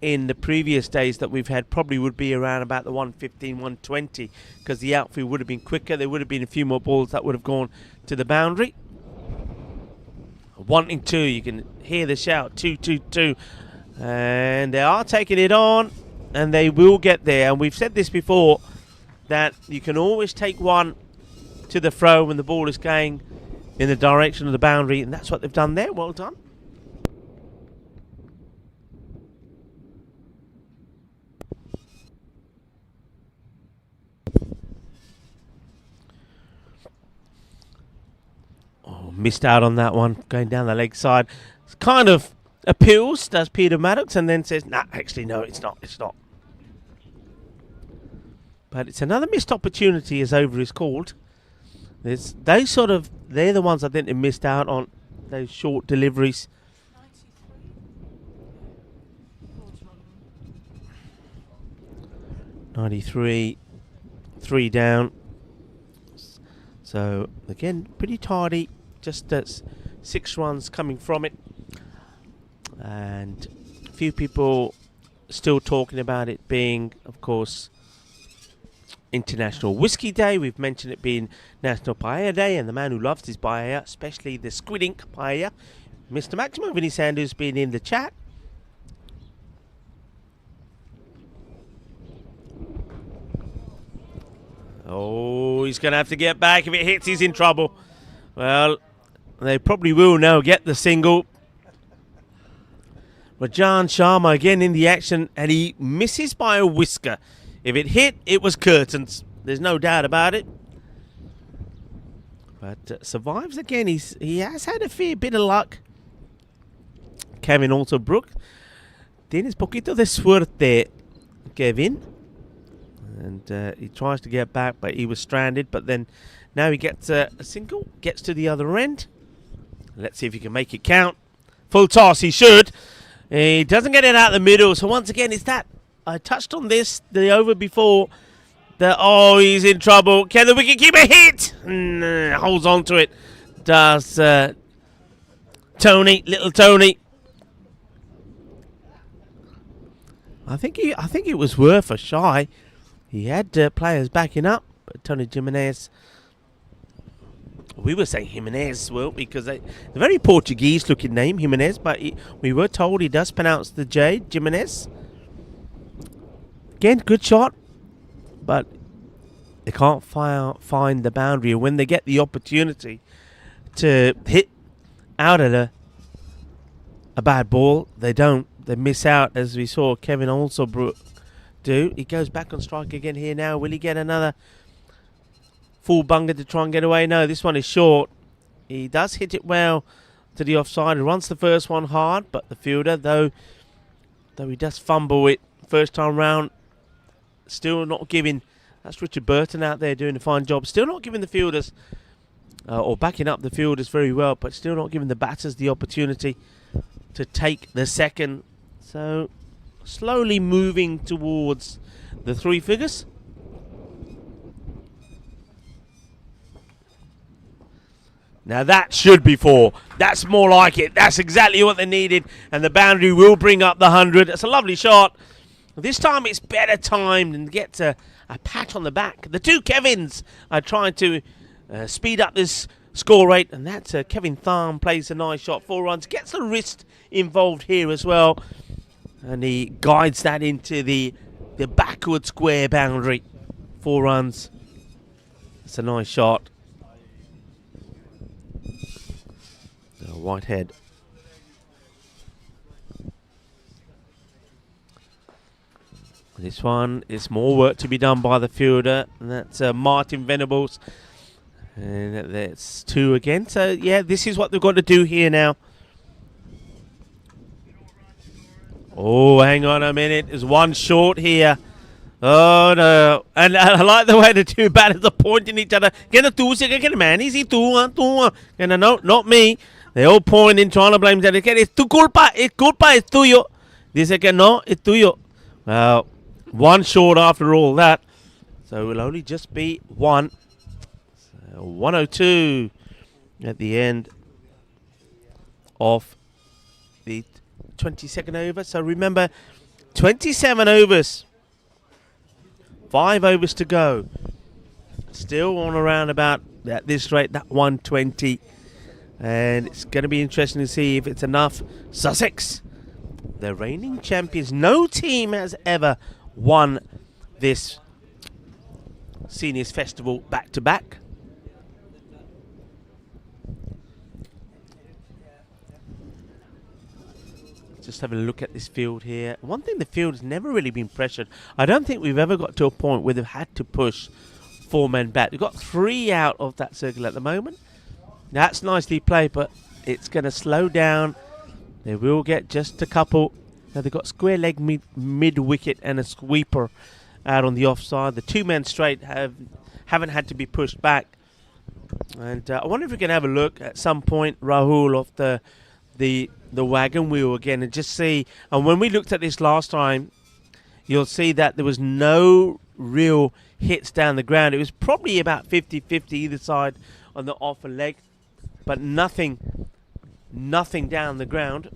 in the previous days that we've had, probably would be around about the 115, 120, because the outfield would have been quicker. There would have been a few more balls that would have gone to the boundary. Wanting two, you can hear the shout, 2-2-2, and they are taking it on, and they will get there. And we've said this before, that you can always take one to the throw when the ball is going in the direction of the boundary, and that's what they've done there. Well done. Missed out on that one, going down the leg side. It's kind of appeals, does Peter Maddox, and then says, nah, actually, no, it's not. But it's another missed opportunity, as over is called. They're the ones I think they missed out on, those short deliveries. 93, 3 down. So, again, pretty tardy. Just 6 runs coming from it, and a few people still talking about it being, of course, International Whiskey Day. We've mentioned it being National Paella Day, and the man who loves his paella, especially the squid ink paella, Mr. Maximo Vinny Sanders, been in the chat. Oh, he's going to have to get back. If it hits, he's in trouble. Well, they probably will now get the single. Rajan Sharma again in the action, and he misses by a whisker. If it hit, it was curtains. There's no doubt about it. But survives again. He has had a fair bit of luck. Kevin also Brook. Tienes poquito de suerte, Kevin. And he tries to get back, but he was stranded. But then now he gets a single, gets to the other end. Let's see if he can make it count. Full toss, he should. He doesn't get it out the middle. So once again, it's that. I touched on this, the over before. He's in trouble. Can the wicketkeeper hit? Holds on to it. Does Tony, little Tony. I think it was worth a shy. He had players backing up, but Tony Jimenez. We were saying Jimenez, well, because they're a very Portuguese-looking name, Jimenez, but we were told he does pronounce the J, Jimenez. Again, good shot, but they can't find the boundary. And when they get the opportunity to hit out at a bad ball, they don't. They miss out, as we saw Kevin Alsobrook do. He goes back on strike again here now. Will he get another full bunger to try and get away? No, this one is short. He does hit it well, to the offside. He runs the first one hard, but the fielder, though he does fumble it first time round, still not giving. That's Richard Burton out there doing a fine job. Still not giving the fielders, or backing up the fielders very well, but still not giving the batters the opportunity to take the second. So slowly moving towards the three figures. Now that should be four. That's more like it. That's exactly what they needed. And the boundary will bring up the 100. It's a lovely shot. This time it's better timed and gets a pat on the back. The two Kevins are trying to speed up this score rate. And that's Kevin Tharm plays a nice shot. 4 runs. Gets the wrist involved here as well. And he guides that into the backward square boundary. 4 runs. It's a nice shot. Whitehead. This one is more work to be done by the fielder, and that's Martin Venables. And that's 2 again. So, yeah, this is what they've got to do here now. Oh, hang on a minute. There's 1 short here. Oh, no. And I like the way the two batters are pointing each other. Get a two, man. Easy, two. No, not me. They're all pointing, trying to blame each other. Es tu culpa, es tuyo. Dice que no, es tuyo. Well, 1 short after all that. So it will only just be 1. So 102 at the end of the 22nd over. So remember, 27 overs. 5 overs to go. Still on around about at this rate, that 120. And it's going to be interesting to see if it's enough. Sussex, the reigning champions. No team has ever won this Seniors Festival back-to-back. Just having a look at this field here. One thing, the field has never really been pressured. I don't think we've ever got to a point where they've had to push 4-men bat. We've got 3 out of that circle at the moment. That's nicely played, but it's going to slow down. They will get just a couple. Now they've got square leg mid-wicket and a sweeper out on the offside. The 2-men straight haven't had to be pushed back. And I wonder if we can have a look at some point, Rahul, of the wagon wheel again and just see. And when we looked at this last time, you'll see that there was no real hits down the ground. It was probably about 50-50 either side on the off and leg. But nothing down the ground.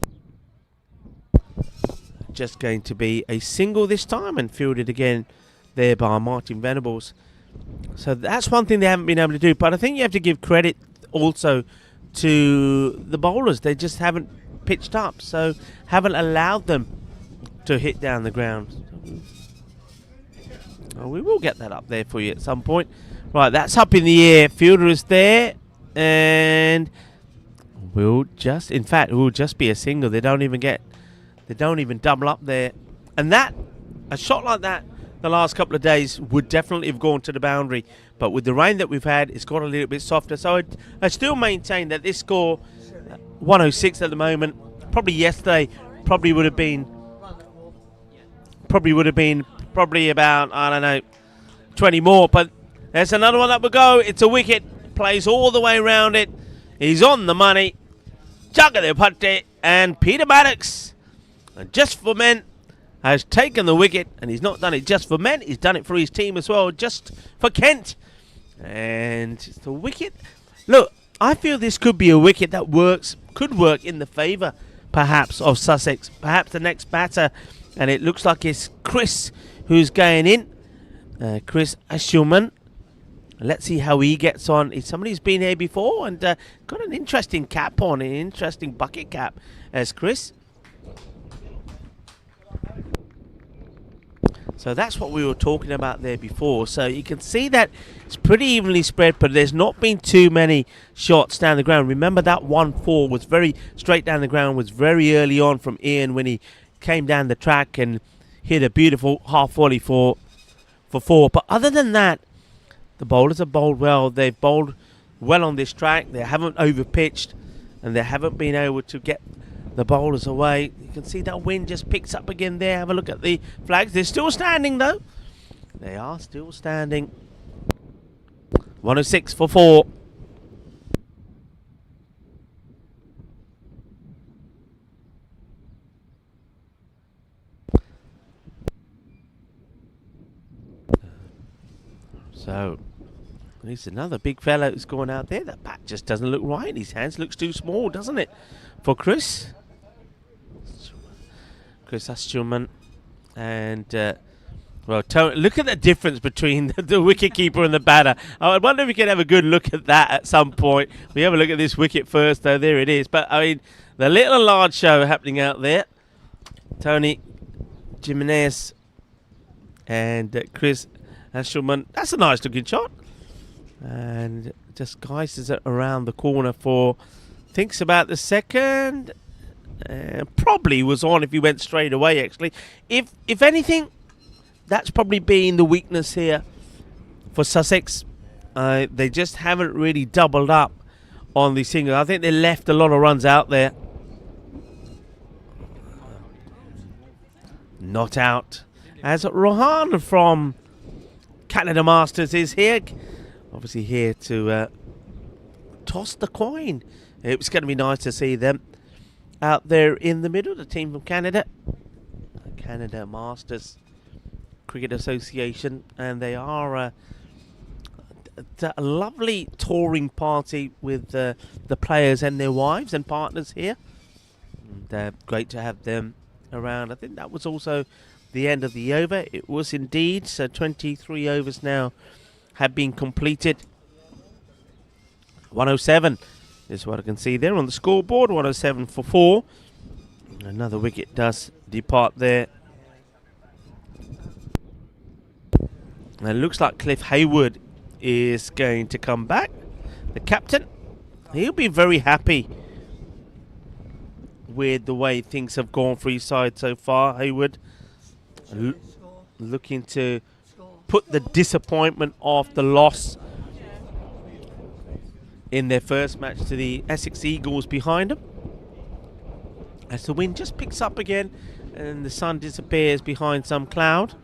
Just going to be a single this time and fielded again there by Martin Venables. So that's one thing they haven't been able to do. But I think you have to give credit also to the bowlers. They just haven't pitched up, so haven't allowed them to hit down the ground. Oh, we will get that up there for you at some point. Right, that's up in the air. Fielder is there. And we'll just be a single. They don't even double up there. And a shot like that the last couple of days would definitely have gone to the boundary. But with the rain that we've had, it's got a little bit softer. So I still maintain that this score, 106 at the moment, probably yesterday, probably would have been about, I don't know, 20 more. But there's another one that will go. It's a wicket. Plays all the way around it. He's on the money. Chakade Patte and Peter Maddox, just for men, has taken the wicket, and he's not done it just for men. He's done it for his team as well, just for Kent. And it's the wicket. Look, I feel this could be a wicket that could work in the favour, perhaps, of Sussex. Perhaps the next batter, and it looks like it's Chris who's going in. Chris Ashuman. Let's see how he gets on. He's somebody who's been here before and got an interesting cap on, an interesting bucket cap as Chris. So that's what we were talking about there before. So you can see that it's pretty evenly spread, but there's not been too many shots down the ground. Remember that 1-4 was very straight down the ground, was very early on from Ian when he came down the track and hit a beautiful half volley for 4. But other than that, the bowlers have bowled well. They've bowled well on this track. They haven't overpitched. and they haven't been able to get the bowlers away. You can see that wind just picks up again there. Have a look at the flags. They're still standing though. They are still standing. 106 for 4. So, there's another big fella who's going out there. That bat just doesn't look right. His hands looks too small, doesn't it? For Chris Astelman. And, well, look at the difference between the wicket-keeper and the batter. I wonder if we can have a good look at that at some point. We have a look at this wicket first, though. There it is. But, I mean, the little and large show happening out there. Tony Jimenez and Chris Astelman. That's a nice looking shot. And just guises it around the corner for, thinks about the second. Probably was on if he went straight away, actually. If anything, that's probably been the weakness here for Sussex. They just haven't really doubled up on the single. I think they left a lot of runs out there. Not out. As Rohan from Canada Masters is here. Obviously here to toss the coin. It was going to be nice to see them out there in the middle. The team from Canada. Canada Masters Cricket Association. And they are a lovely touring party with the players and their wives and partners here. And great to have them around. I think that was also the end of the over. It was indeed. So 23 overs now have been completed. 107 is what I can see there on the scoreboard. 107 for 4. Another wicket does depart there. And it looks like Cliff Hayward is going to come back. The captain, he'll be very happy with the way things have gone for his side so far. Hayward looking to put the disappointment of the loss in their first match to the Essex Eagles behind them. As the wind just picks up again and the sun disappears behind some cloud.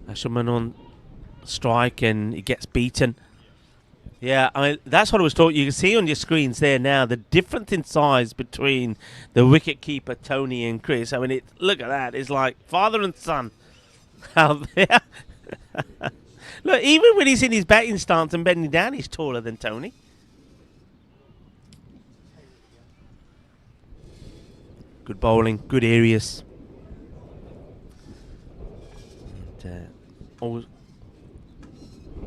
Ashelman on strike and he gets beaten. Yeah, I mean, that's what I was talking. You can see on your screens there now the difference in size between the wicket-keeper Tony and Chris. I mean, look at that. It's like father and son out there. Look, even when he's in his batting stance and bending down, he's taller than Tony. Good bowling, good areas. And,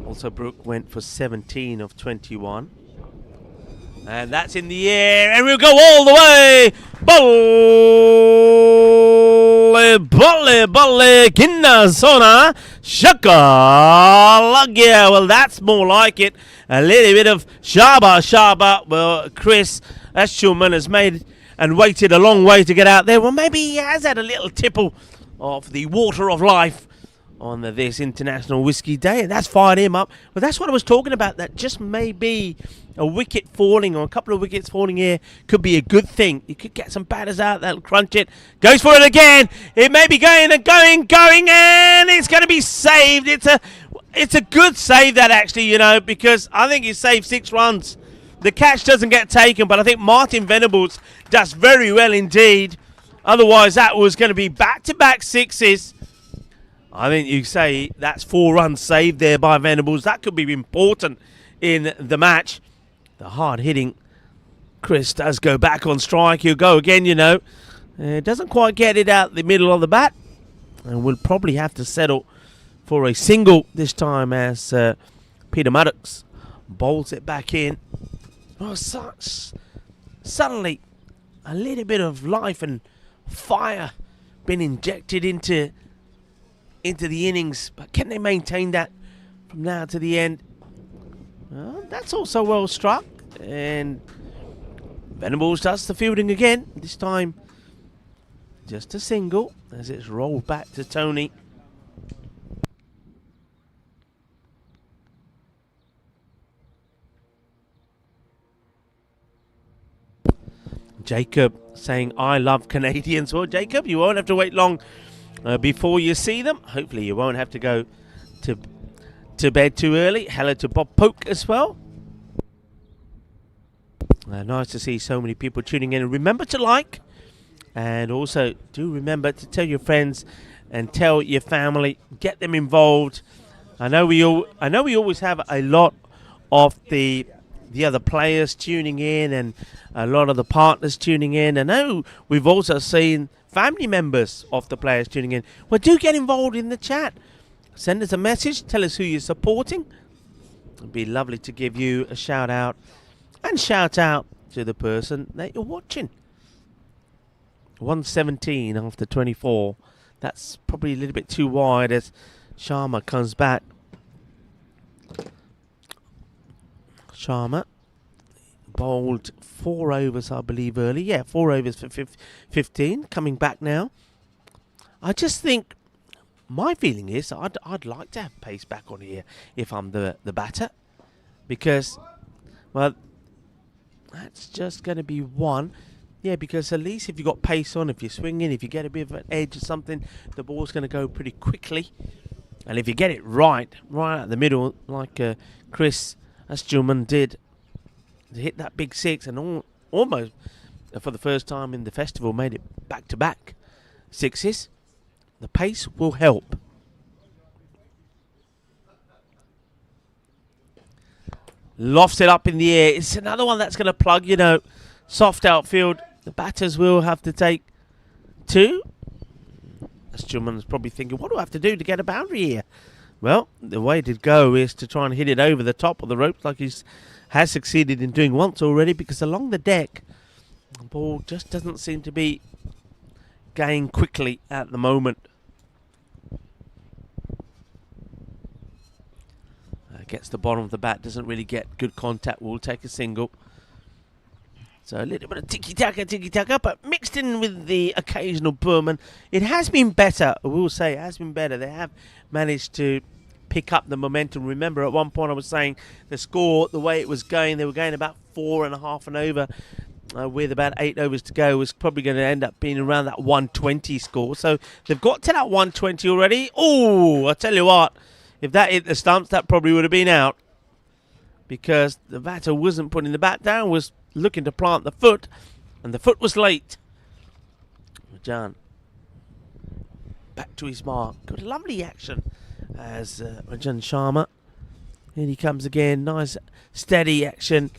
also, Brooke went for 17 of 21. And that's in the air. And we'll go all the way. Bolle, Kinna, Sona, Shaka, Lagya. Well, that's more like it. A little bit of Shaba. Well, Chris Ashelman has made and waited a long way to get out there. Well, maybe he has had a little tipple of the water of life on this International Whiskey Day, and that's fired him up. But that's what I was talking about, that just maybe a wicket falling or a couple of wickets falling here could be a good thing. You could get some batters out that'll crunch it. Goes for it again. It may be going, and it's going to be saved. It's a good save, that, actually, you know, because I think he saved 6 runs. The catch doesn't get taken, but I think Martin Venables does very well indeed. Otherwise, that was going to be back-to-back sixes. I think you say that's 4 runs saved there by Venables. That could be important in the match. The hard-hitting Chris does go back on strike. He'll go again, you know. Doesn't quite get it out the middle of the bat. And we'll probably have to settle for a single this time as Peter Muddocks bowls it back in. Oh, suddenly, a little bit of life and fire been injected into the innings, but can they maintain that from now to the end? Well, that's also well struck, and Venables does the fielding again. This time, just a single as it's rolled back to Tony. Jacob saying, I love Canadians. Well, Jacob, you won't have to wait long before you see them. Hopefully you won't have to go to bed too early. Hello to Bob Polk as well. Nice to see so many people tuning in. And remember to like, and also do remember to tell your friends and tell your family, get them involved. I know we always have a lot of the other players tuning in and a lot of the partners tuning in. I know we've also seen family members of the players tuning in. Well, do get involved in the chat. Send us a message. Tell us who you're supporting. It'd be lovely to give you a shout out and shout out to the person that you're watching. 117 after 24. That's probably a little bit too wide as Sharma comes back. Sharma bowled 4 overs, I believe, early. Yeah, 4 overs for 15. Coming back now. I just think, my feeling is I'd like to have pace back on here if I'm the batter. Because, well, that's just going to be one. Yeah, because at least if you've got pace on, if you're swinging, if you get a bit of an edge or something, the ball's going to go pretty quickly. And if you get it right at the middle, like Chris Asjuman did, to hit that big 6 and almost, for the first time in the festival, made it back-to-back 6s, the pace will help. Lofts it up in the air. It's another one that's going to plug, you know, soft outfield. The batters will have to take 2. Asjuman's probably thinking, what do I have to do to get a boundary here? Well, the way to go is to try and hit it over the top of the ropes like he has succeeded in doing once already, because along the deck, the ball just doesn't seem to be going quickly at the moment. Gets the bottom of the bat, doesn't really get good contact, will take a single. So a little bit of tiki-taka, but mixed in with the occasional boom. And it has been better, I will say, it has been better. They have managed to pick up the momentum. Remember, at one point I was saying the score, the way it was going, they were going about 4.5 and over with about 8 overs to go, was probably going to end up being around that 120 score. So they've got to that 120 already. Oh, I tell you what, if that hit the stumps, that probably would have been out, because the batter wasn't putting the bat down, was looking to plant the foot, and the foot was late. Rajan back to his mark. Good, lovely action as Rajan Sharma. Here he comes again. Nice, steady action.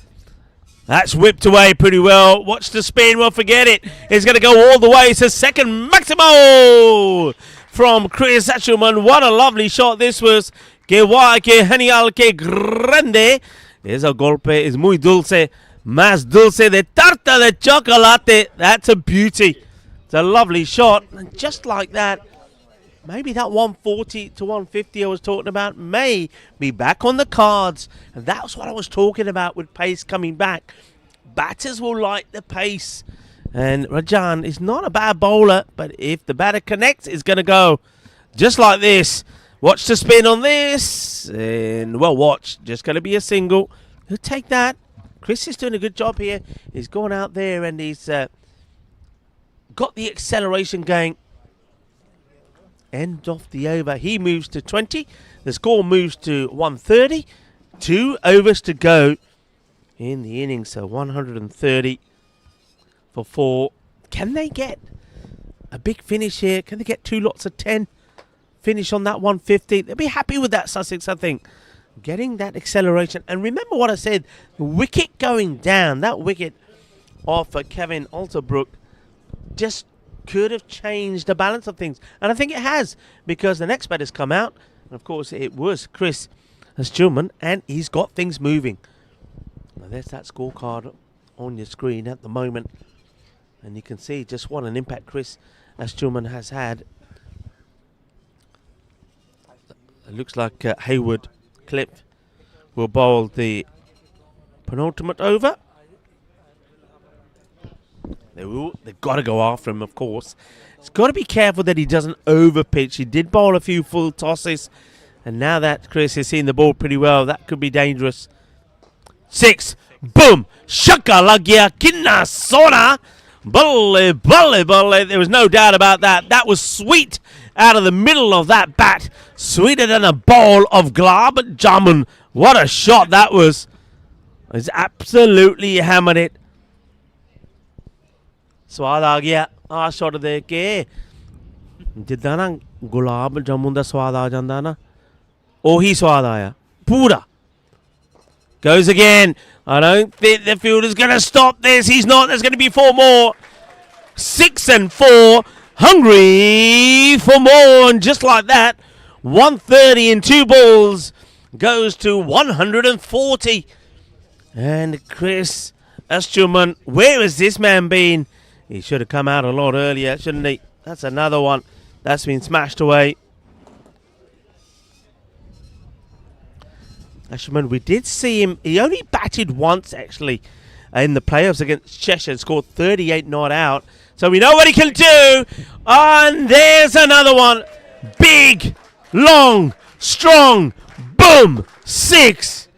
That's whipped away pretty well. Watch the spin. Well, forget it. It's going to go all the way. It's a second maximo from Chris Asjuman. What a lovely shot this was. Que guay, que genial, que grande. Ese golpe es muy dulce. Más dulce de tarta de chocolate. That's a beauty. It's a lovely shot. And just like that, maybe that 140 to 150 I was talking about may be back on the cards. And that's what I was talking about with pace coming back. Batters will like the pace. And Rajan is not a bad bowler, but if the batter connects, it's going to go just like this. Watch the spin on this. And, well, watch. Just going to be a single. He'll take that. Chris is doing a good job here. He's gone out there and he's got the acceleration going. End of the over. He moves to 20. The score moves to 130. 2 overs to go in the innings. So 130 for 4. Can they get a big finish here? Can they get 2 lots of 10? Finish on that 150. They'll be happy with that, Sussex, I think. Getting that acceleration. And remember what I said. The wicket going down. That wicket off Kevin Alterbrook just could have changed the balance of things. And I think it has, because the next batter's come out. And of course, it was Chris Asjuman, and he's got things moving. Now, there's that scorecard on your screen at the moment. And you can see just what an impact Chris Asjuman has had. It looks like Hayward Clip will bowl the penultimate over. They've got to go after him, of course. He's got to be careful that he doesn't overpitch. He did bowl a few full tosses. And now that Chris has seen the ball pretty well, that could be dangerous. 6. Boom. Shaka lagia kinna sona. Bully. There was no doubt about that. That was sweet out of the middle of that bat. Sweeter than a bowl of glab jamun. What a shot that was. He's absolutely hammered it. स्वाद आ गया आ shot देख के जिद्दां ना गुलाब जामुन दा स्वाद आ जांदा ना ओही स्वाद आया पूरा. Goes again. I don't think the fielder's going to stop this. He's not. There's going to be 4 more. 6 and 4. Hungry for more. And just like that, 130 in 2 balls goes to 140. And Chris Estuman, where has this man been? He should have come out a lot earlier, shouldn't he? That's another one that's been smashed away. Estuman, we did see him. He only batted once, actually, in the playoffs against Cheshire and scored 38 not out. So we know what he can do. And there's another one. Big, long, strong, boom, 6.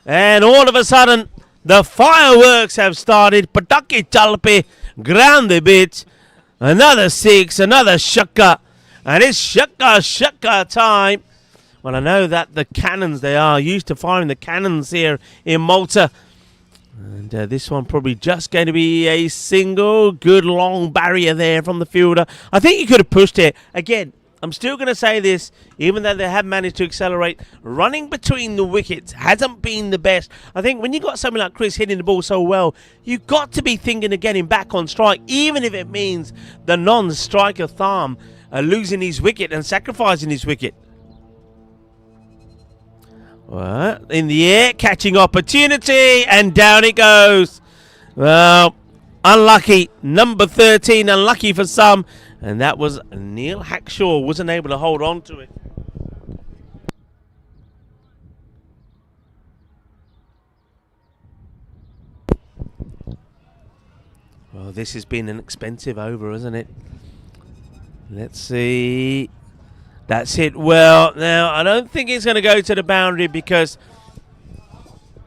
And all of a sudden, the fireworks have started. Pataki Chalpe, ground the bit. Another 6, another shakka. And it's shakka time. Well, I know that the cannons, they are used to firing the cannons here in Malta. And this one probably just going to be a single. Good long barrier there from the fielder. I think he could have pushed it. Again, I'm still going to say this, even though they have managed to accelerate, running between the wickets hasn't been the best. I think when you got something like Chris hitting the ball so well, you've got to be thinking of getting back on strike, even if it means the non-striker Tham losing his wicket and sacrificing his wicket. Well, in the air, catching opportunity, and down it goes. Well, unlucky. Number 13, unlucky for some. And that was Neil Hackshaw, wasn't able to hold on to it. Well, this has been an expensive over, hasn't it? Let's see. That's it. Well, now, I don't think it's going to go to the boundary because,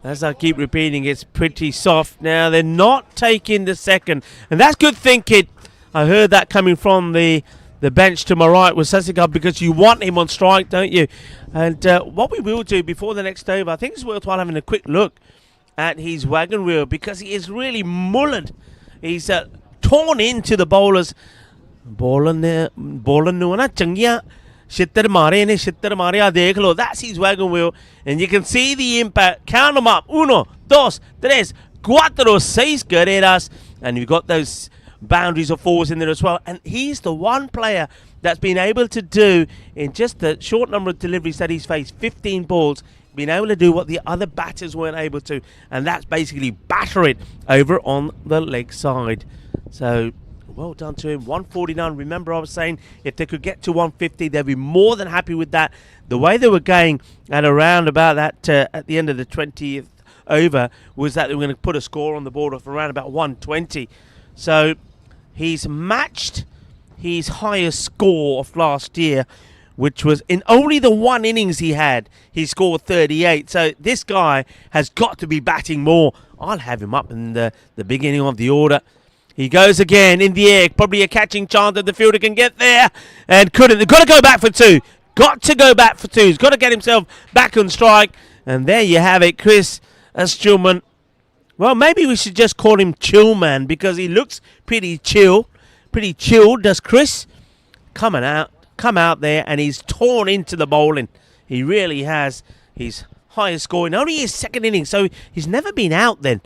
as I keep repeating, it's pretty soft. Now, they're not taking the second. And that's good thinking. I heard that coming from the bench to my right with Sacco because you want him on strike, don't you? And what we will do before the next over, I think it's worthwhile having a quick look at his wagon wheel because he is really mullered. He's torn into the bowlers. Bowler nu na changya. Shittar mare dekh lo. That's his wagon wheel. And you can see the impact. Count them up. 1, 2, 3, 4, 6 carreras. And you've got those boundaries of 4s in there as well. And he's the one player that's been able to do, in just the short number of deliveries that he's faced, 15 balls, been able to do what the other batters weren't able to. And that's basically batter it over on the leg side. So well done to him. 149. Remember, I was saying if they could get to 150, they'd be more than happy with that. The way they were going at around about that at the end of the 20th over was that they were going to put a score on the board of around about 120. So he's matched his highest score of last year, which was in only the one innings he had. He scored 38. So this guy has got to be batting more. I'll have him up in the beginning of the order. He goes again in the air. Probably a catching chance that the fielder can get there. And couldn't. They've got to go back for 2. Got to go back for 2. He's got to get himself back on strike. And there you have it, Chris Estuman. Well, maybe we should just call him Chill Man because he looks pretty chill. Pretty chilled, does Chris? Come out there, and he's torn into the bowling. He really has. His highest score in only his second innings, so he's never been out then.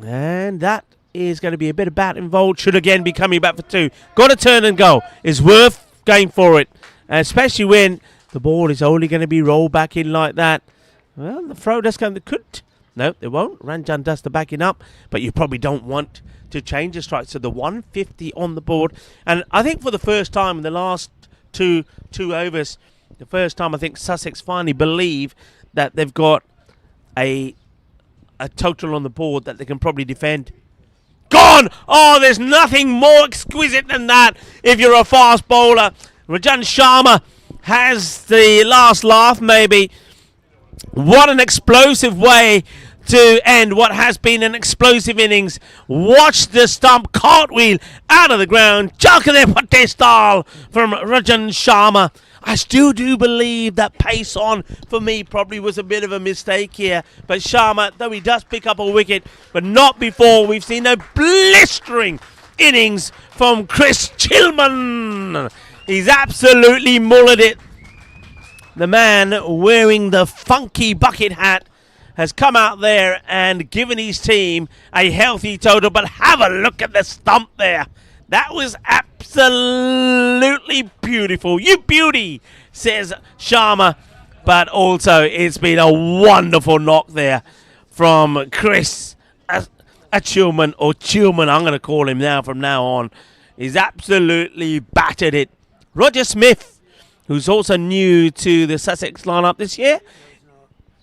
And that is going to be a bit of bat involved. Should again be coming back for 2. Got to turn and go. It's worth going for it. And especially when the ball is only going to be rolled back in like that. Well, the throw does come. They could. No, they won't. Ranjan does the backing up. But you probably don't want to change the strike. So the 150 on the board. And I think for the first time in the last two overs, the first time I think Sussex finally believe that they've got a total on the board that they can probably defend. Gone! Oh, there's nothing more exquisite than that if you're a fast bowler. Rajan Sharma has the last laugh, maybe. What an explosive way to end what has been an explosive innings. Watch the stump cartwheel out of the ground. Chalkade Pate style from Rajan Sharma. I still do believe that pace on for me probably was a bit of a mistake here. But Sharma, though he does pick up a wicket, but not before we've seen a blistering innings from Chris Chilman. He's absolutely mullered it. The man wearing the funky bucket hat has come out there and given his team a healthy total. But have a look at the stump there. That was absolutely beautiful. You beauty, says Sharma. But also, it's been a wonderful knock there from Chris Chilman, or Chilman, I'm going to call him now from now on. He's absolutely battered it. Roger Smith, who's also new to the Sussex lineup this year.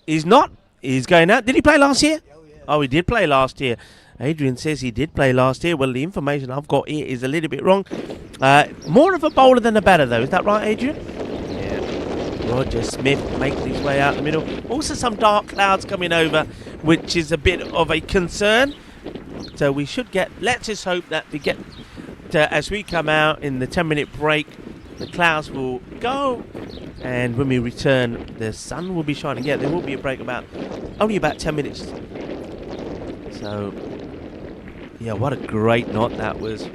He's not. He's going out. Did he play last year? Oh, he did play last year. Adrian says he did play last year. Well, the information I've got here is a little bit wrong. More of a bowler than a batter, though. Is that right, Adrian? Yeah. Roger Smith making his way out the middle. Also some dark clouds coming over, which is a bit of a concern. So we should get... Let's just hope that we get... as we come out in the 10-minute break, the clouds will go, and when we return, the sun will be shining. Yeah, there will be a break only about 10 minutes. So, yeah, what a great knot that was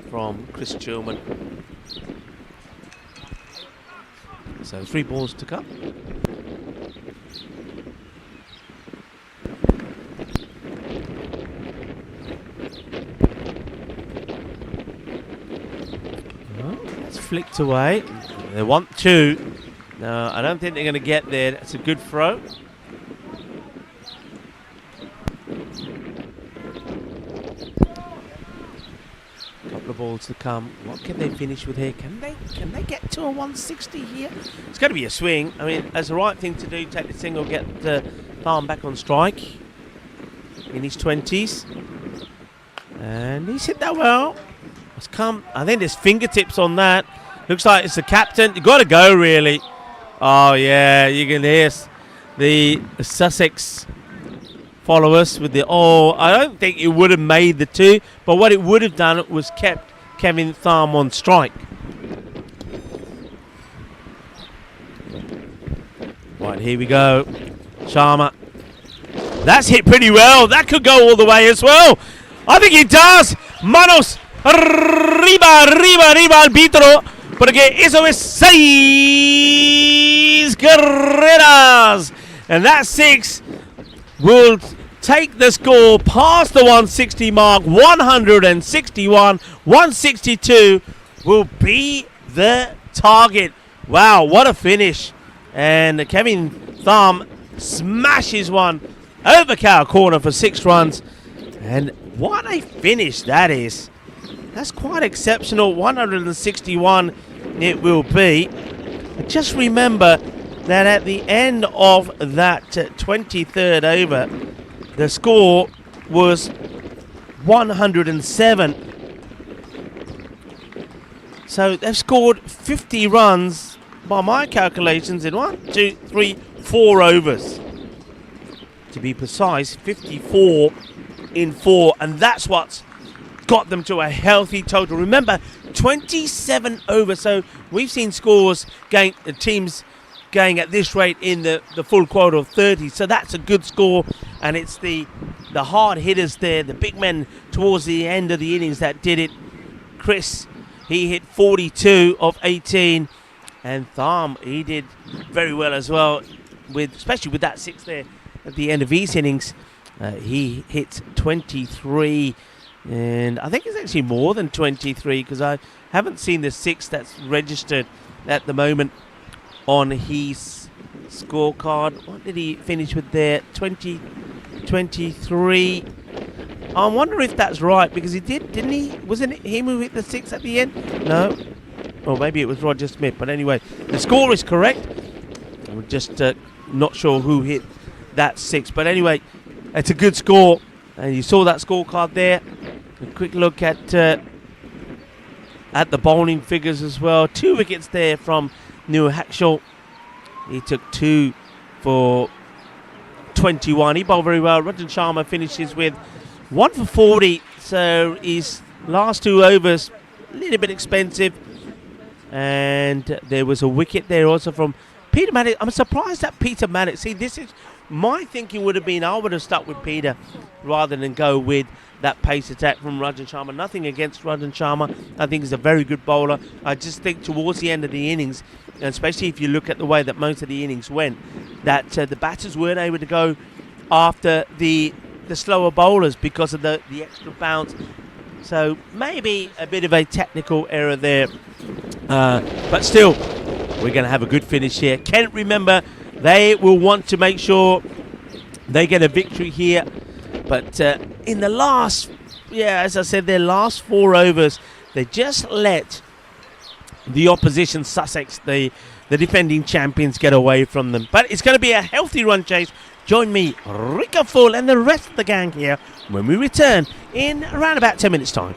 from Chris Chilman. So 3 balls to come. It's flicked away. They want 2. No, I don't think they're going to get there. That's a good throw. Couple of balls to come. What can they finish with here? Can they get to a 160 here? It's going to be a swing. I mean, that's the right thing to do. Take the single, get the Farm back on strike in his 20s. And he's hit that well. It's come. I think there's fingertips on that. Looks like it's the captain. You got to go, really. Oh, yeah. You can hear the Sussex followers with the... Oh, I don't think it would have made the 2. But what it would have done was kept Kevin Thumb on strike. Right, here we go. Sharma. That's hit pretty well. That could go all the way as well. I think it does. Manos. Arriba, arbitro. Porque eso es 6 carreras. And that 6 will take the score past the 160 mark. 161, 162 will be the target. Wow, what a finish. And Kevin Thumb smashes one over cow corner for 6 runs. And what a finish that is. That's quite exceptional. 161 it will be. Just remember that at the end of that 23rd over, the score was 107. So they've scored 50 runs, by my calculations, in 1, 2, 3, 4 overs. To be precise, 54 in 4, and that's what's got them to a healthy total. Remember, 27 overs, so we've seen scores going, teams going at this rate in the full quota of 30, so that's a good score. And it's the hard hitters there, the big men towards the end of the innings that did it. Chris, he hit 42 of 18, and Thumb, he did very well as well, especially with that 6 there at the end of his innings. He hit 23, and I think it's actually more than 23, because I haven't seen the 6 that's registered at the moment on his scorecard. What did he finish with there? 23. I wonder if that's right, because he didn't he? Wasn't it him who hit the 6 at the end? No. Or maybe it was Roger Smith. But anyway, the score is correct. I'm just not sure who hit that 6. But anyway, it's a good score. And you saw that scorecard there. A quick look at the bowling figures as well. 2 wickets there from Neil Hackshaw. He took 2 for 21. He bowled very well. Rajan Sharma finishes with 1 for 40. So his last 2 overs, a little bit expensive. And there was a wicket there also from Peter Maddox. I'm surprised that Peter Maddox. See, this is my thinking would have been I would have stuck with Peter rather than go with that pace attack from Rajan Sharma. Nothing against Rajan Sharma. I think he's a very good bowler. I just think towards the end of the innings, and especially if you look at the way that most of the innings went, that the batters weren't able to go after the slower bowlers because of the extra bounce. So maybe a bit of a technical error there. But still, we're going to have a good finish here. Kent, remember, they will want to make sure they get a victory here. But in the last, as I said, their last 4 overs, they just let the opposition, Sussex, the defending champions, get away from them. But it's going to be a healthy run chase. Join me, Rika Full, and the rest of the gang here when we return in around about 10 minutes' time.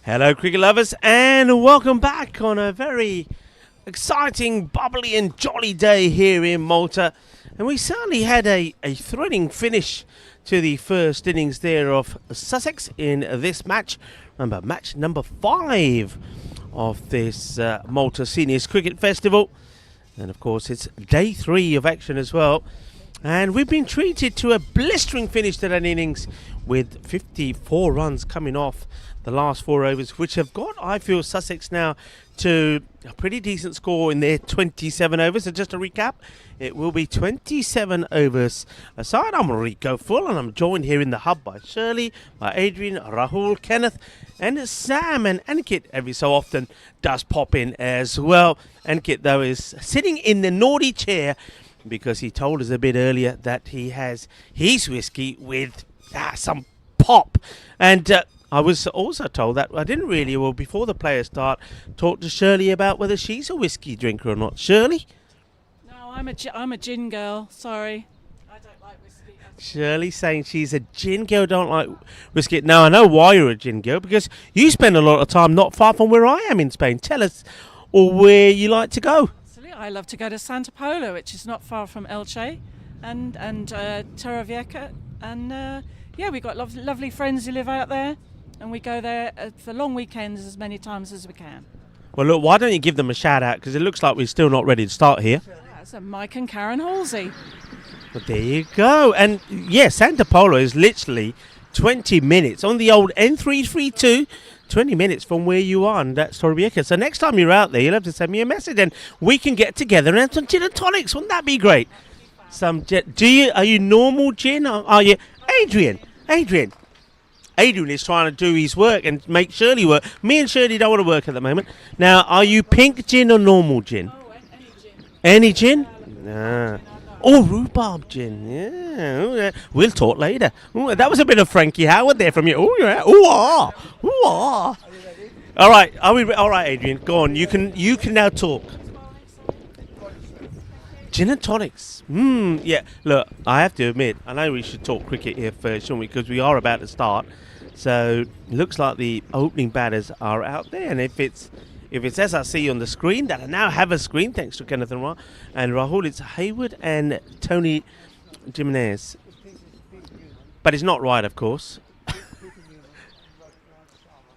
Hello, cricket lovers, and welcome back on a very exciting, bubbly and jolly day here in Malta. And we certainly had a thrilling finish to the first innings there of Sussex in this match. Remember, match number 5 of this Malta Seniors Cricket Festival. And of course, it's day 3 of action as well. And we've been treated to a blistering finish to that innings with 54 runs coming off the last 4 overs, which have got, I feel, Sussex now to a pretty decent score in their 27 overs. So just to recap, it will be 27 overs aside. I'm Rico Full, and I'm joined here in the hub by Shirley, by Adrian, Rahul, Kenneth, and Sam. And Ankit every so often does pop in as well. Ankit, though, is sitting in the naughty chair because he told us a bit earlier that he has his whiskey with some pop. And I was also told that I didn't really, well, before the players start, talk to Shirley about whether she's a whiskey drinker or not. Shirley? No, I'm a gin girl. Sorry, I don't like whiskey. Shirley saying she's a gin girl, don't like whiskey. Now, I know why you're a gin girl, because you spend a lot of time not far from where I am in Spain. Tell us where you like to go. I love to go to Santa Pola, which is not far from Elche, and Torrevieja, and we've got lovely friends who live out there, and we go there for long weekends as many times as we can. Well, look, why don't you give them a shout out, because it looks like we're still not ready to start here. So Mike and Karen Halsey. Well, there you go. And yeah, Santa Pola is literally 20 minutes on the old N332. 20 minutes from where you are, and that's Torrevieja. So next time you're out there, you'll have to send me a message, and we can get together and have some gin and tonics. Wouldn't that be great? Some gin. Are you normal gin? Or are you Adrian is trying to do his work and make Shirley work. Me and Shirley don't want to work at the moment. Now, are you pink gin or normal gin? Oh, any gin. Any gin? Nah. Oh, rhubarb gin. Yeah. Oh, yeah. We'll talk later. Ooh, that was a bit of Frankie Howard there from you. Oh, yeah. Ooh, ah. Ooh, ah. All right. All right, Adrian. Go on. You can now talk. Gin and tonics. Yeah. Look, I have to admit, I know we should talk cricket here first, shouldn't we? Because we are about to start. So it looks like the opening batters are out there, and if it's as I see on the screen, that I now have a screen, thanks to Kenneth and Rahul, it's Hayward and Tony Jimenez. But it's not right, of course.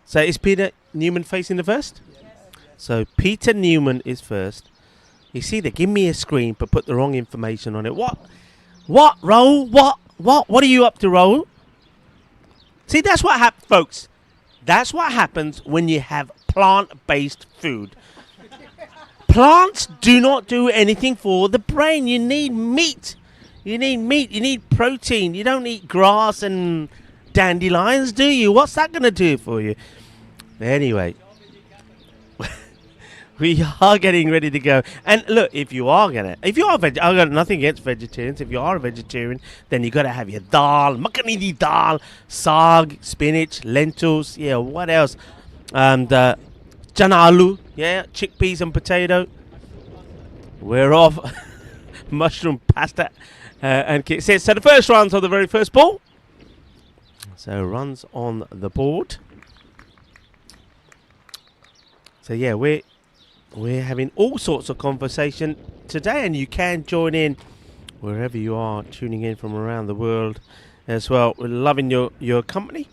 So is Peter Newman facing the first? So Peter Newman is first. You see, they give me a screen but put the wrong information on it. What, Rahul? What are you up to, Rahul? See, that's what happens, folks. That's what happens when you have plant-based food. Plants do not do anything for the brain. You need meat. You need protein. You don't eat grass and dandelions, do you? What's that going to do for you? Anyway, we are getting ready to go. And look, I've got nothing against vegetarians. If you are a vegetarian, then you got to have your dal, makhani di dal, saag, spinach, lentils. Yeah, what else? And chana aloo, yeah, chickpeas and potato. We're off. Mushroom pasta. And so the first runs on the very first ball. So runs on the board. So yeah, we're having all sorts of conversation today, and you can join in wherever you are tuning in from around the world as well. We're loving your company.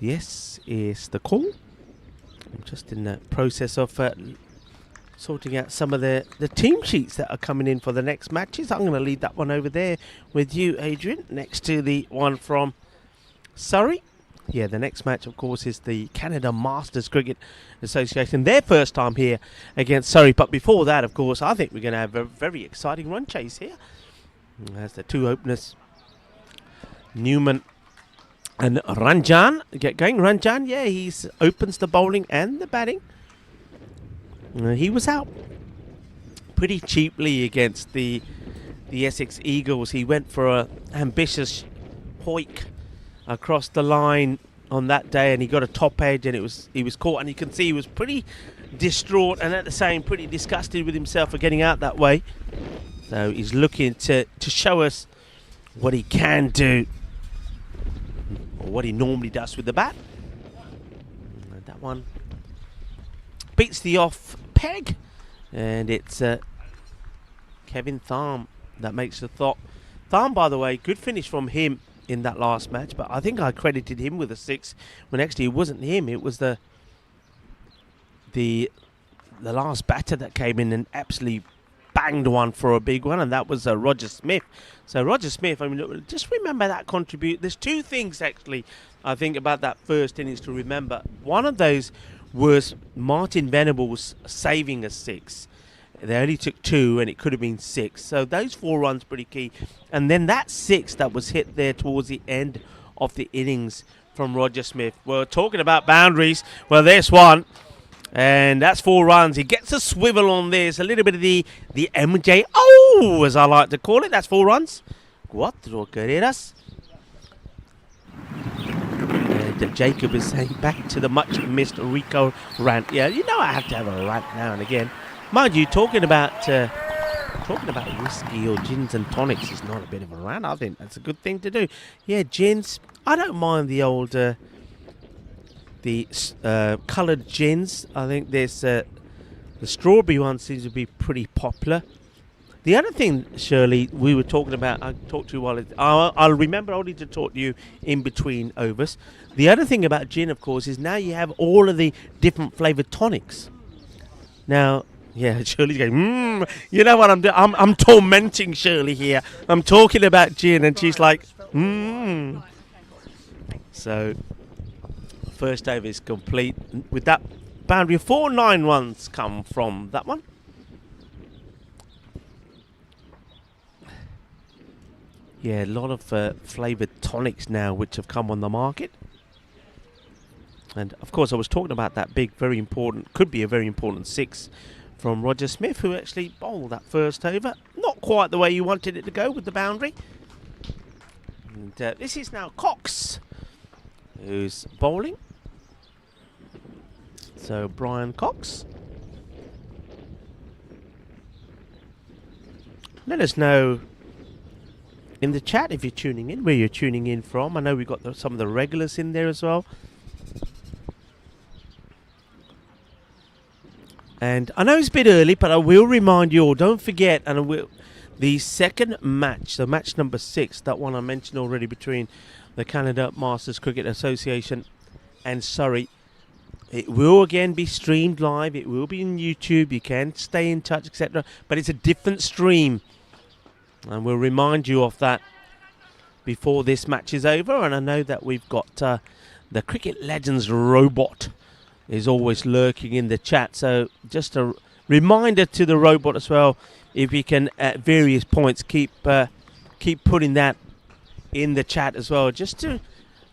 Yes, is the call. I'm just in the process of sorting out some of the team sheets that are coming in for the next matches. I'm going to leave that one over there with you, Adrian, next to the one from Surrey. Yeah, the next match, of course, is the Canada Masters Cricket Association. Their first time here against Surrey. But before that, of course, I think we're going to have a very exciting run chase here. As the two openers, Newman and Ranjan, get going. Ranjan, yeah, he opens the bowling and the batting. He was out pretty cheaply against the Essex Eagles. He went for an ambitious hoik across the line on that day, and he got a top edge, and he was caught, and you can see he was pretty distraught and at the same pretty disgusted with himself for getting out that way. So he's looking to show us what he can do what he normally does with the bat. And that one beats the off peg, and it's Kevin Tharm that makes the thought. Tharm, by the way, good finish from him in that last match, but I think I credited him with a 6 when actually it wasn't him. It was the last batter that came in and absolutely banged one for a big one, and that was Roger Smith. So Roger Smith, I mean, just remember that contribute. There's two things actually I think about that first innings to remember. One of those was Martin Venables saving a 6. They only took 2 and it could have been 6. So those 4 runs pretty key. And then that 6 that was hit there towards the end of the innings from Roger Smith. We're talking about boundaries. Well, there's one. And that's 4 runs. He gets a swivel on this. A little bit of the MJ. Oh, as I like to call it. That's 4 runs. 4 carreras. And Jacob is saying back to the much missed Rico rant. Yeah, you know I have to have a rant now and again. Mind you, talking about whiskey or gins and tonics is not a bit of a rant. I think that's a good thing to do. Yeah, gins. I don't mind the old, coloured gins. I think there's the strawberry one seems to be pretty popular. The other thing, Shirley, we were talking about. I talked to you while I'll remember only to talk to you in between overs. The other thing about gin, of course, is now you have all of the different flavoured tonics. Now. Yeah, Shirley's going, you know what I'm doing? I'm tormenting Shirley here. I'm talking about gin, and she's like, So, first over is complete. With that boundary of 4, 9 runs come from that one. Yeah, a lot of flavoured tonics now which have come on the market. And, of course, I was talking about that big, very important, could be a very important 6 from Roger Smith, who actually bowled that first over. Not quite the way you wanted it to go with the boundary. And this is now Cox, who's bowling. So Brian Cox. Let us know in the chat if you're tuning in, where you're tuning in from. I know we've got some of the regulars in there as well. And I know it's a bit early, but I will remind you all, don't forget, the second match, so match number 6, that one I mentioned already between the Canada Masters Cricket Association and Surrey. It will again be streamed live. It will be on YouTube. You can stay in touch, etc. But it's a different stream. And we'll remind you of that before this match is over. And I know that we've got the Cricket Legends robot is always lurking in the chat. So just a reminder to the robot as well, if you can at various points keep putting that in the chat as well, just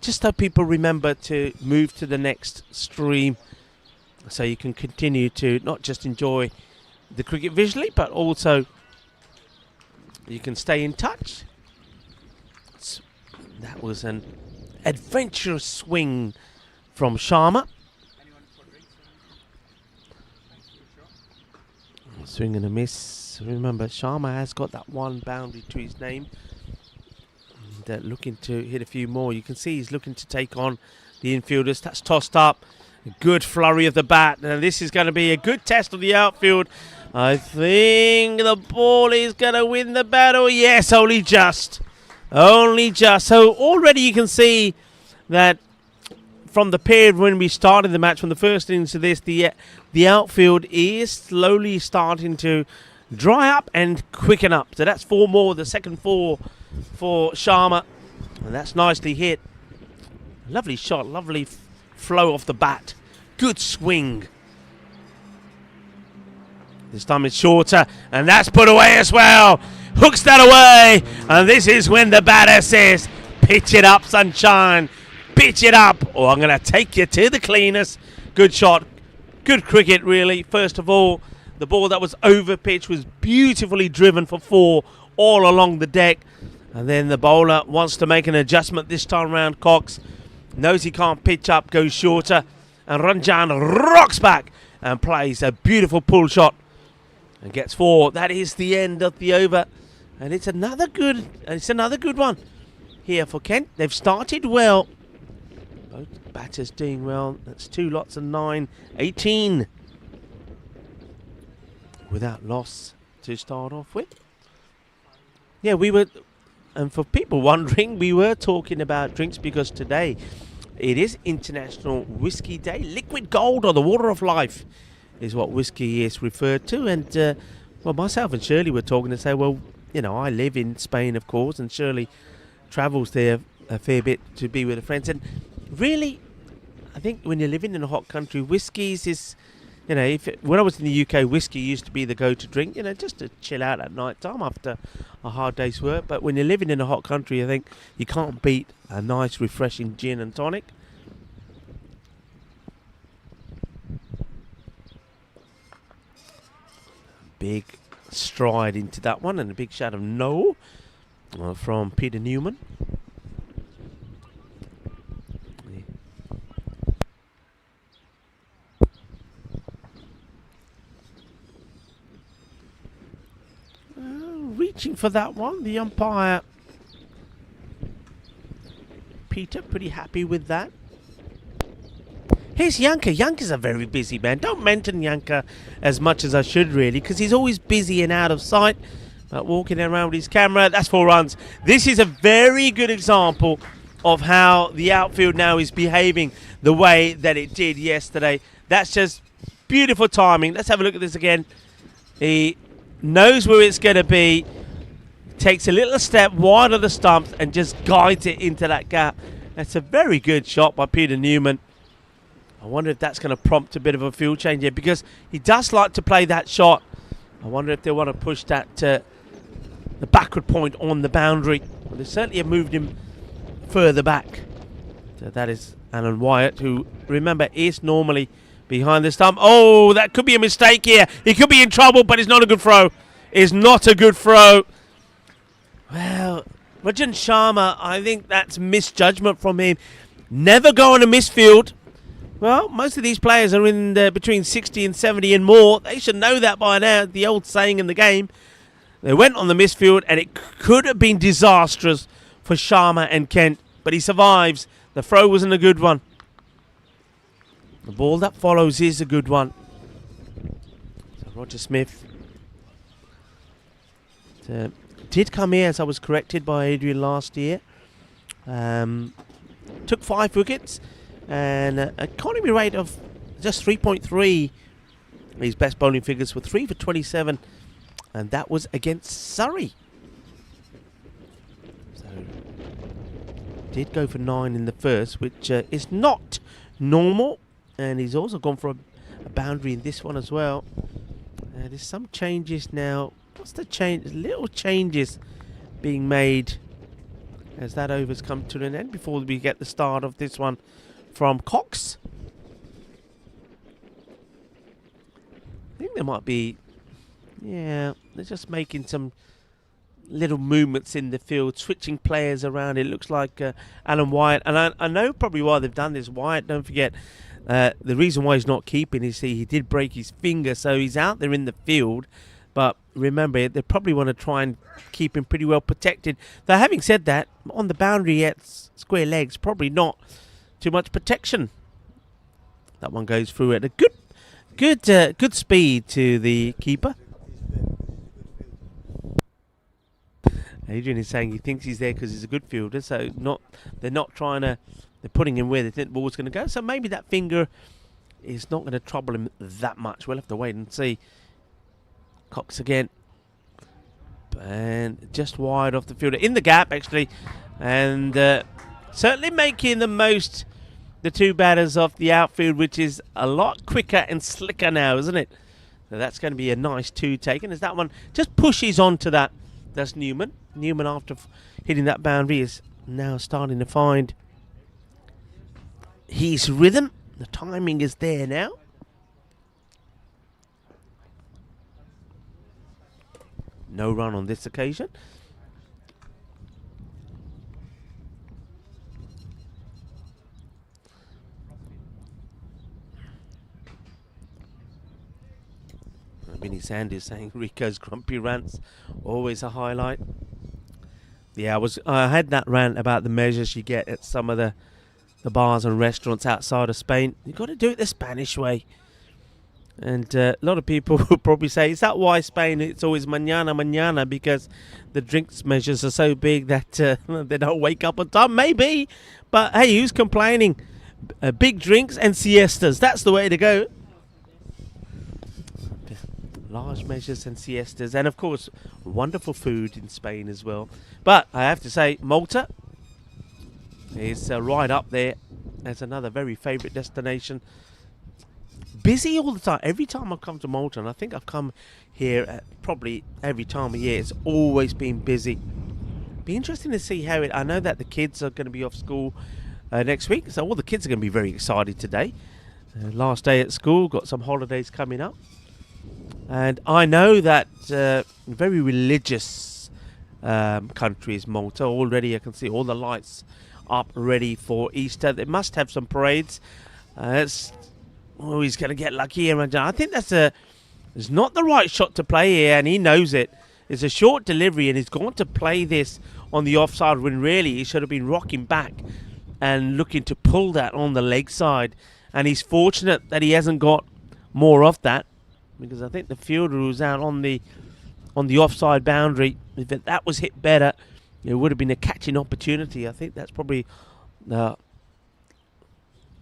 so people remember to move to the next stream, so you can continue to not just enjoy the cricket visually, but also you can stay in touch. That was an adventurous swing from Sharma. Swing and a miss. Remember, Sharma has got that one boundary to his name. And, looking to hit a few more. You can see he's looking to take on the infielders. That's tossed up. A good flurry of the bat. Now this is going to be a good test of the outfield. I think the ball is going to win the battle. Yes, only just. Only just. So already you can see that from the period when we started the match, from the first innings to this, the outfield is slowly starting to dry up and quicken up. So that's 4 more, the second 4 for Sharma. And that's nicely hit. Lovely shot, lovely flow off the bat. Good swing. This time it's shorter, and that's put away as well. Hooks that away, and this is when the batter says, pitch it up, sunshine. Pitch it up, or I'm going to take you to the cleaners. Good shot. Good cricket, really. First of all, the ball that was over pitch was beautifully driven for 4 all along the deck. And then the bowler wants to make an adjustment this time round. Cox knows he can't pitch up, goes shorter. And Ranjan rocks back and plays a beautiful pull shot and gets 4. That is the end of the over. And it's another good one here for Kent. They've started well. Both batters doing well. That's 2 lots of 9, 18. Without loss to start off with. Yeah, we were, and for people wondering, we were talking about drinks because today it is International Whiskey Day. Liquid gold, or the water of life, is what whiskey is referred to. And, well, myself and Shirley were talking to say, well, you know, I live in Spain, of course, and Shirley travels there a fair bit to be with her friends. And really, I think when you're living in a hot country, whiskies is, you know, when I was in the UK, whiskey used to be the go-to drink, you know, just to chill out at night time after a hard day's work. But when you're living in a hot country, I think you can't beat a nice, refreshing gin and tonic. Big stride into that one, and a big shot of no from Peter Newman. Reaching for that one, the umpire Peter pretty happy with that. Here's Yanka. Yanka's a very busy man. Don't mention Yanka as much as I should, really, because he's always busy and out of sight. Walking around with his camera. That's 4 runs. This is a very good example of how the outfield now is behaving the way that it did yesterday. That's just beautiful timing. Let's have a look at this again. He knows where it's going to be. Takes a little step wide of the stumps and just guides it into that gap. That's a very good shot by Peter Newman. I wonder if that's going to prompt a bit of a field change here, because he does like to play that shot. I wonder if they want to push that the backward point on the boundary. Well, they certainly have moved him further back. So that is Alan Wyatt, who, remember, is normally behind the stump. Oh, that could be a mistake here. He could be in trouble, but it's not a good throw. It's not a good throw. Well, Rajan Sharma, I think that's misjudgment from him. Never go on a misfield. Well, most of these players are in between 60 and 70 and more. They should know that by now, the old saying in the game. They went on the misfield, and it could have been disastrous for Sharma and Kent, but he survives. The throw wasn't a good one. The ball that follows is a good one. So Roger Smith did come here, as I was corrected by Adrian last year. Took 5 wickets. And an economy rate of just 3.3. His best bowling figures were 3 for 27, and that was against Surrey. So did go for 9 in the first, which is not normal. And he's also gone for a boundary in this one as well. There's some changes now. What's the change? Little changes being made as that over's come to an end before we get the start of this one from Cox. I think there might be, yeah, they're just making some little movements in the field, switching players around. It looks like Alan Wyatt, and I know probably why they've done this. Wyatt, don't forget, the reason why he's not keeping is he did break his finger, so he's out there in the field. But remember, they probably want to try and keep him pretty well protected. Though having said that, on the boundary at square legs, probably not too much protection. That one goes through at a good speed to the keeper. Adrian is saying he thinks he's there because he's a good fielder, so they're not trying to. They're putting him where they think the ball's going to go. So maybe that finger is not going to trouble him that much. We'll have to wait and see. Cox again, and just wide off the fielder in the gap actually, and certainly making the most. The 2 batters off the outfield, which is a lot quicker and slicker now, isn't it? So that's going to be a nice 2 taken, as that one just pushes onto that. That's Newman. Newman, after hitting that boundary, is now starting to find his rhythm. The timing is there now. No run on this occasion. Vinny Sanders saying Rico's grumpy rants, always a highlight. Yeah, I had that rant about the measures you get at some of the the bars and restaurants outside of Spain. You've got to do it the Spanish way. And a lot of people will probably say, is that why Spain, it's always mañana, mañana, because the drinks measures are so big that they don't wake up on time? Maybe. But hey, who's complaining? Big drinks and siestas. That's the way to go. Large measures and siestas. And of course, wonderful food in Spain as well. But I have to say, Malta is right up there as another very favourite destination. Busy all the time. Every time I've come to Malta, and I think I've come here probably every time of year, it's always been busy. Be interesting to see how it. I know that the kids are going to be off school next week, so all the kids are going to be very excited today. Last day at school, got some holidays coming up, and I know that very religious country is Malta. Already, I can see all the lights up ready for Easter. They must have some parades. He's going to get lucky here. I think it's not the right shot to play here, and he knows it. It's a short delivery, and he's going to play this on the offside when really he should have been rocking back and looking to pull that on the leg side. And he's fortunate that he hasn't got more of that, because I think the fielder who's out on the offside boundary, if that was hit better, it would have been a catching opportunity. I think that's probably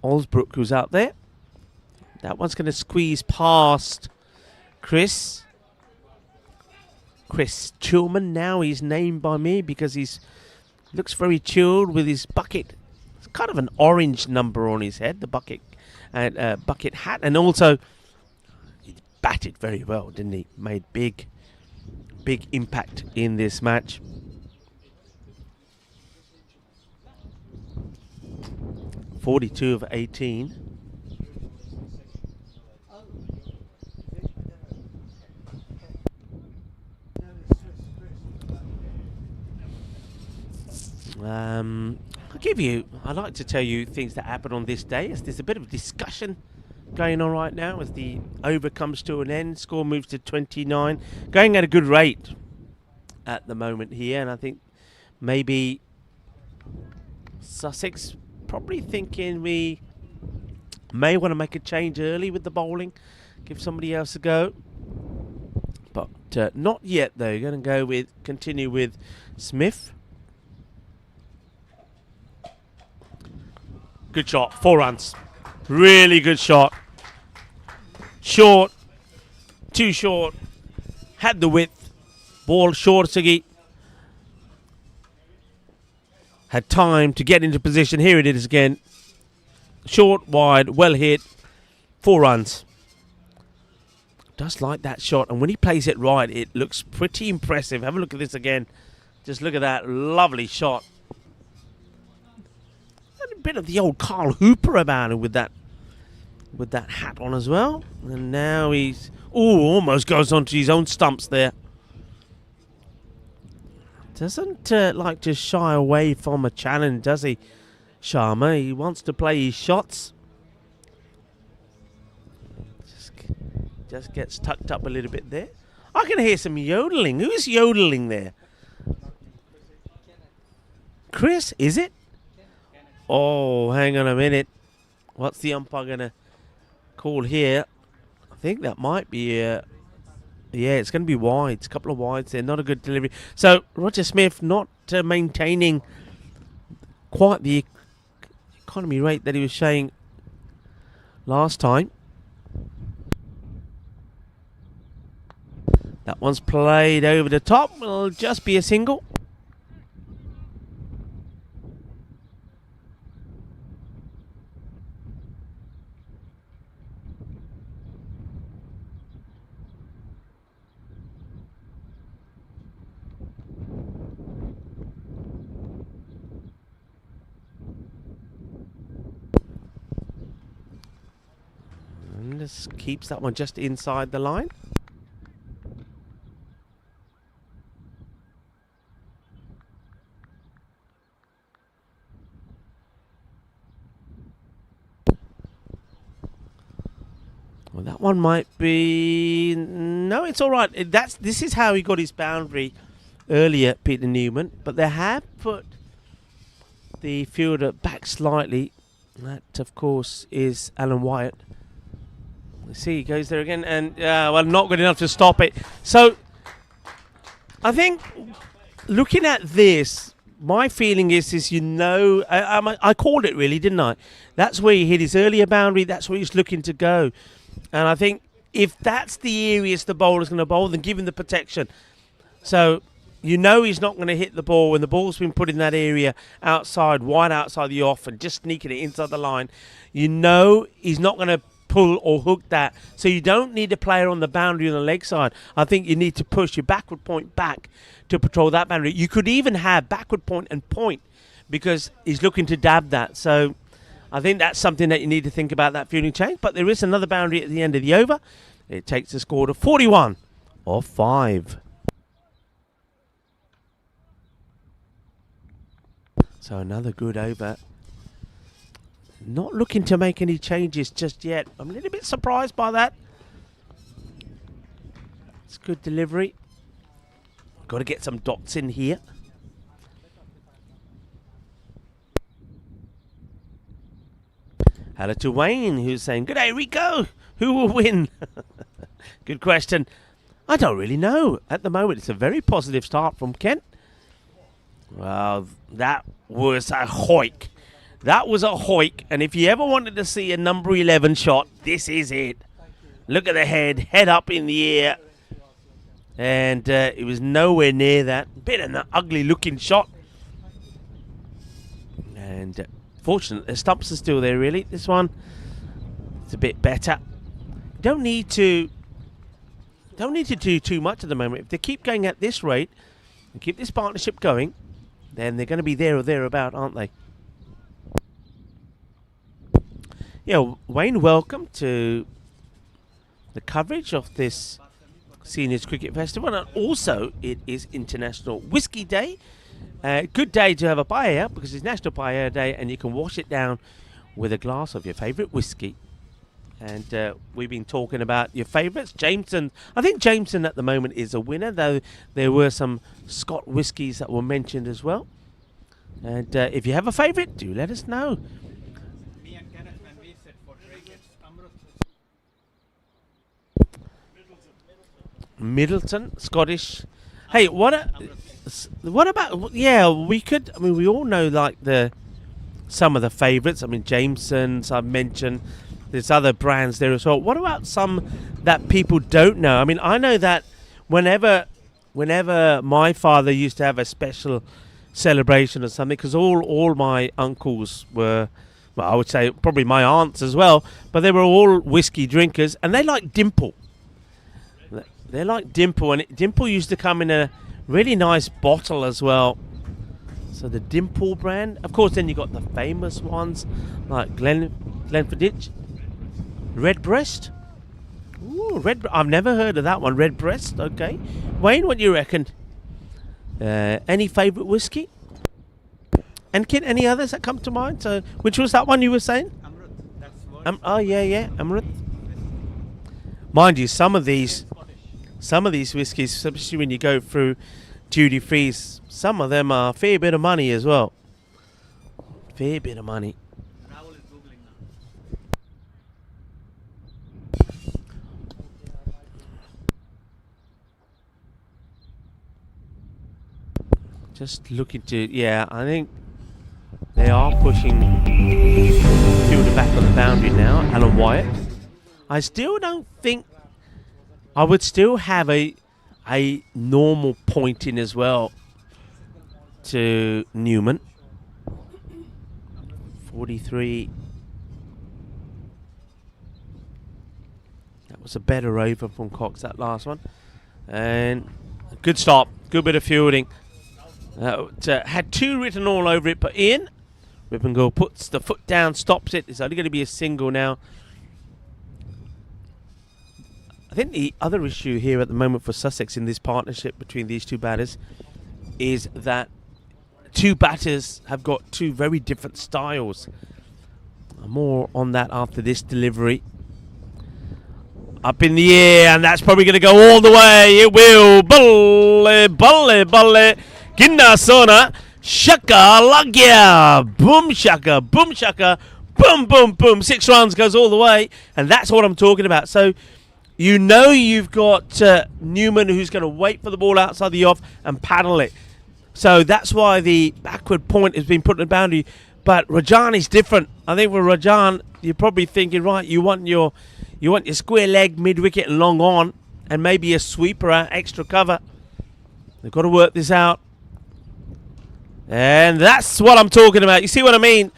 Osbrook who's out there. That one's going to squeeze past Chris Chillman. Now he's named by me because he's looks very chilled with his bucket. It's kind of an orange number on his head, the bucket and bucket hat, and also he batted very well, didn't he? Made big impact in this match. .42 of 18. I'd like to tell you things that happen on this day, as there's a bit of discussion going on right now as the over comes to an end. Score moves to 29, going at a good rate at the moment here, and I think maybe Sussex probably thinking we may want to make a change early with the bowling, give somebody else a go, but not yet though. Going to continue with Smith. Good shot, 4 runs. Really good shot. Short, too short. Had the width. Ball short, Siggy. Had time to get into position. Here it is again. Short, wide, well hit. 4 runs. Does like that shot. And when he plays it right, it looks pretty impressive. Have a look at this again. Just look at that lovely shot. A bit of the old Carl Hooper about him with that hat on as well. And now he's almost goes onto his own stumps there. Doesn't like to shy away from a challenge, does he, Sharma? He wants to play his shots. Just gets tucked up a little bit there. I can hear some yodeling. Who's yodeling there? Chris, is it? Oh, hang on a minute. What's the umpire going to call here? I think that might be... yeah, it's going to be wides. A couple of wides there. Not a good delivery. So, Roger Smith not maintaining quite the economy rate that he was showing last time. That one's played over the top. It'll just be a single. Just keeps that one just inside the line. Well, that one might be... No, it's all right. This is how he got his boundary earlier, Peter Newman. But they have put the fielder back slightly. That, of course, is Alan Wyatt. See, he goes there again, and well, not good enough to stop it. So, I think looking at this, my feeling is I called it really, didn't I? That's where he hit his earlier boundary. That's where he's looking to go, and I think if that's the areas the bowler's going to bowl, then give him the protection. So he's not going to hit the ball when the ball's been put in that area outside, wide outside the off, and just sneaking it inside the line. He's not going to pull or hook that. So you don't need a player on the boundary on the leg side. I think you need to push your backward point back to patrol that boundary. You could even have backward point and point because he's looking to dab that. So I think that's something that you need to think about, that fielding change. But there is another boundary at the end of the over. It takes the score to 41 off 5. So another good over. Not looking to make any changes just yet. I'm a little bit surprised by that. It's good delivery. Got to get some dots in here. Hello to Wayne, who's saying, "Good day, Rico. Who will win?" Good question. I don't really know. At the moment, it's a very positive start from Kent. Well, that was a hoik. That was a hoik. And if you ever wanted to see a number 11 shot, this is it. Look at the head up in the air. And it was nowhere near that. Bit of an ugly looking shot. And fortunately, the stumps are still there, really. This one, it's a bit better. Don't need to do too much at the moment. If they keep going at this rate and keep this partnership going, then they're going to be there or thereabout, aren't they? Yeah, Wayne, welcome to the coverage of this Seniors Cricket Festival. And also, it is International Whiskey Day. Good day to have a paella because it's National Paella Day and you can wash it down with a glass of your favourite whiskey. And we've been talking about your favourites. Jameson, I think Jameson at the moment is a winner, though there were some Scott whiskies that were mentioned as well. And if you have a favourite, do let us know. Me and Kenneth, when we sit for drink, it's Amrut. Middleton, Scottish. Hey, what about? Yeah, we could. I mean, we all know like some of the favourites. I mean, Jameson's I've mentioned. There's other brands there as well. What about some that people don't know? I mean, I know that whenever my father used to have a special celebration or something, because all my uncles were, well, I would say probably my aunts as well, but they were all whiskey drinkers, and they like Dimple. They like Dimple, and Dimple used to come in a really nice bottle as well. So the Dimple brand. Of course, then you got the famous ones like Glenfiddich. Redbreast. Ooh, I've never heard of that one. Redbreast. Okay. Wayne, what do you reckon? Any favourite whiskey? And Kit, any others that come to mind? So, which was that one you were saying? Amrut. That's Oh yeah, Amrut. Mind you, some of these whiskies, especially when you go through duty frees, some of them are a fair bit of money as well. Fair bit of money. Rahul is googling now. Just looking to, yeah, I think they are pushing fielder back on the boundary now. Alan Wyatt. I still don't think I would still have a normal point in as well to Newman. 43. That was a better over from Cox, that last one. And good stop. Good bit of fielding. Had 2 written all over it, but Ian Rippengill puts the foot down, stops it. It's only going to be a single now. I think the other issue here at the moment for Sussex in this partnership between these two batters is that 2 batters have got 2 very different styles. More on that after this delivery. Up in the air, and that's probably going to go all the way. It will. Balle. Ginna Sona. Shaka Lagya. Boom shaka. boom, boom, boom. 6 runs goes all the way. And that's what I'm talking about. So you know you've got Newman who's going to wait for the ball outside the off and paddle it. So that's why the backward point has been put in the boundary. But Rajan is different. I think with Rajan, you're probably thinking, right, you want your square leg, mid-wicket and long on, and maybe a sweeper out, extra cover. They've got to work this out. And that's what I'm talking about. You see what I mean?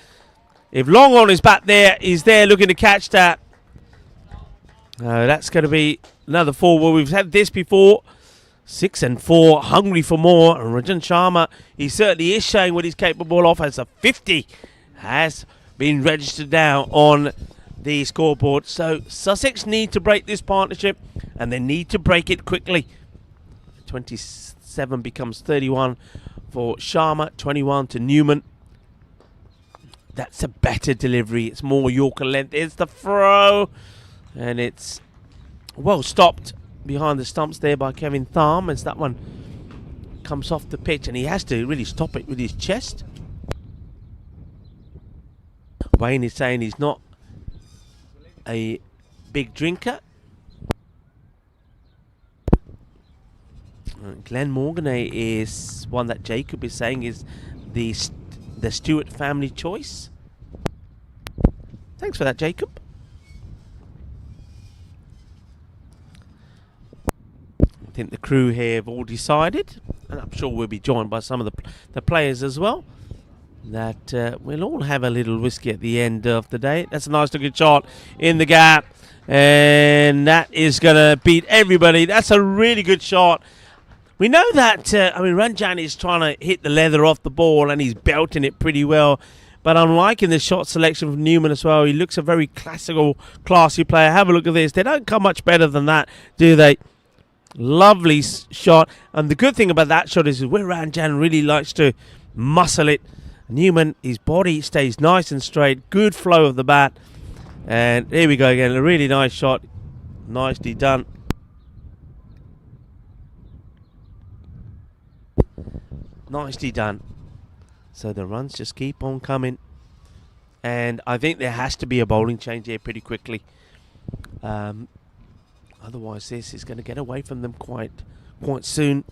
If long on is back there, he's there looking to catch that. That's going to be another 4. Well, we've had this before. 6 and 4, hungry for more. And Rajan Sharma, he certainly is showing what he's capable of, as a 50 has been registered now on the scoreboard. So Sussex need to break this partnership, and they need to break it quickly. 27 becomes 31 for Sharma, 21 to Newman. That's a better delivery. It's more Yorker length. It's the throw, and it's well stopped behind the stumps there by Kevin Tharm as that one comes off the pitch, and he has to really stop it with his chest. Wayne is saying he's not a big drinker. Glenn Morganay is one that Jacob is saying is the Stewart family choice. Thanks for that, Jacob. I think the crew here have all decided, and I'm sure we'll be joined by some of the players as well, that we'll all have a little whiskey at the end of the day. That's a nice looking shot in the gap, and that is going to beat everybody. That's a really good shot. We know that, Ranjan is trying to hit the leather off the ball, and he's belting it pretty well. But I'm liking the shot selection from Newman as well. He looks a very classical, classy player. Have a look at this. They don't come much better than that, do they? Lovely shot. And the good thing about that shot is where Ranjan really likes to muscle it. Newman, his body stays nice and straight. Good flow of the bat. And here we go again. A really nice shot. Nicely done. Nicely done. So the runs just keep on coming. And I think there has to be a bowling change here pretty quickly. Otherwise this is going to get away from them quite soon.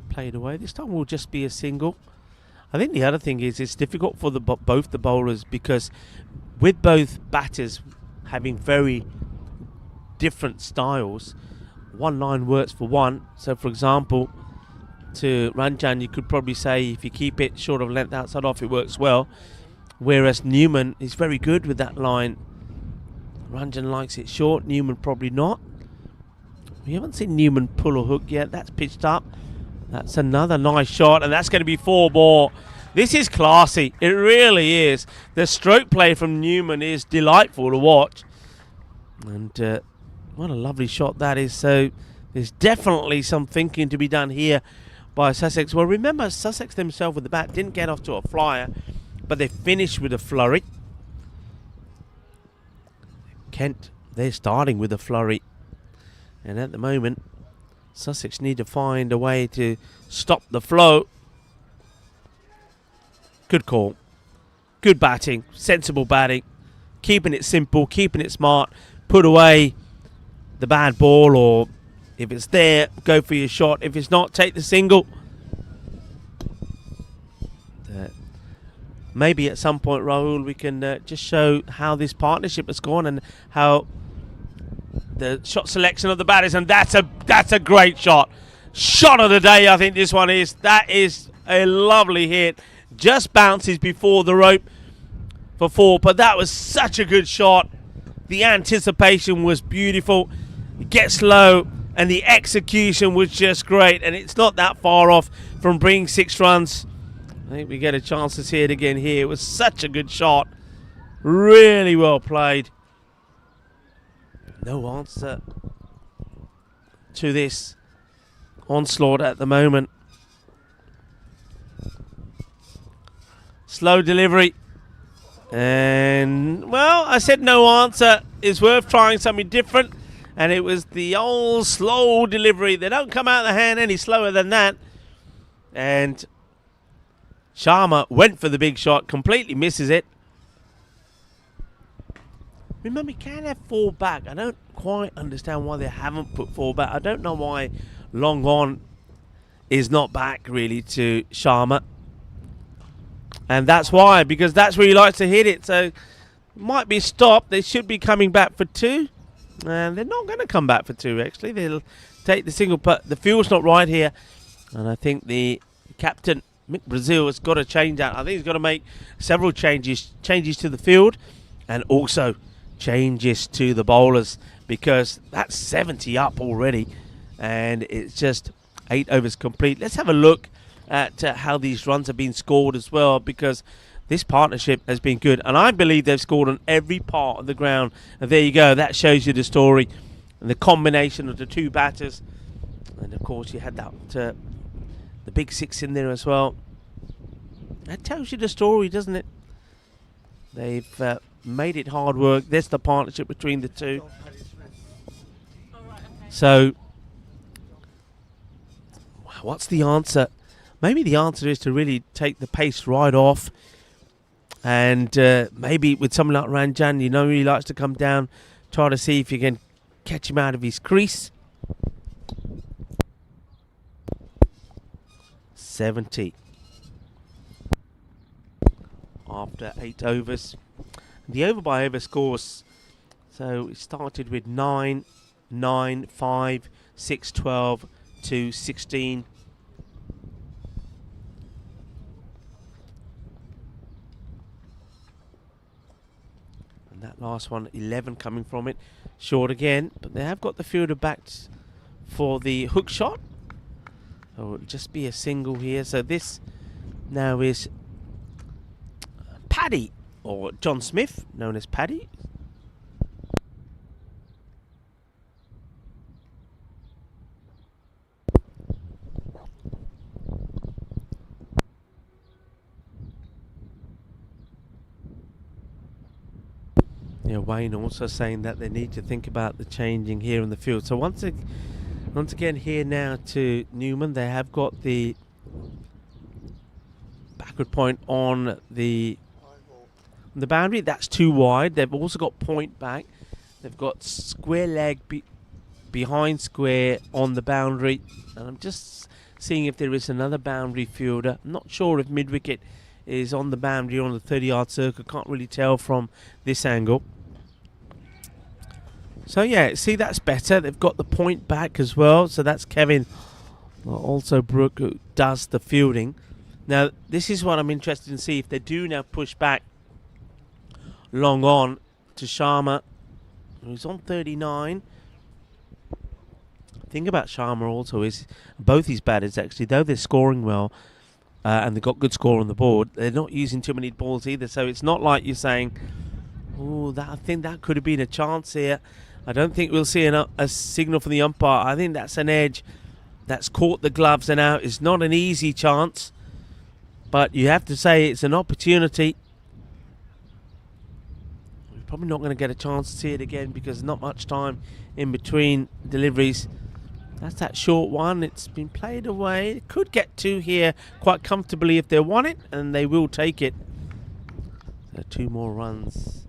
Played away. This time will just be a single. I think the other thing is it's difficult for both the bowlers, because with both batters having very different styles, one line works for one. So for example, to Ranjan, you could probably say if you keep it short of length outside off, it works well. Whereas Newman is very good with that line. Ranjan likes it short, Newman probably not. We haven't seen Newman pull a hook yet. That's pitched up. That's another nice shot, and that's going to be 4 more. This is classy. It really is. The stroke play from Newman is delightful to watch. And what a lovely shot that is. So there's definitely some thinking to be done here by Sussex. Well, remember, Sussex themselves with the bat didn't get off to a flyer, but they finished with a flurry. Kent, they're starting with a flurry. And at the moment, Sussex need to find a way to stop the flow. Good call. Good batting. Sensible batting. Keeping it simple. Keeping it smart. Put away the bad ball, or if it's there, go for your shot. If it's not, take the single. Maybe at some point, Rahul, we can just show how this partnership has gone and how the shot selection of the batters, and that's a great shot. Shot of the day, I think this one is. That is a lovely hit. Just bounces before the rope for 4, but that was such a good shot. The anticipation was beautiful. It gets low, and the execution was just great, and it's not that far off from bringing 6 runs. I think we get a chance to see it again here. It was such a good shot. Really well played. No answer to this onslaught at the moment. Slow delivery. And, well, I said no answer. It's worth trying something different. And it was the old slow delivery. They don't come out of the hand any slower than that. And Sharma went for the big shot, completely misses it. Remember, you can have 4 back. I don't quite understand why they haven't put 4 back. I don't know why long on is not back really to Sharma. And that's why, because that's where he likes to hit it. So might be stopped. They should be coming back for 2. And they're not going to come back for 2, actually. They'll take the single putt. The field's not right here. And I think the captain, Mick Brazil, has got to change that. I think he's got to make several changes to the field and also changes to the bowlers, because that's 70 up already. And it's just 8 overs complete. Let's have a look at how these runs have been scored as well, because this partnership has been good, and I believe they've scored on every part of the ground. And there you go. That shows you the story and the combination of the 2 batters. And of course, you had that the big 6 in there as well. That tells you the story, doesn't it? They've made it hard work. There's the partnership between the 2. So, what's the answer? Maybe the answer is to really take the pace right off. And maybe with someone like Ranjan, he likes to come down, try to see if you can catch him out of his crease. 70 after 8 overs. The over by over scores. So it started with 9, 9, 5, 6, 12 to 16. That last one, 11 coming from it. Short again, but they have got the fielder back for the hook shot. So it'll just be a single here. So this now is Paddy, or John Smith, known as Paddy. Wayne also saying that they need to think about the changing here in the field. So once again here now to Newman, they have got the backward point on the boundary. That's too wide. They've also got point back. They've got square leg behind square on the boundary. And I'm just seeing if there is another boundary fielder. I'm not sure if mid-wicket is on the boundary on the 30-yard circle. Can't really tell from this angle. So yeah, see, that's better. They've got the point back as well. So that's Kevin, also Brooke, who does the fielding. Now, this is what I'm interested in, see if they do now push back long on to Sharma, who's on 39. The thing about Sharma also is both his batters, actually, though they're scoring well and they've got good score on the board, they're not using too many balls either. So it's not like you're saying, oh, I think that could have been a chance here. I don't think we'll see a signal from the umpire. I think that's an edge that's caught the gloves and out. It's not an easy chance, but you have to say it's an opportunity. We're probably not going to get a chance to see it again because there's not much time in between deliveries. That's that short one. It's been played away. It could get 2 here quite comfortably if they want it, and they will take it. So 2 more runs.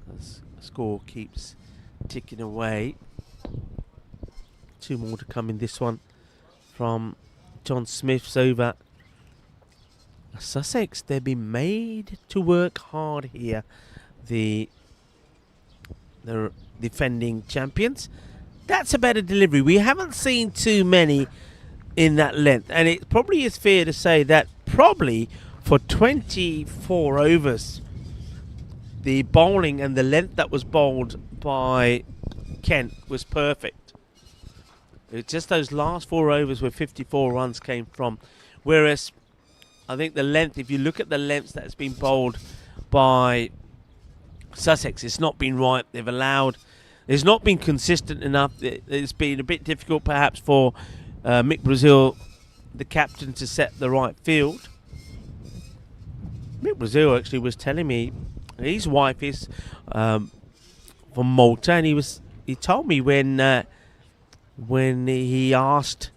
The score keeps ticking away. 2 more to come in this one from John Smith's over. Sussex, they've been made to work hard here. The defending champions. That's a better delivery. We haven't seen too many in that length, and it probably is fair to say that probably for 24 overs, the bowling and the length that was bowled by Kent was perfect. It's just those last 4 overs where 54 runs came from. Whereas I think the length, if you look at the lengths that's been bowled by Sussex, it's not been right. They've allowed, it's not been consistent enough. It's been a bit difficult perhaps for Mick Brazil, the captain, to set the right field. Mick Brazil actually was telling me his wife is from Malta, and he he told me when he asked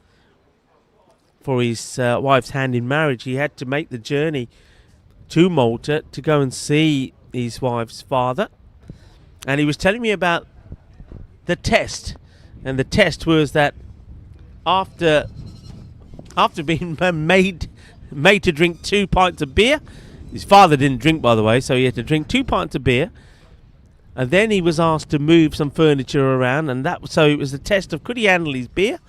for his wife's hand in marriage, he had to make the journey to Malta to go and see his wife's father. And he was telling me about the test. And the test was that after being made to drink 2 pints of beer, his father didn't drink, by the way, so he had to drink 2 pints of beer. And then he was asked to move some furniture around, and so it was the test of could he handle his beer.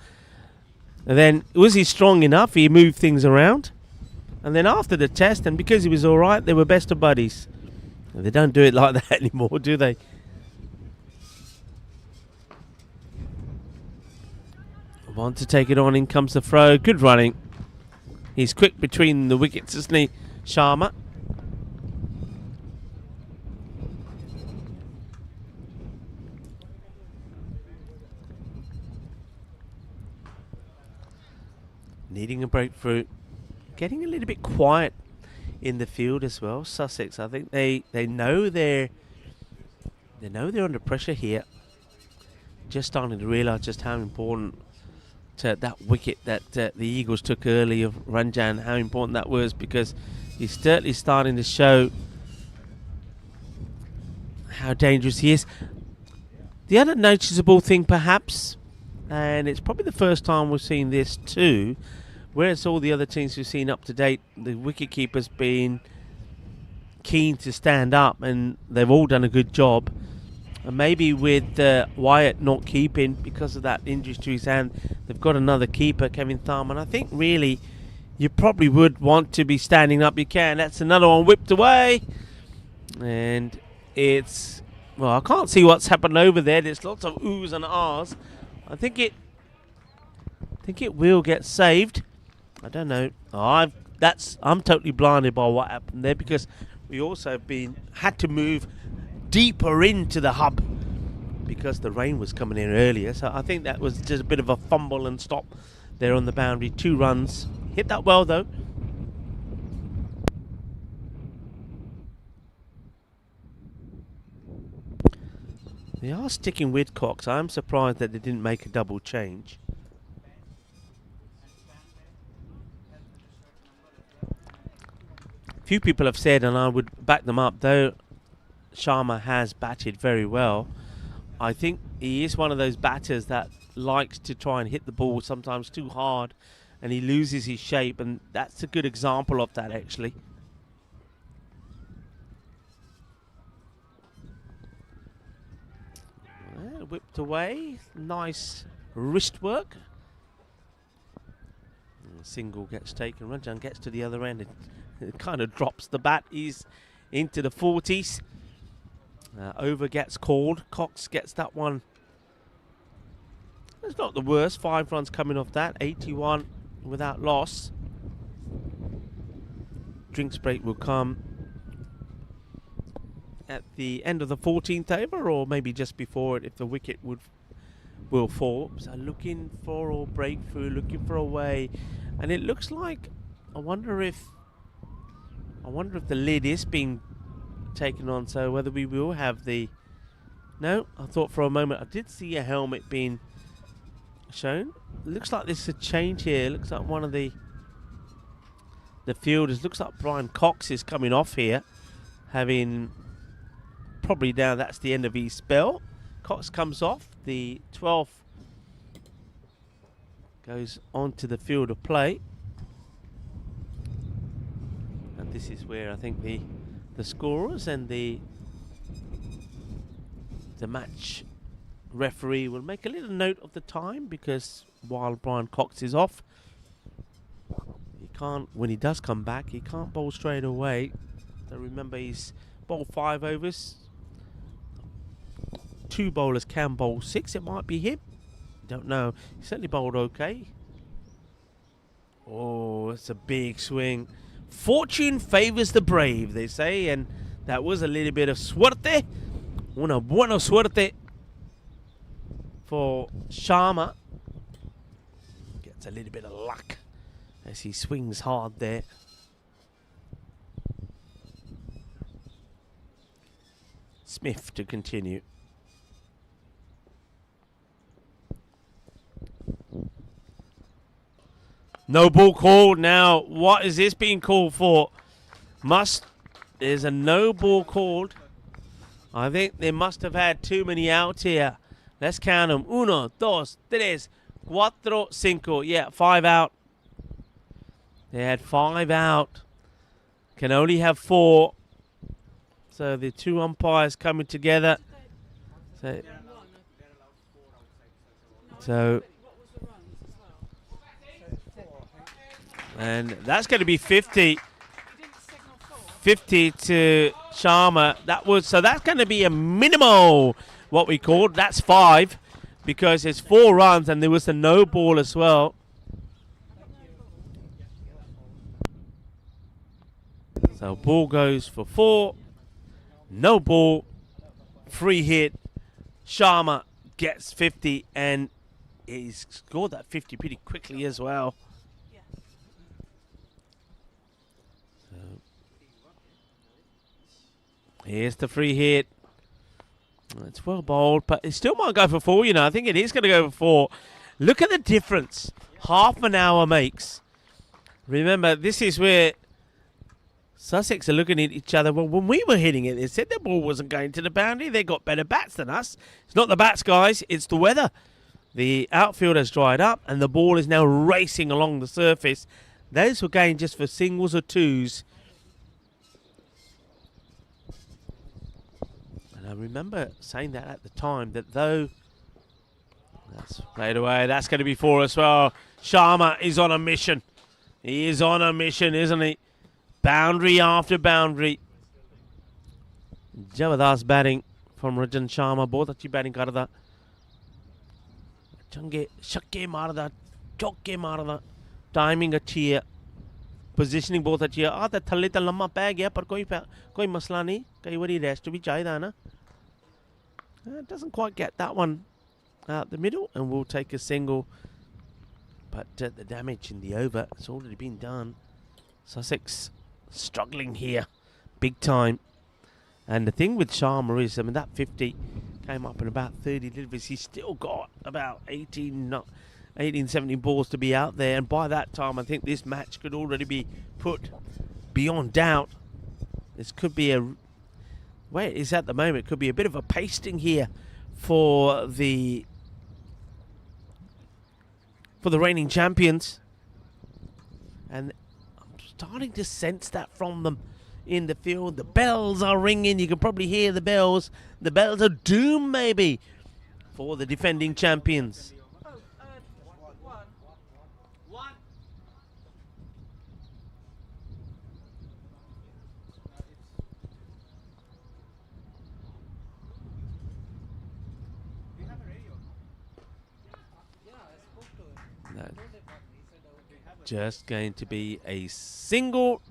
And then was he strong enough? He moved things around. And then after the test, and because he was all right, they were best of buddies. And they don't do it like that anymore, do they? Want to take it on, in comes the throw. Good running. He's quick between the wickets, isn't he, Sharma? Needing a breakthrough. Getting a little bit quiet in the field as well. Sussex, I think they know they're under pressure here. Just starting to realise just how important that wicket that the Eagles took early of Ranjan, how important that was, because he's certainly starting to show how dangerous he is. The other noticeable thing perhaps, and it's probably the first time we've seen this too, whereas all the other teams we've seen up to date, the wicket-keeper's been keen to stand up and they've all done a good job. And maybe with Wyatt not keeping because of that injury to his hand, they've got another keeper, Kevin Tharman. I think really you probably would want to be standing up. You can. That's another one whipped away. And it's, well, I can't see what's happened over there. There's lots of oohs and ahs. I think it will get saved. I don't know. I'm totally blinded by what happened there, because we also had to move deeper into the hub because the rain was coming in earlier. So I think that was just a bit of a fumble and stop there on the boundary. 2 runs. Hit that well though. They are sticking with Cox. I'm surprised that they didn't make a double change. Few people have said, and I would back them up, though Sharma has batted very well, I think he is one of those batters that likes to try and hit the ball sometimes too hard and he loses his shape, and that's a good example of that actually. Well, whipped away, nice wrist work. And a single gets taken, Ranjan gets to the other end, it kind of drops the bat, he's into the 40s. Over gets called. Cox gets that one. It's not the worst. 5 runs coming off that. 81 without loss. Drinks break will come at the end of the 14th over, or maybe just before it if the wicket will fall. So looking for a breakthrough, looking for a way, and it looks like I wonder if the lid is being taken on, so whether we will have the... No, I thought for a moment I did see a helmet being shown. It looks like there's a change here. It looks like one of the fielders, looks like Brian Cox is coming off here, having probably now that's the end of his spell. Cox comes off, the 12th goes onto the field of play, and this is where I think the scorers and the match referee will make a little note of the time, because while Brian Cox is off, he can't, when he does come back, he can't bowl straight away. So remember, he's bowled 5 overs. 2 bowlers can bowl 6. It might be him. Don't know. He certainly bowled okay. Oh, it's a big swing. Fortune favours the brave, they say, and that was a little bit of suerte. Una buena suerte for Sharma. Gets a little bit of luck as he swings hard there. Smith to continue. No ball called now. What is this being called for? There's a no ball called. I think they must have had too many out here. Let's count them. 1, 2, 3, 4, 5. Yeah, 5 out. They had 5 out. Can only have 4. So the 2 umpires coming together. So and that's going to be 50. 50 to Sharma. That's going to be a minimal, what we called. That's 5 because there's 4 runs and there was a no ball as well. So ball goes for 4. No ball. Free hit. Sharma gets 50 and he's scored that 50 pretty quickly as well. Here's the free hit. It's well bowled, but it still might go for 4, you know. I think it is going to go for 4. Look at the difference half an hour makes. Remember, this is where Sussex are looking at each other. Well, when we were hitting it, they said the ball wasn't going to the boundary. They got better bats than us. It's not the bats, guys. It's the weather. The outfield has dried up, and the ball is now racing along the surface. Those were going just for singles or 2s. I remember saying that at the time, that though that's played away, that's going to be 4 as well. Sharma is on a mission. He is on a mission, isn't he? Boundary after boundary. Jabardast batting from Rajan Sharma. बहुत अच्छी batting कर रहा था. चंगे छक्के मार रहा, चौके मार रहा. Timing अच्छी है. Positioning बहुत अच्छी है. आते थल्ले तो लम्मा पै गया पर कोई मसला नहीं. कई बारी rest भी चाहिए ना. Doesn't quite get that one out the middle, and we'll take a single. But the damage in the over has already been done. Sussex struggling here, big time. And the thing with Sharma is, I mean, that 50 came up in about 30 deliveries. He's still got about 18, 17 balls to be out there. And by that time, I think this match could already be put beyond doubt. This could be where it is at the moment, it could be a bit of a pasting here for the reigning champions. And I'm starting to sense that from them in the field. The bells are ringing. You can probably hear the bells. The bells of doom, maybe, for the defending champions. Just going to be a single,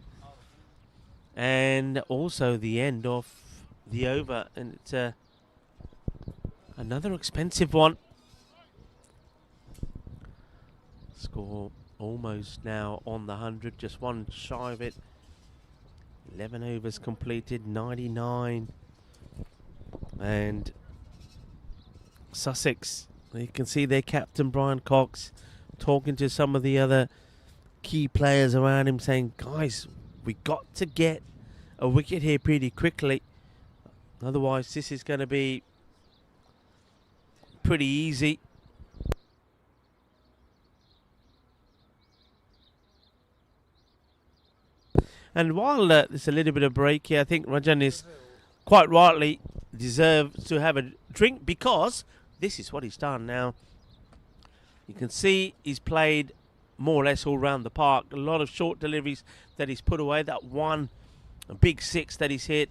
and also the end of the over, and it's another expensive one. Score almost now on the 100, just one shy of it. 11 overs completed, 99, and Sussex, you can see their captain Brian Cox talking to some of the other key players around him, saying, guys, we got to get a wicket here pretty quickly, otherwise this is going to be pretty easy. And while there's a little bit of break here, I think Rajan is quite rightly deserves to have a drink, because this is what he's done now. You can see he's played more or less all around the park. A lot of short deliveries that he's put away. That one a big 6 that he's hit.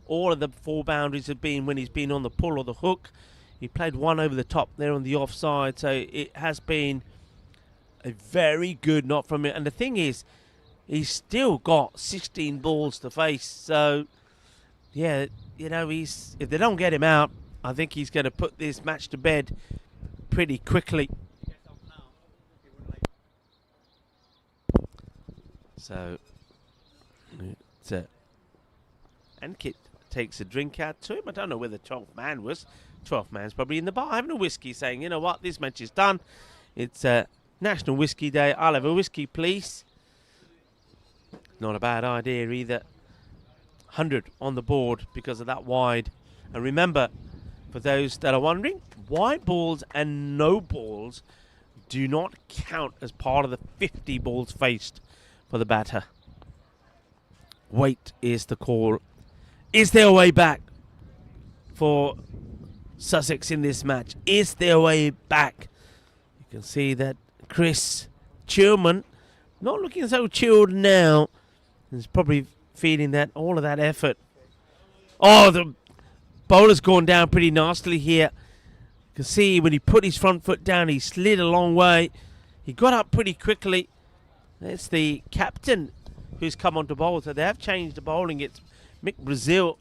All of the 4 boundaries have been when he's been on the pull or the hook. He played one over the top there on the offside. So it has been a very good knock from him. And the thing is, he's still got 16 balls to face. So, yeah, you know, if they don't get him out, I think he's going to put this match to bed pretty quickly. So, and Kit takes a drink out to him. I don't know where the 12th man was. 12th man's probably in the bar having a whiskey, saying, you know what, this match is done. It's National Whiskey Day. I'll have a whiskey, please. Not a bad idea either. 100 on the board because of that wide. And remember, for those that are wondering, wide balls and no balls do not count as part of the 50 balls faced for the batter. Wait is the call. Is there a way back for Sussex in this match? Is there a way back? You can see that Chris Chillman not looking so chilled now. He's probably feeling that all of that effort. Oh, the bowler's gone down pretty nastily here. You can see when he put his front foot down, he slid a long way. He got up pretty quickly. That's the captain who's come on to bowl. So they have changed the bowling. It's Mick Brazil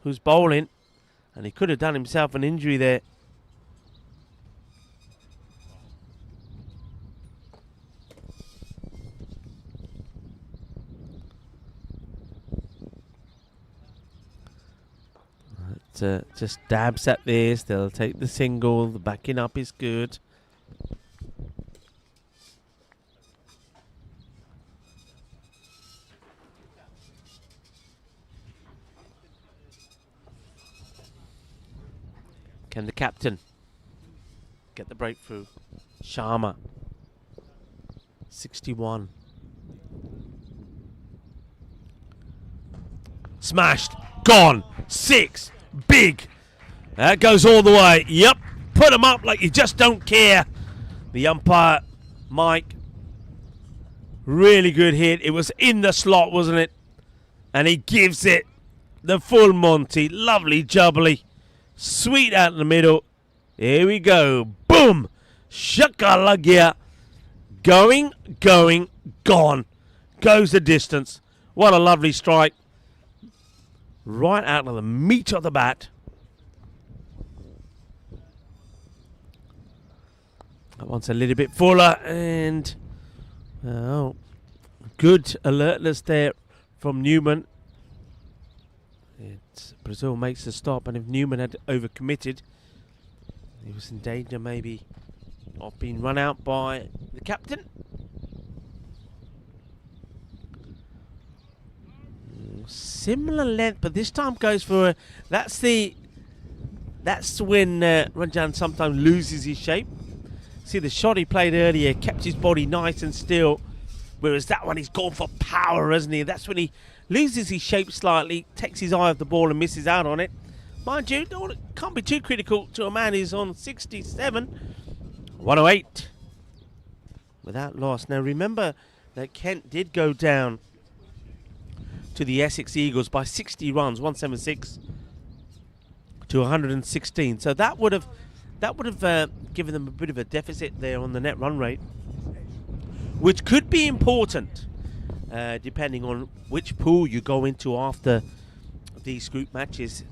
who's bowling. And he could have done himself an injury there. Just dabs at this. They'll take the single. The backing up is good. Can the captain get the breakthrough? Sharma, 61. Smashed. Gone. 6. Big. That goes all the way. Yep. Put them up like you just don't care. The umpire, Mike. Really good hit. It was in the slot, wasn't it? And he gives it the full Monty. Lovely jubbly. Sweet out in the middle. Here we go. Boom. Shakalagya. Going, gone. Goes the distance. What a lovely strike. Right out of the meat of the bat. That one's a little bit fuller. And good alertness there from Newman. Brazil makes the stop, and if Newman had overcommitted, he was in danger maybe of being run out by the captain. Similar length, but this time goes for a, that's when Ranjan sometimes loses his shape. See the shot he played earlier, kept his body nice and still, whereas that one he's gone for power, hasn't he? That's when he loses his shape slightly, takes his eye off the ball and misses out on it. Mind you, can't be too critical to a man who's on 67. 108 without loss. Now remember that Kent did go down to the Essex Eagles by 60 runs, 176 to 116. So that would have given them a bit of a deficit there on the net run rate, which could be important depending on which pool you go into after these group matches.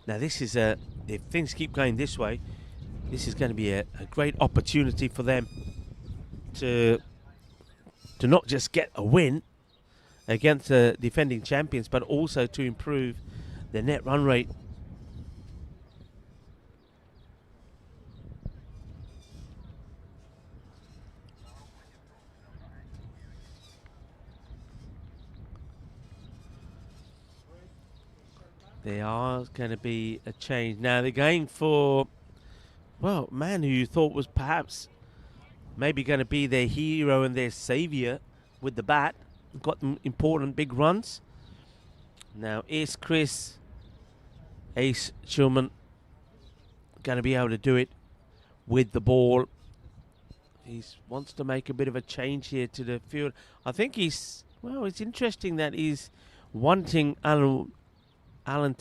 Now this is if things keep going this way, this is going to be a great opportunity for them to not just get a win against the defending champions, but also to improve their net run rate. There are going to be a change. Now they're going for, well, a man who you thought was perhaps maybe going to be their hero and their saviour with the bat. Got them important big runs. Now is Chris Ace Chillman going to be able to do it with the ball? He wants to make a bit of a change here to the field. I think it's interesting that he's wanting Alan Wyatt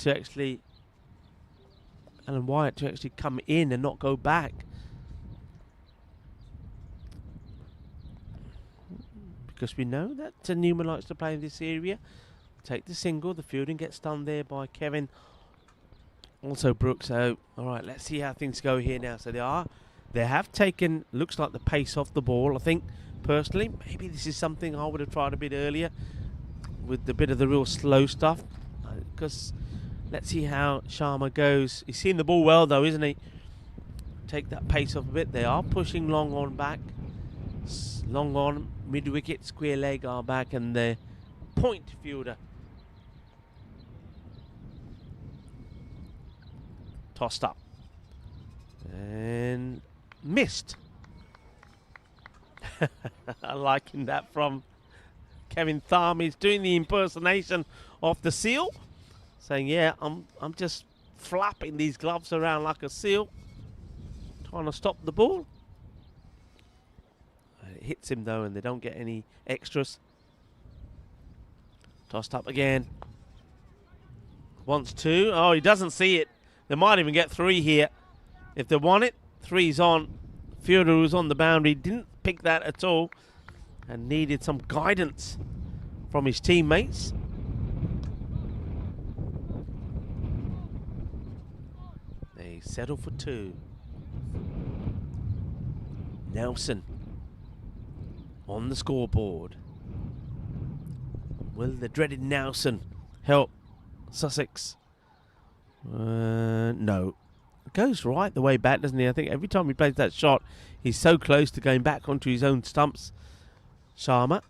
to actually come in and not go back. Because we know that Newman likes to play in this area. Take the single, the fielding gets done there by Kevin. Also Brooks. So, all right, let's see how things go here now. So they have taken, looks like the pace off the ball. I think, personally, maybe this is something I would have tried a bit earlier with the bit of the real slow stuff. Because let's see how Sharma goes. He's seen the ball well, though, isn't he? take that pace off a bit. They are pushing long on back. Long on, mid-wicket, square leg are back, and the point fielder tossed up and missed. I liking that from Kevin Thumb. He's doing the impersonation of the seal, saying, yeah, I'm just flapping these gloves around like a seal, trying to stop the ball. It hits him though, and they don't get any extras. Tossed up again. Wants two. Oh, he doesn't see it. They might even get three here. If they want it, three's on. Fielder, who's on the boundary, didn't pick that at all and needed some guidance from his teammates. They settle for two. Nelson on the scoreboard. Will the dreaded Nelson help Sussex? No. It goes right the way back, doesn't he? I think every time he plays that shot, he's so close to going back onto his own stumps. Sharma.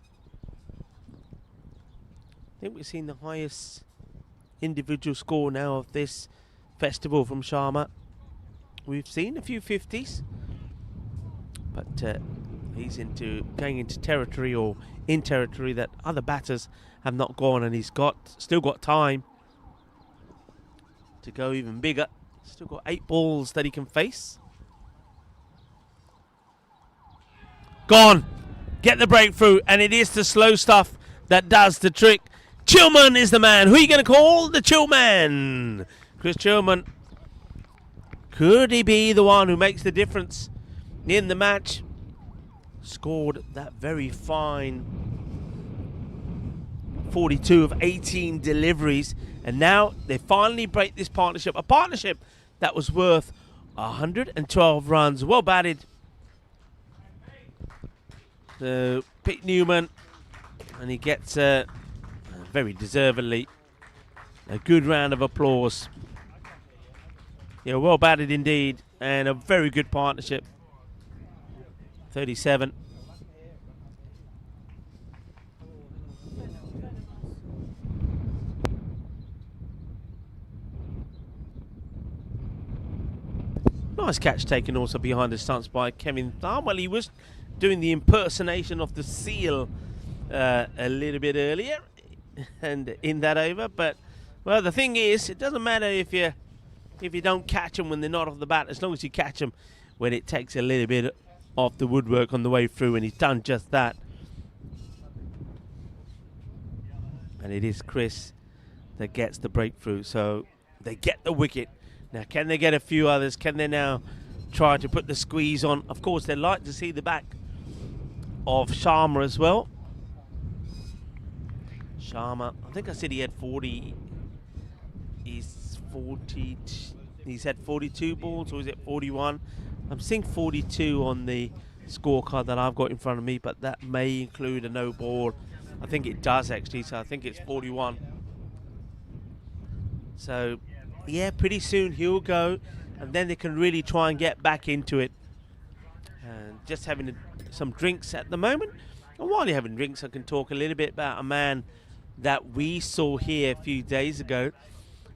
I think we've seen the highest individual score now of this festival from Sharma. We've seen a few 50s, but he's going into territory, or in territory that other batters have not gone, and he's still got time to go even bigger. Still got 8 balls that he can face. Gone. Get the breakthrough, and it is the slow stuff that does the trick. Chillman is the man. Who are you going to call? The Chillman. Chris Chillman. Could he be the one who makes the difference in the match? Scored that very fine 42 of 18 deliveries, and now they finally break this partnership. A partnership that was worth 112 runs. Well batted. So Pete Newman, and he gets very deservedly a good round of applause. Yeah, well batted indeed, and a very good partnership. 37. Nice catch taken also behind the stunts by Kevin Thumb. Well, he was doing the impersonation of the seal a little bit earlier and in that over. But, well, the thing is, it doesn't matter if you don't catch them when they're not off the bat, as long as you catch them when it takes a little bit off the woodwork on the way through, and he's done just that. And it is Chris that gets the breakthrough, so they get the wicket. Now, can they get a few others? Can they now try to put the squeeze on? Of course, they'd like to see the back of Sharma as well. Sharma, I think I said he had 40. He's had 42 balls, or is it 41? I'm seeing 42 on the scorecard that I've got in front of me, but that may include a no ball. I think it does actually, so I think it's 41. So, yeah, pretty soon he'll go, and then they can really try and get back into it. And just having some drinks at the moment. And while you're having drinks, I can talk a little bit about a man that we saw here a few days ago,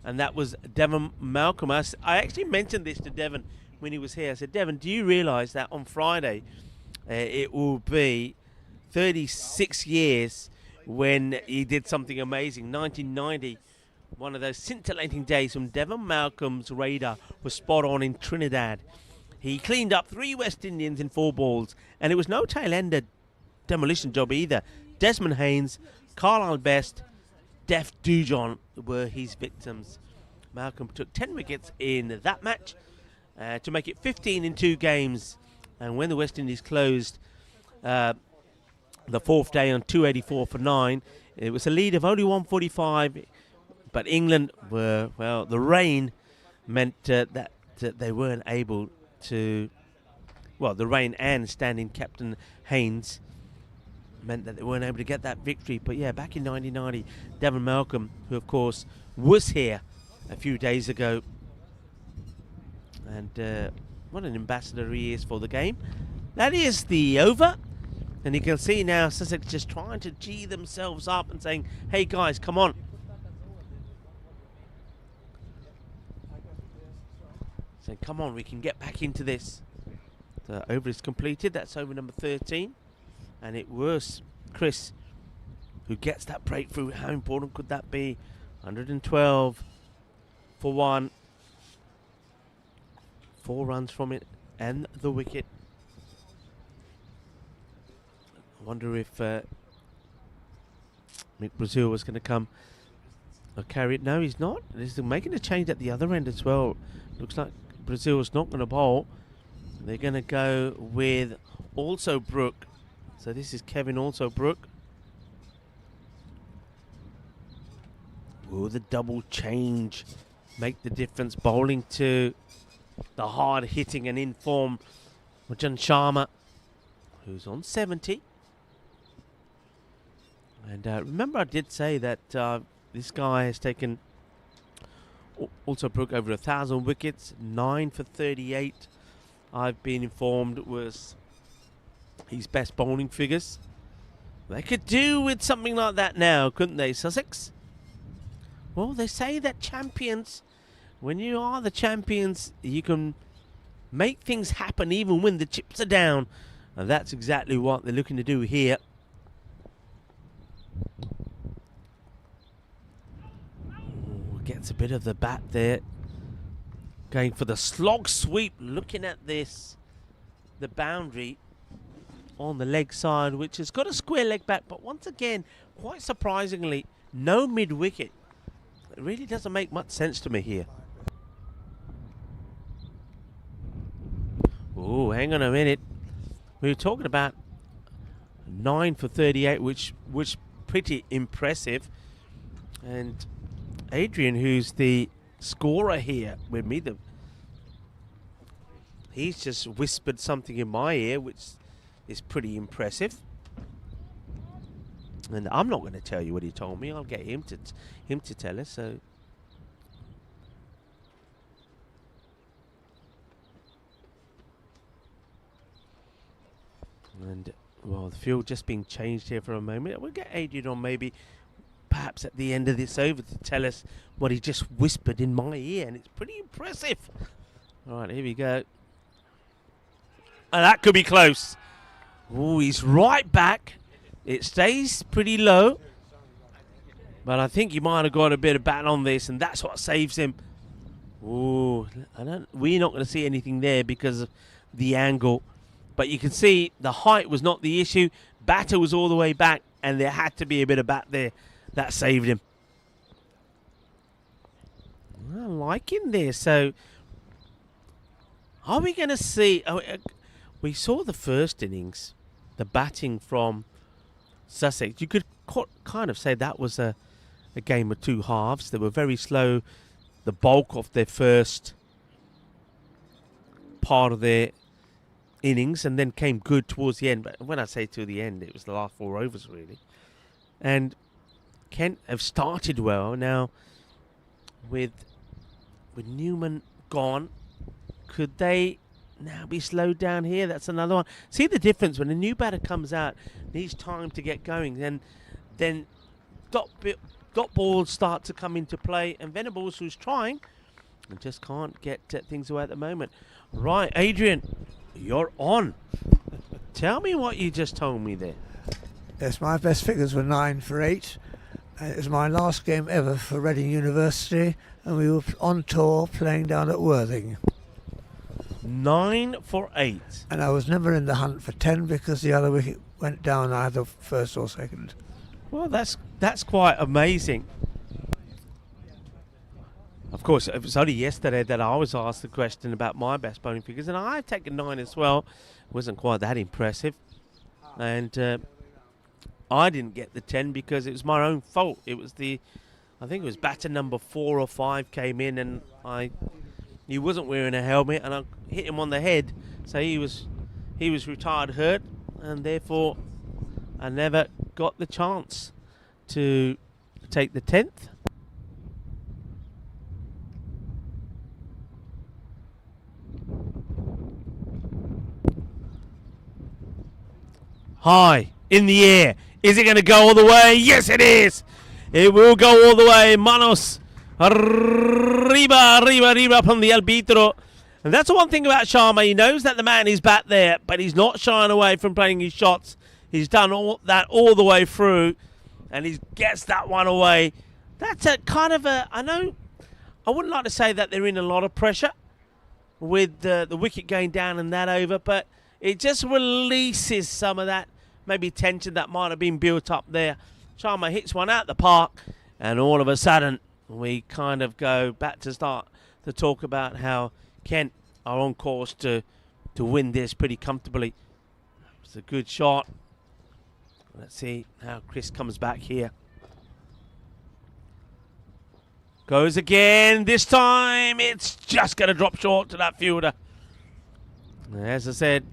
and that was Devon Malcolm. I actually mentioned this to Devon when he was here. I said, Devon, do you realise that on Friday it will be 36 years when he did something amazing? 1990, one of those scintillating days when Devon Malcolm's radar was spot on in Trinidad. He cleaned up 3 West Indians in 4 balls, and it was no tail-ender demolition job either. Desmond Haynes, Carlisle Best, Def Dujon were his victims. Malcolm took 10 wickets in that match to make it 15 in 2 games. And when the West Indies closed the 4th day on 284 for 9, it was a lead of only 145. But England were, well, the rain meant that they weren't able to, well, the rain and standing Captain Haynes meant that they weren't able to get that victory. But yeah, back in 1990, Devon Malcolm, who of course was here a few days ago, and What an ambassador he is for the game. That is the over. And you can see now Sussex just trying to G themselves up and saying, hey guys, come on. Saying, come on, we can get back into this. The over is completed. That's over number 13. And it was Chris who gets that breakthrough. How important could that be? 112 for one. 4 runs from it and the wicket. I wonder if Mick Brazil was going to come or carry it. No, he's not. He's making a change at the other end as well. Looks like Brazil's not going to bowl. They're going to go with Also Brook. So this is Kevin Also Brook. Will the double change make the difference? Bowling to the hard hitting and in form Rajan Sharma, who's on 70. And remember, I did say that this guy has taken Also Brook over 1,000 wickets, 9 for 38. I've been informed was his best bowling figures. They could do with something like that now, couldn't they, Sussex? Well, they say that champions, when you are the champions, you can make things happen even when the chips are down. And that's exactly what they're looking to do here. Ooh, gets a bit of the bat there. Going for the slog sweep, looking at this. The boundary on the leg side, which has got a square leg back. But once again, quite surprisingly, no mid-wicket. It really doesn't make much sense to me here. Oh, hang on a minute. We were talking about 9 for 38, which was pretty impressive. And Adrian, who's the scorer here with me, he's just whispered something in my ear, which is pretty impressive. And I'm not going to tell you what he told me. I'll get him to tell us. So. And, well, the field just being changed here for a moment. We'll get Adrian on maybe perhaps at the end of this over to tell us what he just whispered in my ear. And it's pretty impressive. All right, here we go. And that could be close. Oh, he's right back. It stays pretty low. But I think he might have got a bit of bat on this, and that's what saves him. Oh, we're not going to see anything there because of the angle. But you can see the height was not the issue. Batter was all the way back, and there had to be a bit of bat there. That saved him. I'm liking this. So, are we going to see... we saw the first innings, the batting from Sussex. You could kind of say that was a game of two halves. They were very slow. The bulk of their first part of their innings, and then came good towards the end. But when I say to the end, it was the last 4 overs really. And Kent have started well. Now with Newman gone, could they now be slowed down here? That's another one. See the difference when a new batter comes out, needs time to get going, and then dot balls start to come into play, and Venables, who's trying and just can't get things away at the moment. Right, Adrian, you're on. Tell me what you just told me there. Yes, my best figures were 9 for 8. It was my last game ever for Reading University, and we were on tour playing down at Worthing. 9 for 8. And I was never in the hunt for 10 because the other wicket went down either first or second. Well, that's quite amazing. Of course, it was only yesterday that I was asked the question about my best bowling figures, and I've taken 9 as well. It wasn't quite that impressive. And I didn't get the 10 because it was my own fault. It was I think it was batter number 4 or 5 came in, and he wasn't wearing a helmet, and I hit him on the head. So he was retired hurt, and therefore I never got the chance to take the 10th. high in the air. Is it going to go all the way? Yes, it is. It will go all the way. Manos. Arriba, arriba, arriba from the arbitro. And that's the one thing about Sharma. He knows that the man is back there, but he's not shying away from playing his shots. He's done all that all the way through, and he gets that one away. That's a kind of a, I know, I wouldn't like to say that they're in a lot of pressure with the wicket going down and that over, but it just releases some of that maybe tension that might have been built up there. Sharma hits one out the park, and all of a sudden we kind of go back to start to talk about how Kent are on course to win this pretty comfortably. It's a good shot. Let's see how Chris comes back here. Goes again. This time it's just going to drop short to that fielder. As I said,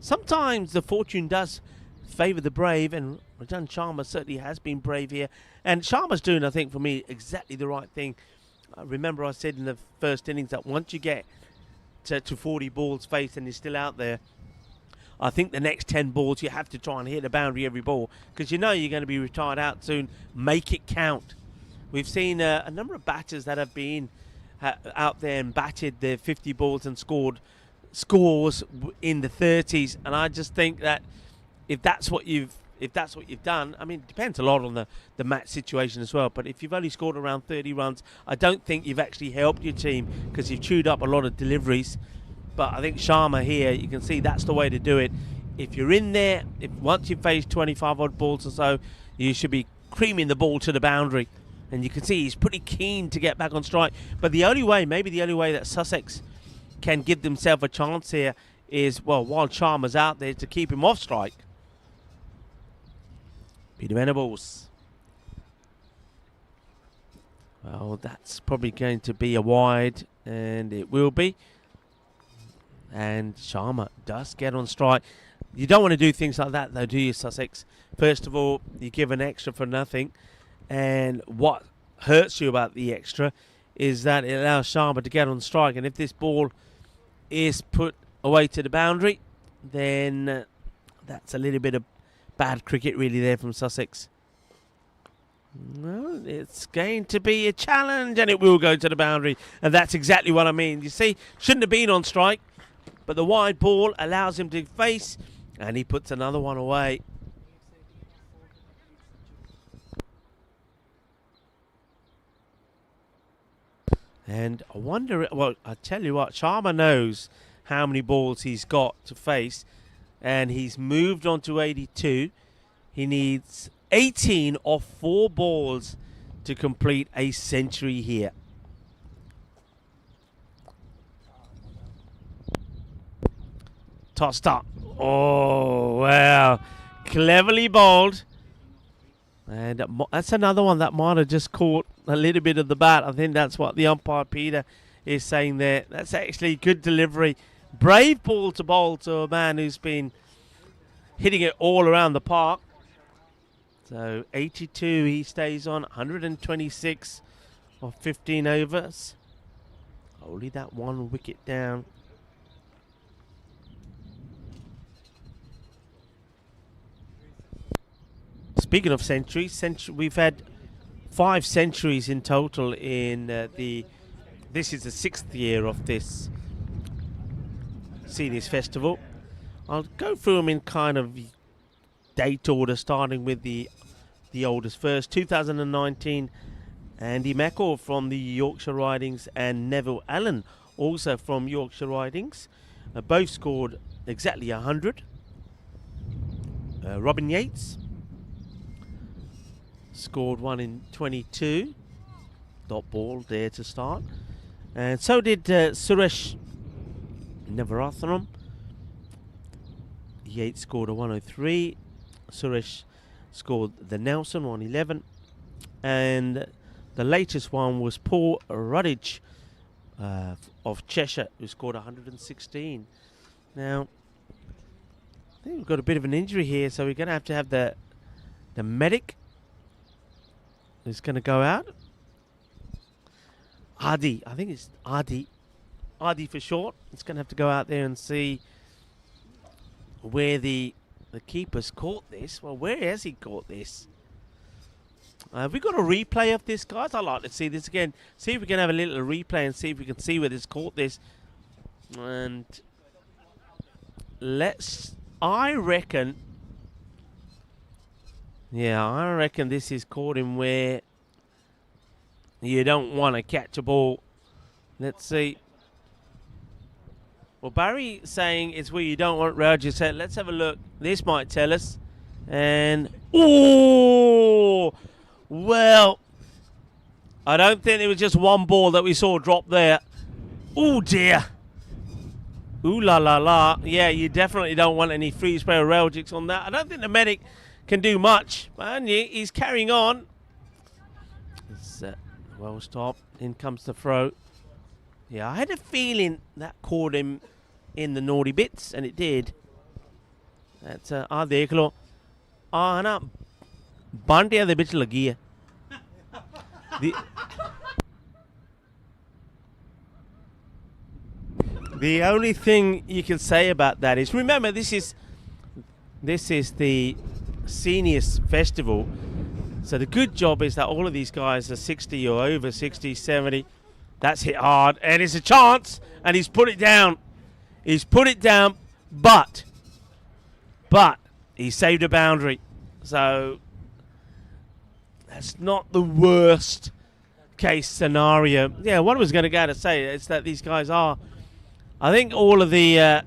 sometimes the fortune does favour the brave, and Rajan Sharma certainly has been brave here. And Sharma's doing, I think, for me, exactly the right thing. Remember I said in the first innings that once you get to 40 balls faced and you're still out there, I think the next 10 balls you have to try and hit the boundary every ball, because you know you're going to be retired out soon. Make it count. We've seen a number of batters that have been out there and batted their 50 balls and scored scores in the 30s, and I just think that if that's what you've done, I mean, it depends a lot on the match situation as well, but if you've only scored around 30 runs, I don't think you've actually helped your team, because you've chewed up a lot of deliveries. But I think Sharma here, you can see that's the way to do it. If you're in there, once you've faced 25 odd balls or so, you should be creaming the ball to the boundary. And you can see he's pretty keen to get back on strike. But the only way, maybe the only way that Sussex can give themselves a chance here is, well, while Sharma's out there, to keep him off strike. Peter Venables. Well, that's probably going to be a wide, and it will be. And Sharma does get on strike. You don't want to do things like that, though, do you, Sussex? First of all, you give an extra for nothing. And what hurts you about the extra is that it allows Sharma to get on strike. And if this ball is put away to the boundary, then that's a little bit of bad cricket really there from Sussex. No, it's going to be a challenge, and it will go to the boundary. And that's exactly what I mean. You see, shouldn't have been on strike, but the wide ball allows him to face, and he puts another one away. And I wonder, well, I tell you what, Sharma knows how many balls he's got to face, and he's moved on to 82. He needs 18 off 4 balls to complete a century here. Tossed up. Oh, wow. Cleverly bowled. And that's another one that might have just caught a little bit of the bat. I think that's what the umpire, Peter, is saying there. That's actually good delivery. Brave ball to bowl to a man who's been hitting it all around the park. So 82 he stays on, 126 of 15 overs. Only that one wicket down. Speaking of centuries, we've had 5 centuries in total in this is the 6th year of this Seniors Festival. I'll go through them in kind of date order, starting with the oldest first. 2019, Andy McCall from the Yorkshire Ridings and Neville Allen, also from Yorkshire Ridings. Both scored exactly 100. Robin Yates scored one in 22. Dot ball there to start. And so did Suresh Navarathanam. Yates scored a 103. Suresh scored the Nelson 111. And the latest one was Paul Ruddige of Cheshire, who scored 116. Now, I think we've got a bit of an injury here, so we're going to have the medic who's going to go out. Adi, I think it's Adi for short. It's going to have to go out there and see where the the keeper's caught this. Well, where has he caught this? Have we got a replay of this, guys? I'd like to see this again. See if we can have a little replay and see if we can see where this caught this. And I reckon, I reckon this is caught him where you don't want to catch a ball. Let's see. Well, Barry saying it's where you don't want Roger-CET. Let's have a look. This might tell us. And, oh, well, I don't think it was just one ball that we saw drop there. Oh, dear. Ooh, la, la, la. Yeah, you definitely don't want any free spray or rail jigs on that. I don't think the medic can do much. And he's carrying on. It's well stopped. In comes the throw. Yeah, I had a feeling that caught him in the naughty bits, and it did. That's देखलो है ना बांटिया दे बिच लगी है. The only thing you can say about that is, remember, this is the seniors festival, so the good job is that all of these guys are 60 or over 60, 70. That's hit hard, and it's a chance, and he's put it down. He's put it down, but he saved a boundary. So that's not the worst case scenario. Yeah, what I was going to go to say is that these guys are, I think all of the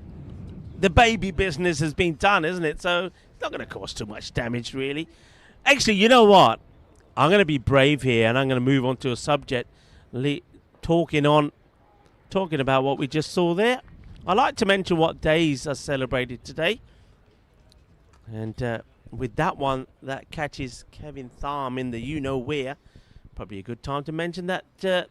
baby business has been done, isn't it? So it's not going to cause too much damage, really. Actually, you know what? I'm going to be brave here, and I'm going to move on to a subject talking about what we just saw there. I like to mention what days are celebrated today. And with that one, that catches Kevin Tharm in the you-know-where. Probably a good time to mention that that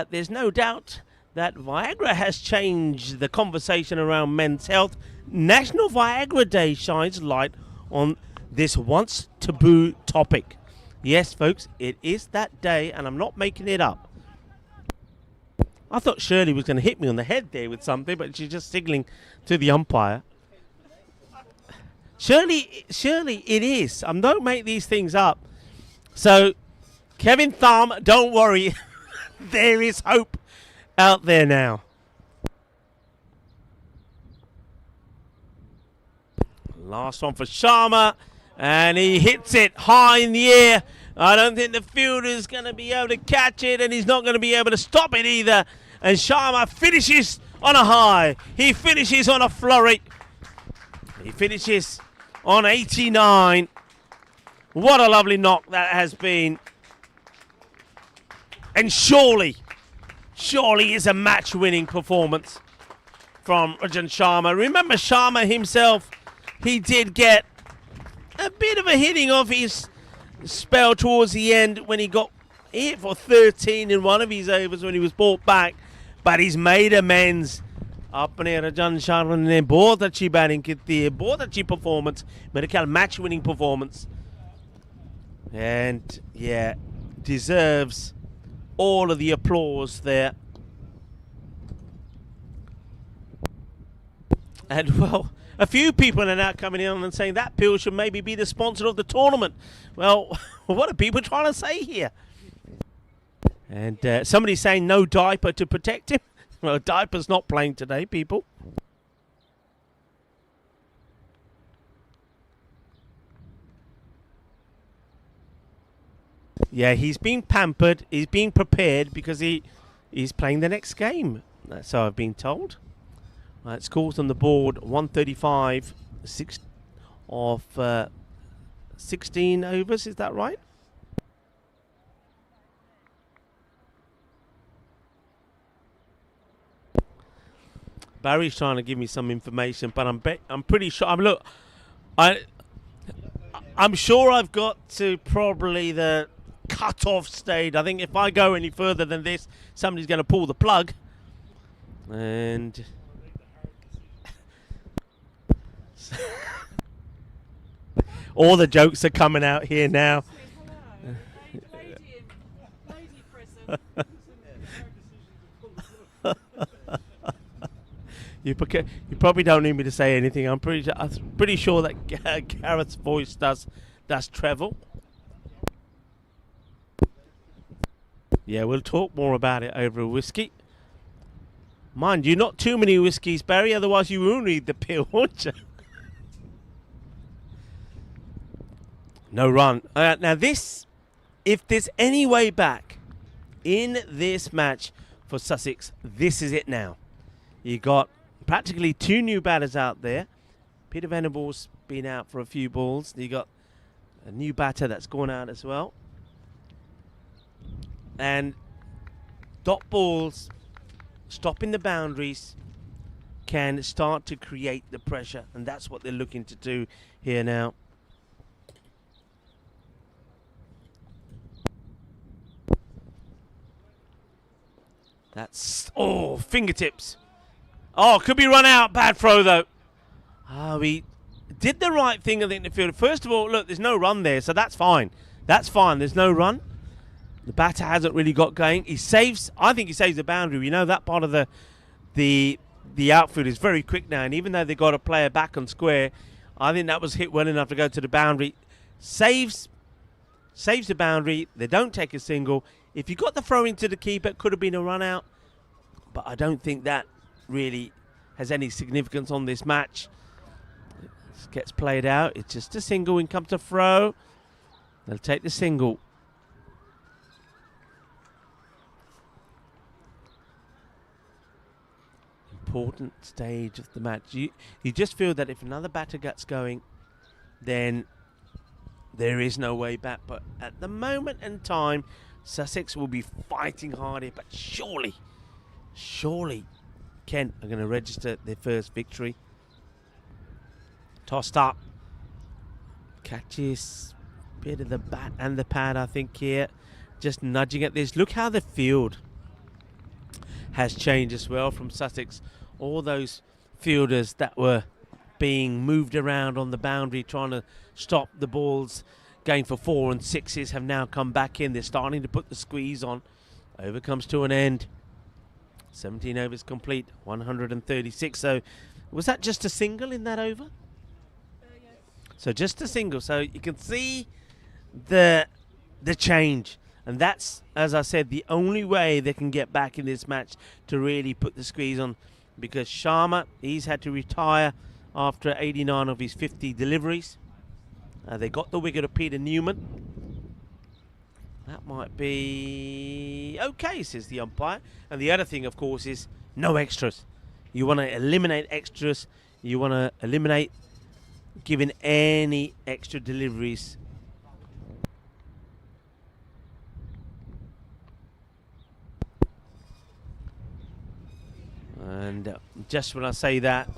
there's no doubt that Viagra has changed the conversation around men's health. National Viagra Day shines light on this once taboo topic. Yes, folks, it is that day, and I'm not making it up. I thought Shirley was going to hit me on the head there with something, but she's just signaling to the umpire. Shirley, it is. Don't make these things up. So, Kevin Tharm, don't worry. There is hope out there now. Last one for Sharma, and he hits it high in the air. I don't think the fielder's going to be able to catch it, and he's not going to be able to stop it either. And Sharma finishes on a high. He finishes on a flurry. He finishes on 89. What a lovely knock that has been. And surely is a match-winning performance from Rajan Sharma. Remember, Sharma himself, he did get a bit of a hitting off his spell towards the end when he got hit for 13 in one of his overs when he was brought back. But he's made amends. अपने रजन शर्मा ने बहुत अच्छी batting की थी, बहुत अच्छी performance, मेरे ख्याल match-winning performance, and yeah, deserves all of the applause there. And well, a few people are now coming in and saying that pill should maybe be the sponsor of the tournament. Well, what are people trying to say here? And somebody's saying no diaper to protect him. Well, diaper's not playing today, people. Yeah, he's being pampered. He's being prepared because he's playing the next game. That's how I've been told. Scores on the board, 135, 6 of 16 overs. Is that right? Barry's trying to give me some information, but I'm pretty sure. I'm sure I've got to probably the cut-off stage. I think if I go any further than this, somebody's going to pull the plug. And all the jokes are coming out here now. You probably don't need me to say anything. I'm pretty sure that Gareth's voice does travel. Yeah, we'll talk more about it over a whiskey. Mind you, not too many whiskies, Barry, otherwise you will need the pill, won't you? No run. Now this, if there's any way back in this match for Sussex, this is it now. You got practically 2 new batters out there. Peter Venables been out for a few balls. You got a new batter that's gone out as well. And dot balls stopping the boundaries can start to create the pressure, and that's what they're looking to do here now. That's, oh, fingertips. Oh, could be run out. Bad throw, though. We did the right thing, I think, in the field. First of all, look, there's no run there, so that's fine. That's fine. There's no run. The batter hasn't really got going. He saves, I think he saves the boundary. We know that part of the outfield is very quick now, and even though they got a player back on square, I think that was hit well enough to go to the boundary. Saves the boundary. They don't take a single. If you got the throw into the keeper, it could have been a run out, but I don't think that really has any significance on this match. It gets played out. It's just a single. In comes the throw. They'll take the single. Important stage of the match. You just feel that if another batter gets going, then there is no way back. But at the moment in time, Sussex will be fighting hard here. But surely Kent are going to register their first victory. Tossed up. Catches a bit of the bat and the pad, I think, here. Just nudging at this. Look how the field has changed as well from Sussex. All those fielders that were being moved around on the boundary trying to stop the balls going for 4 and 6s have now come back in. They're starting to put the squeeze on. Over comes to an end. 17 overs complete, 136. So was that just a single in that over? Yes. So just a single. So you can see the change. And that's, as I said, the only way they can get back in this match to really put the squeeze on, because Sharma, he's had to retire after 89 of his 50 deliveries. They got the wicket of Peter Newman. That might be okay, says the umpire. And the other thing, of course, is no extras. You want to eliminate extras. You want to eliminate giving any extra deliveries. And just when I say that,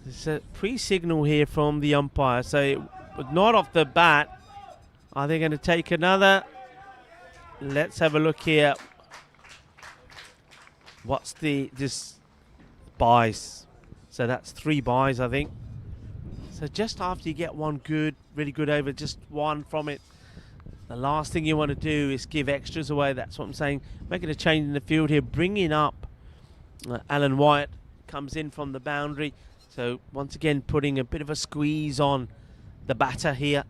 there's a pre-signal here from the umpire. So not off the bat. Are they going to take another? Let's have a look here. What's this buys? So that's 3 buys, I think. So just after you get one good, really good over, just one from it, the last thing you want to do is give extras away. That's what I'm saying. Making a change in the field here, bringing up Alan Wyatt comes in from the boundary. So once again, putting a bit of a squeeze on the batter here.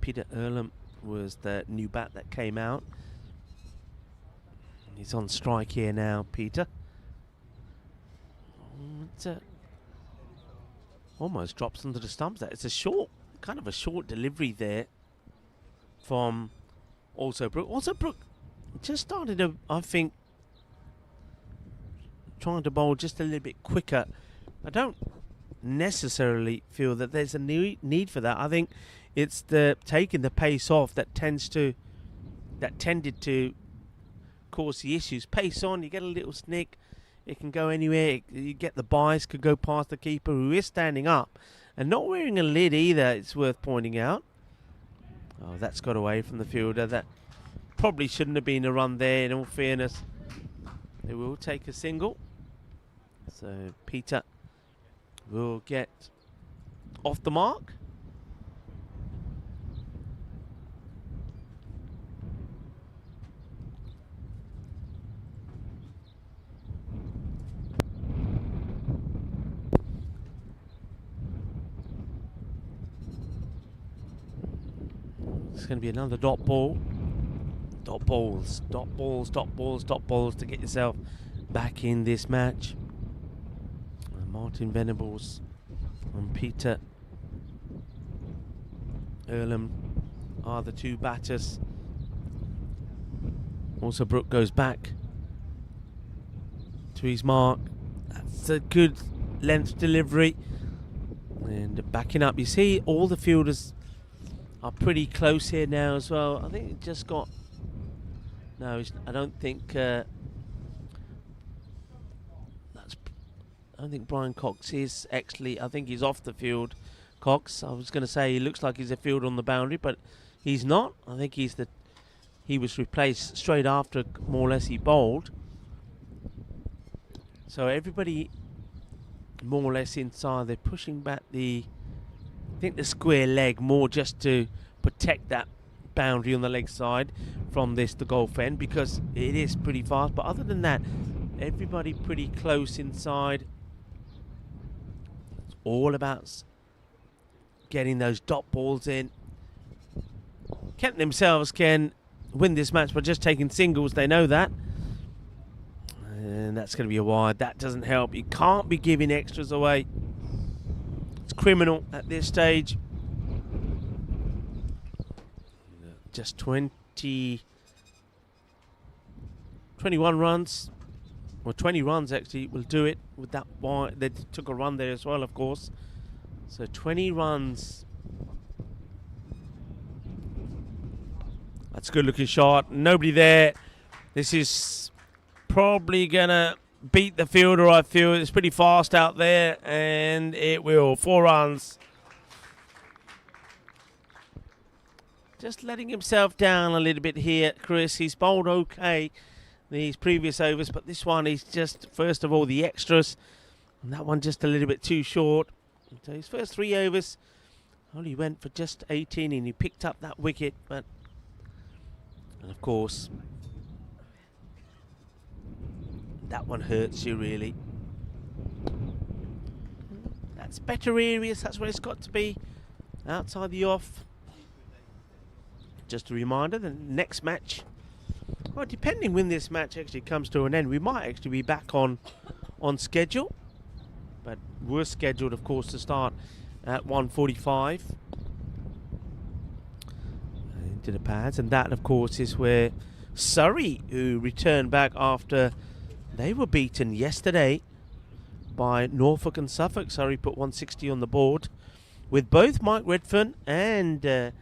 Peter Earlham was the new bat that came out. He's on strike here now, Peter. Almost drops onto the stumps. It's a short, kind of a short delivery there from Alsobrook. Alsobrook just started to, I think, trying to bowl just a little bit quicker. I don't necessarily feel that there's a need for that. I think it's the taking the pace off that tended to cause the issues. Pace on, you get a little snick, it can go anywhere. You get the bias, could go past the keeper who is standing up and not wearing a lid either. It's worth pointing out. Oh, that's got away from the fielder. That probably shouldn't have been a run there, in all fairness. They will take a single. So Peter will get off the mark. going to be another dot ball. Dot balls, dot balls, dot balls, dot balls to get yourself back in this match. Martin Venables and Peter Earlham are the two batters. Also, Brook goes back to his mark. That's a good length delivery. And backing up, you see all the fielders are pretty close here now as well. I think it just got... No, I don't think... I don't think Brian Cox is actually... I think he's off the field. Cox, I was going to say he looks like he's a fielder on the boundary, but he's not. I think he was replaced straight after, more or less, he bowled. So everybody more or less inside. They're pushing back I think the square leg more just to protect that boundary on the leg side from the golf end, because it is pretty fast. But other than that, everybody pretty close inside. It's all about getting those dot balls in. Kent themselves can win this match by just taking singles. They know that. And that's going to be a wide. That doesn't help. You can't be giving extras away. It's criminal at this stage. Just 21 runs. Or 20 runs actually will do it with that wide. They took a run there as well, of course. So 20 runs. That's a good looking shot. Nobody there. This is probably gonna beat the fielder, I feel. It's pretty fast out there, and it will. 4 runs. Just letting himself down a little bit here, Chris. He's bowled okay these previous overs, but this one is just, first of all, the extras. And that one just a little bit too short. So his first 3 overs only went for just 18, and he picked up that wicket. But, and of course, that one hurts you, really. That's better areas. That's where it's got to be. Outside the off. Just a reminder, the next match, well, depending when this match actually comes to an end, we might actually be back on schedule. But we're scheduled, of course, to start at 1:45 into the pads. And that, of course, is where Surrey, who returned back after they were beaten yesterday by Norfolk and Suffolk. Surrey put 160 on the board, with both Mike Redfern and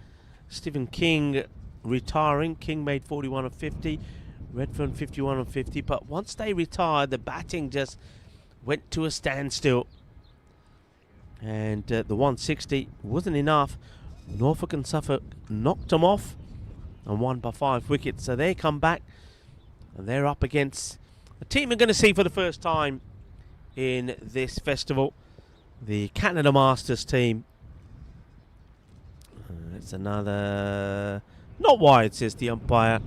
Stephen King retiring. King made 41 of 50, Redfern 51 of 50. But once they retired, the batting just went to a standstill. And the 160 wasn't enough. Norfolk and Suffolk knocked them off and won by 5 wickets. So they come back, and they're up against a team we're going to see for the first time in this festival, the Canada Masters team. It's another... Not wide, says the umpire.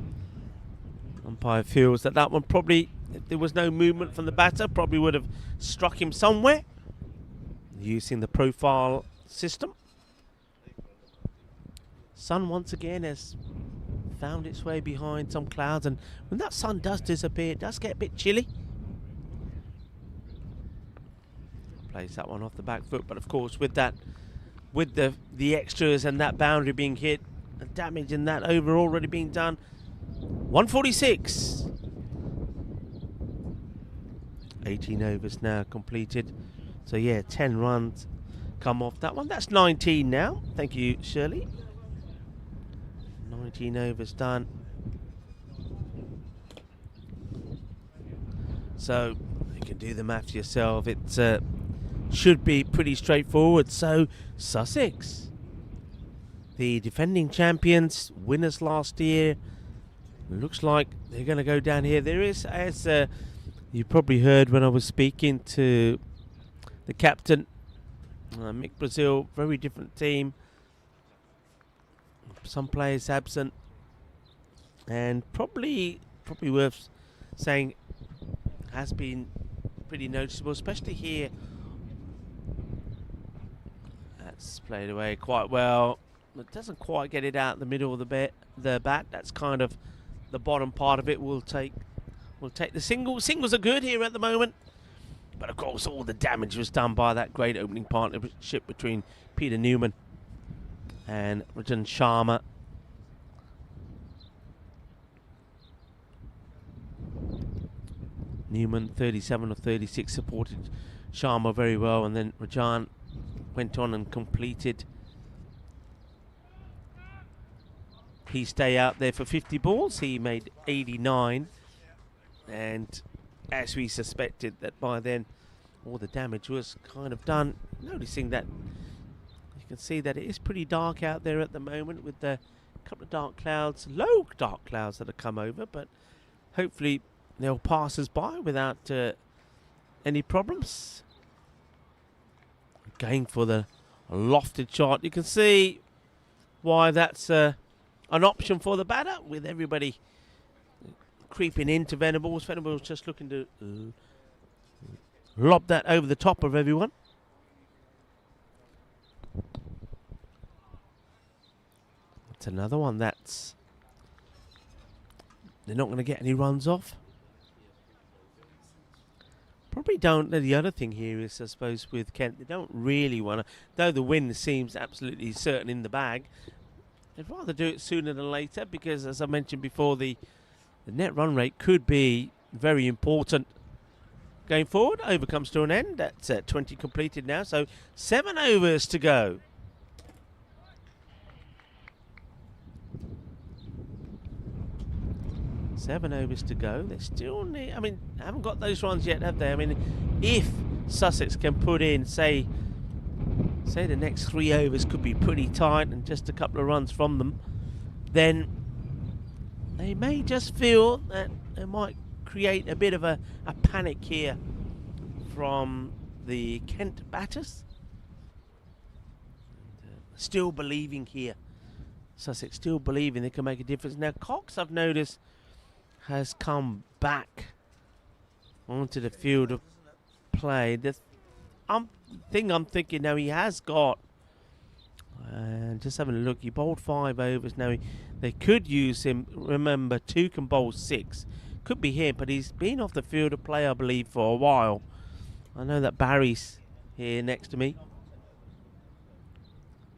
Umpire feels that one probably, if there was no movement from the batter, probably would have struck him somewhere, using the profile system. Sun once again has found its way behind some clouds, and when that sun does disappear, it does get a bit chilly. Plays that one off the back foot, but of course with that, with the extras and that boundary being hit, the damage in that over already being done. 146. 18 overs now completed. So yeah, 10 runs come off that one. That's 19 now. Thank you, Shirley. 19 overs done. So you can do the maths yourself. It should be pretty straightforward. So Sussex, the defending champions, winners last year, looks like they're going to go down here. There is, as you probably heard when I was speaking to the captain, Mick Brazil, very different team. Some players absent, and probably worth saying has been pretty noticeable, especially here. That's played away quite well. It doesn't quite get it out the middle of the bat. That's kind of the bottom part of it. We'll take the single. Singles are good here at the moment. But of course, all the damage was done by that great opening partnership between Peter Newman and Rajan Sharma. Newman, 37 of 36, supported Sharma very well, and then Rajan went on and completed his stay out there for 50 balls. He made 89, and as we suspected that by then all the damage was kind of done. Noticing that you can see that it is pretty dark out there at the moment with the couple of dark clouds, low dark clouds that have come over, but hopefully they'll pass us by without any problems. Going for the lofted shot. You can see why that's an option for the batter, with everybody creeping into Venables. Venables just looking to lob that over the top of everyone. It's another one that's they're not going to get any runs off. Probably don't. The other thing here is, I suppose, with Kent, they don't really want to, though the win seems absolutely certain in the bag, they'd rather do it sooner than later, because, as I mentioned before, the net run rate could be very important going forward. Over comes to an end. That's 20 completed now, so 7 overs to go. Seven overs to go. They still need, I mean, haven't got those runs yet, have they? I mean, if Sussex can put in, say the next 3 overs could be pretty tight and just a couple of runs from them, then they may just feel that they might create a bit of a panic here from the Kent batters. Still believing here. Sussex still believing they can make a difference. Now, Cox, I've noticed, has come back onto the field of play. The thing I'm thinking now, he has got, just having a look, he bowled 5 overs. Now, they could use him. Remember, 2 can bowl 6. Could be him, but he's been off the field of play, I believe, for a while. I know that Barry's here next to me.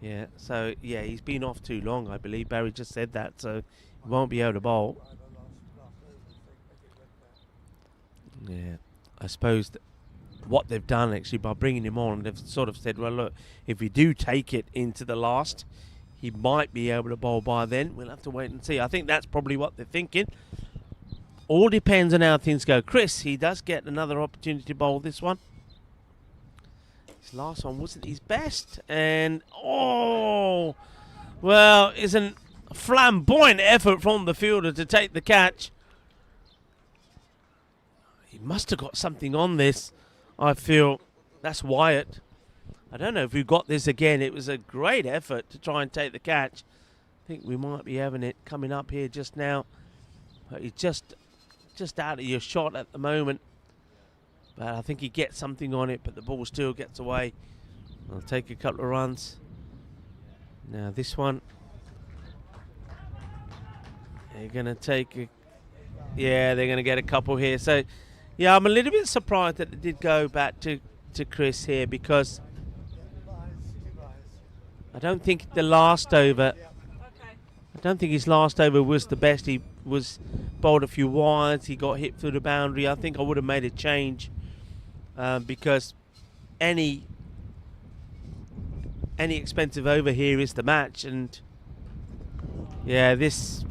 Yeah, so, yeah, he's been off too long, I believe. Barry just said that, so he won't be able to bowl. Yeah, I suppose what they've done actually by bringing him on, they've sort of said, well, look, if we do take it into the last, he might be able to bowl by then. We'll have to wait and see. I think that's probably what they're thinking. All depends on how things go. Chris, he does get another opportunity to bowl this one. His last one wasn't his best. And, oh, well, it's a flamboyant effort from the fielder to take the catch. He must have got something on this, I feel. That's Wyatt. I don't know if we got this again. It was a great effort to try and take the catch. I think we might be having it coming up here just now. But he's just out of your shot at the moment. But I think he gets something on it, but the ball still gets away. I'll take a couple of runs. Now this one, they're going to take a, yeah, they're going to get a couple here. So, yeah, I'm a little bit surprised that it did go back to Chris here, because I don't think the last over, I don't think his last over was the best. He was bowled a few wides. He got hit through the boundary. I think I would have made a change because any expensive over here is the match. And yeah, this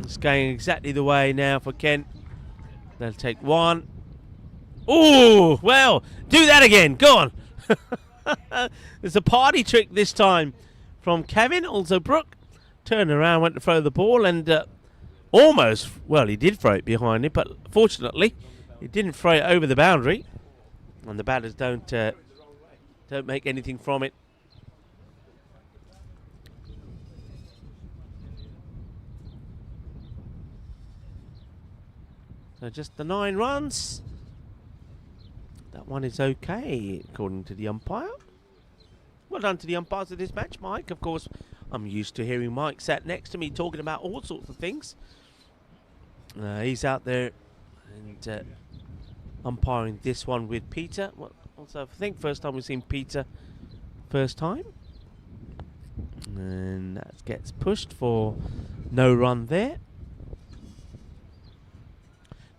is going exactly the way now for Kent. They'll take one. Oh, well, do that again. Go on. There's a party trick this time from Kevin. Also, Brooke turned around, went to throw the ball, and almost, well, he did throw it behind him, but fortunately, he didn't throw it over the boundary, and the batters don't make anything from it. So just the 9 runs. That one is okay, according to the umpire. Well done to the umpires of this match, Mike. Of course, I'm used to hearing Mike sat next to me talking about all sorts of things. He's out there and umpiring this one with Peter. Well, also, I think first time we've seen Peter. First time. And that gets pushed for no run there.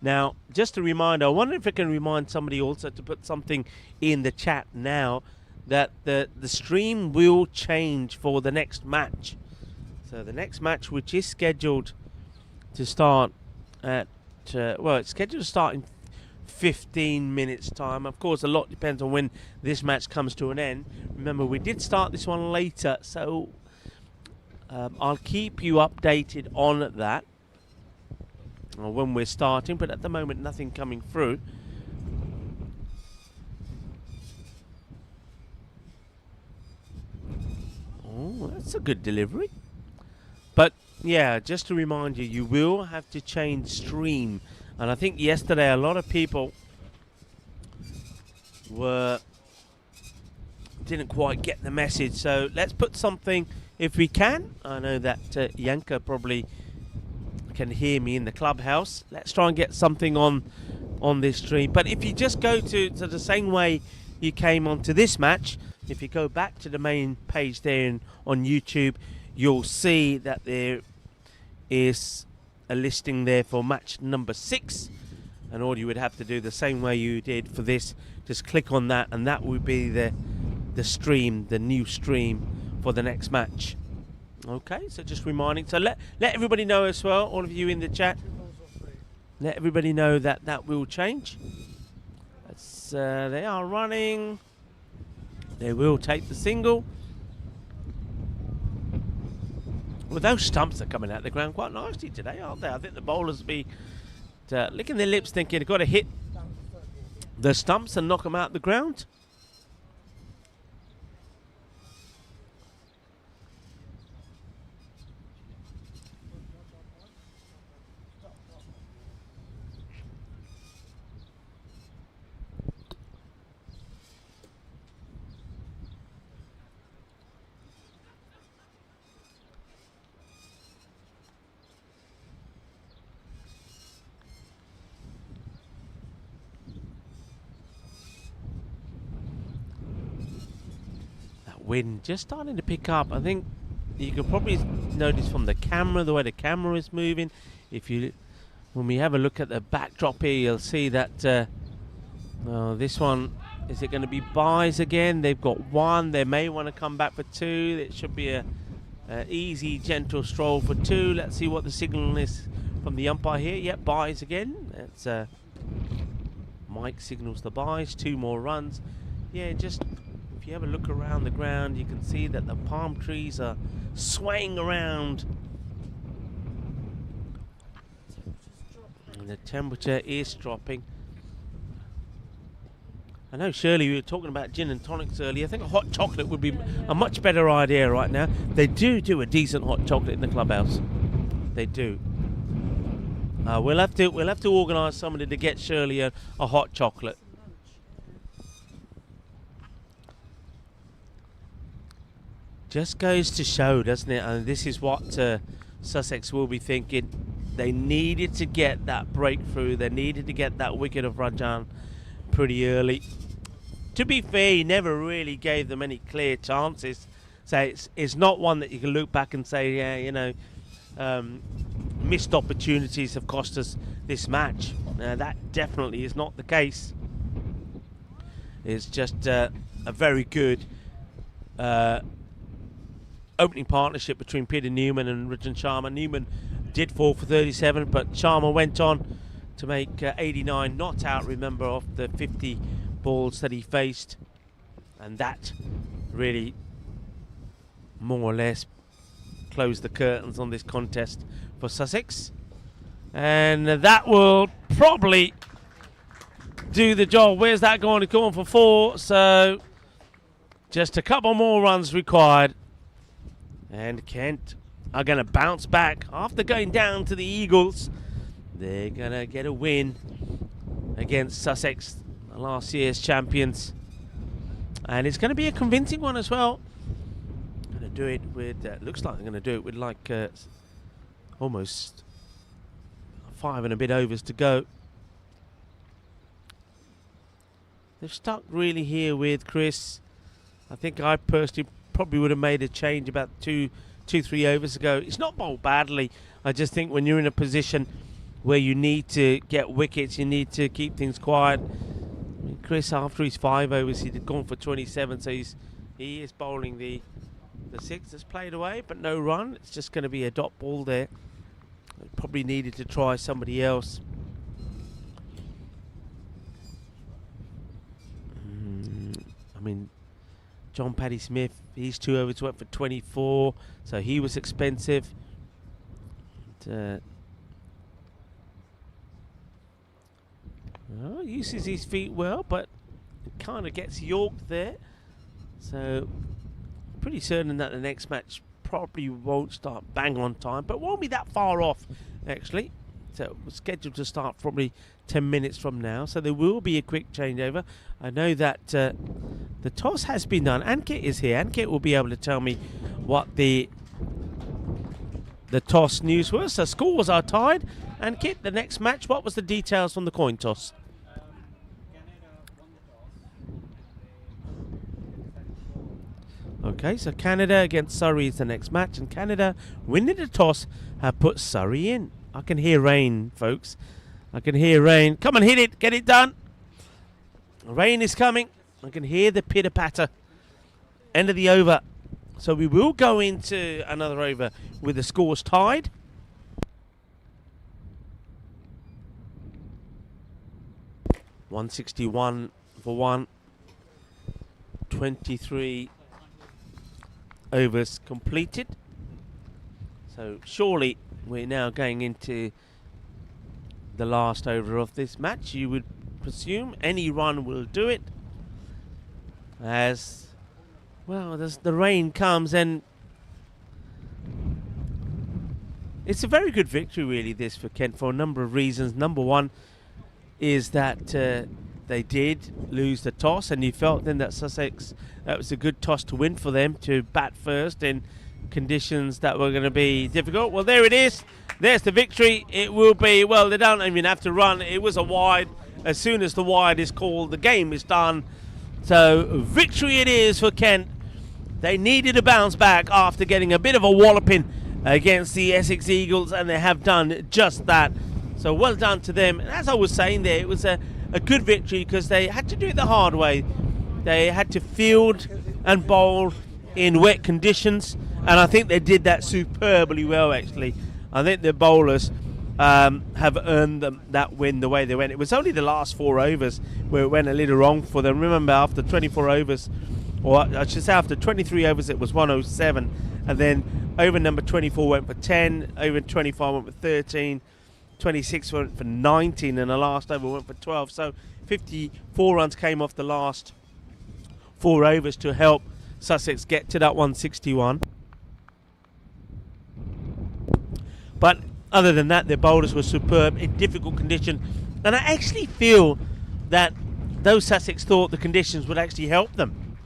Now, just a reminder, I wonder if I can remind somebody also to put something in the chat now that the stream will change for the next match. So the next match, which is scheduled to start at, it's scheduled to start in 15 minutes time. Of course, a lot depends on when this match comes to an end. Remember, we did start this one later, so I'll keep you updated on that when we're starting, but at the moment nothing coming through. Oh, that's a good delivery. But yeah, just to remind you, you will have to change stream. And I think yesterday a lot of people didn't quite get the message. So let's put something, if we can. I know that Yanka probably can hear me in the clubhouse. Let's try and get something on this stream. But if you just go to the same way you came onto this match, if you go back to the main page there on YouTube, you'll see that there is a listing there for match number 6, and all you would have to do the same way you did for this, just click on that, and that would be the stream, the new stream for the next match. Okay, so just reminding, so let everybody know as well, all of you in the chat, let everybody know that that will change. They are running. They will take the single. Well, those stumps are coming out of the ground quite nicely today, aren't they? I think the bowlers will be licking their lips thinking they've got to hit the stumps and knock them out of the ground. Wind just starting to pick up. I think you can probably notice from the camera, the way the camera is moving. When we have a look at the backdrop here, you'll see that this one, is it going to be buys again? They've got 1. They may want to come back for 2. It should be a easy, gentle stroll for 2. Let's see what the signal is from the umpire here. Yep, buys again. That's Mike signals the buys. 2 more runs. Yeah, just if you have a look around the ground, you can see that the palm trees are swaying around. And the temperature is dropping. I know, Shirley, we were talking about gin and tonics earlier. I think a hot chocolate would be a much better idea right now. They do a decent hot chocolate in the clubhouse. They do. We'll have to organise somebody to get Shirley a hot chocolate. Just goes to show, doesn't it? And this is what Sussex will be thinking. They needed to get that breakthrough. They needed to get that wicket of Rajan pretty early. To be fair, he never really gave them any clear chances. So it's not one that you can look back and say, yeah, you know, missed opportunities have cost us this match. That definitely is not the case. It's just a very good opening partnership between Peter Newman and Rajan Sharma. Newman did fall for 37, but Sharma went on to make 89 not out, remember, off the 50 balls that he faced. And that really more or less closed the curtains on this contest for Sussex. And that will probably do the job. Where's that going? It's going for 4, so just a couple more runs required. And Kent are going to bounce back after going down to the Eagles. They're going to get a win against Sussex, last year's champions. And it's going to be a convincing one as well. Going to do it with, looks like they're going to do it with like almost 5 and a bit overs to go. They've stuck really here with Chris. I think I personally probably would have made a change about 2-3 overs ago. It's not bowled badly. I just think when you're in a position where you need to get wickets, you need to keep things quiet. I mean, Chris, after his 5 overs, he'd gone for 27, so he is bowling the 6 that's played away, but no run. It's just going to be a dot ball there. Probably needed to try somebody else. I mean, John Paddy Smith, his 2 overs went for 24, so he was expensive. Well, uses his feet well, but kind of gets yorked there. So, pretty certain that the next match probably won't start bang on time, but won't be that far off, actually. So, it was scheduled to start probably 10 minutes from now, so there will be a quick changeover. I know that the toss has been done. Ankit is here. Ankit will be able to tell me what the toss news was. So scores are tied. Ankit, the next match, what was the details from the coin toss? Okay, so Canada against Surrey is the next match, and Canada, winning the toss, have put Surrey in. I can hear rain, folks. I can hear rain. Come on, hit it. Get it done. Rain is coming. I can hear the pitter-patter. End of the over. So we will go into another over with the scores tied. .161 for 1. 23 overs completed. So surely we're now going into the last over of this match. You would presume any run will do it. As well, as the rain comes, and it's a very good victory really, this, for Kent, for a number of reasons. Number one is that they did lose the toss, and you felt then that Sussex, that was a good toss to win for them, to bat first in conditions that were going to be difficult. Well, there it is. There's the victory. It will be, well, they don't even have to run. It was a wide. As soon as the wide is called, the game is done. So victory it is for Kent. They needed a bounce back after getting a bit of a walloping against the Essex Eagles, and they have done just that. So well done to them. And as I was saying there, it was a good victory because they had to do it the hard way. They had to field and bowl in wet conditions, and I think they did that superbly well, actually. I think the bowlers have earned them that win the way they went. It was only the last 4 overs where it went a little wrong for them. Remember, after 24 overs, or I should say after 23 overs, it was 107, and then over number 24 went for 10, over 25 went for 13, 26 went for 19, and the last over went for 12. So 54 runs came off the last 4 overs to help Sussex get to that 161. But other than that, their bowlers were superb in difficult condition, and I actually feel that those Sussex thought the conditions would actually help them.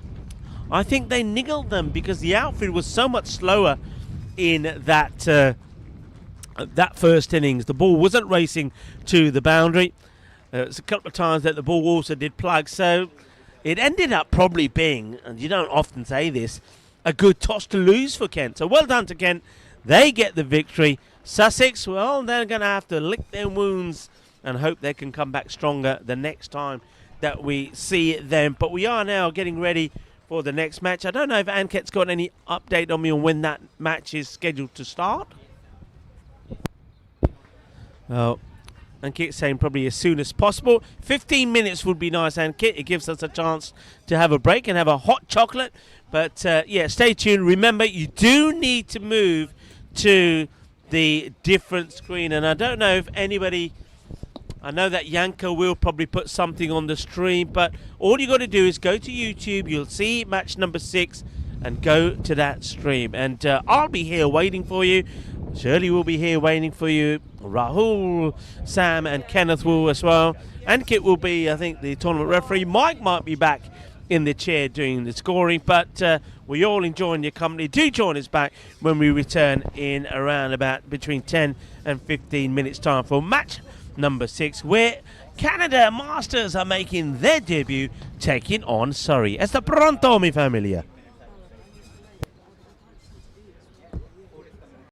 I think they niggled them because the outfield was so much slower in that first innings. The ball wasn't racing to the boundary. There was a couple of times that the ball also did plug, so it ended up probably being, and you don't often say this, a good toss to lose for Kent. So well done to Kent. They get the victory. Sussex, well, they're going to have to lick their wounds and hope they can come back stronger the next time that we see them. But we are now getting ready for the next match. I don't know if Anket's got any update on me on when that match is scheduled to start. Well, Ankit's saying probably as soon as possible. 15 minutes would be nice, Ankit. It gives us a chance to have a break and have a hot chocolate. But, yeah, stay tuned. Remember, you do need to move to the different screen, and I don't know if anybody, I know that Yanka will probably put something on the stream, but all you got to do is go to YouTube, you'll see match number 6 and go to that stream, and I'll be here waiting for you. Shirley will be here waiting for you, Rahul, Sam and Kenneth will as well, and Kit will be, I think, the tournament referee. Mike might be back in the chair doing the scoring, but we all enjoying your company. Do join us back when we return in around about between 10 and 15 minutes time for match number 6, where Canada Masters are making their debut, taking on Surrey. Hasta pronto, mi familia.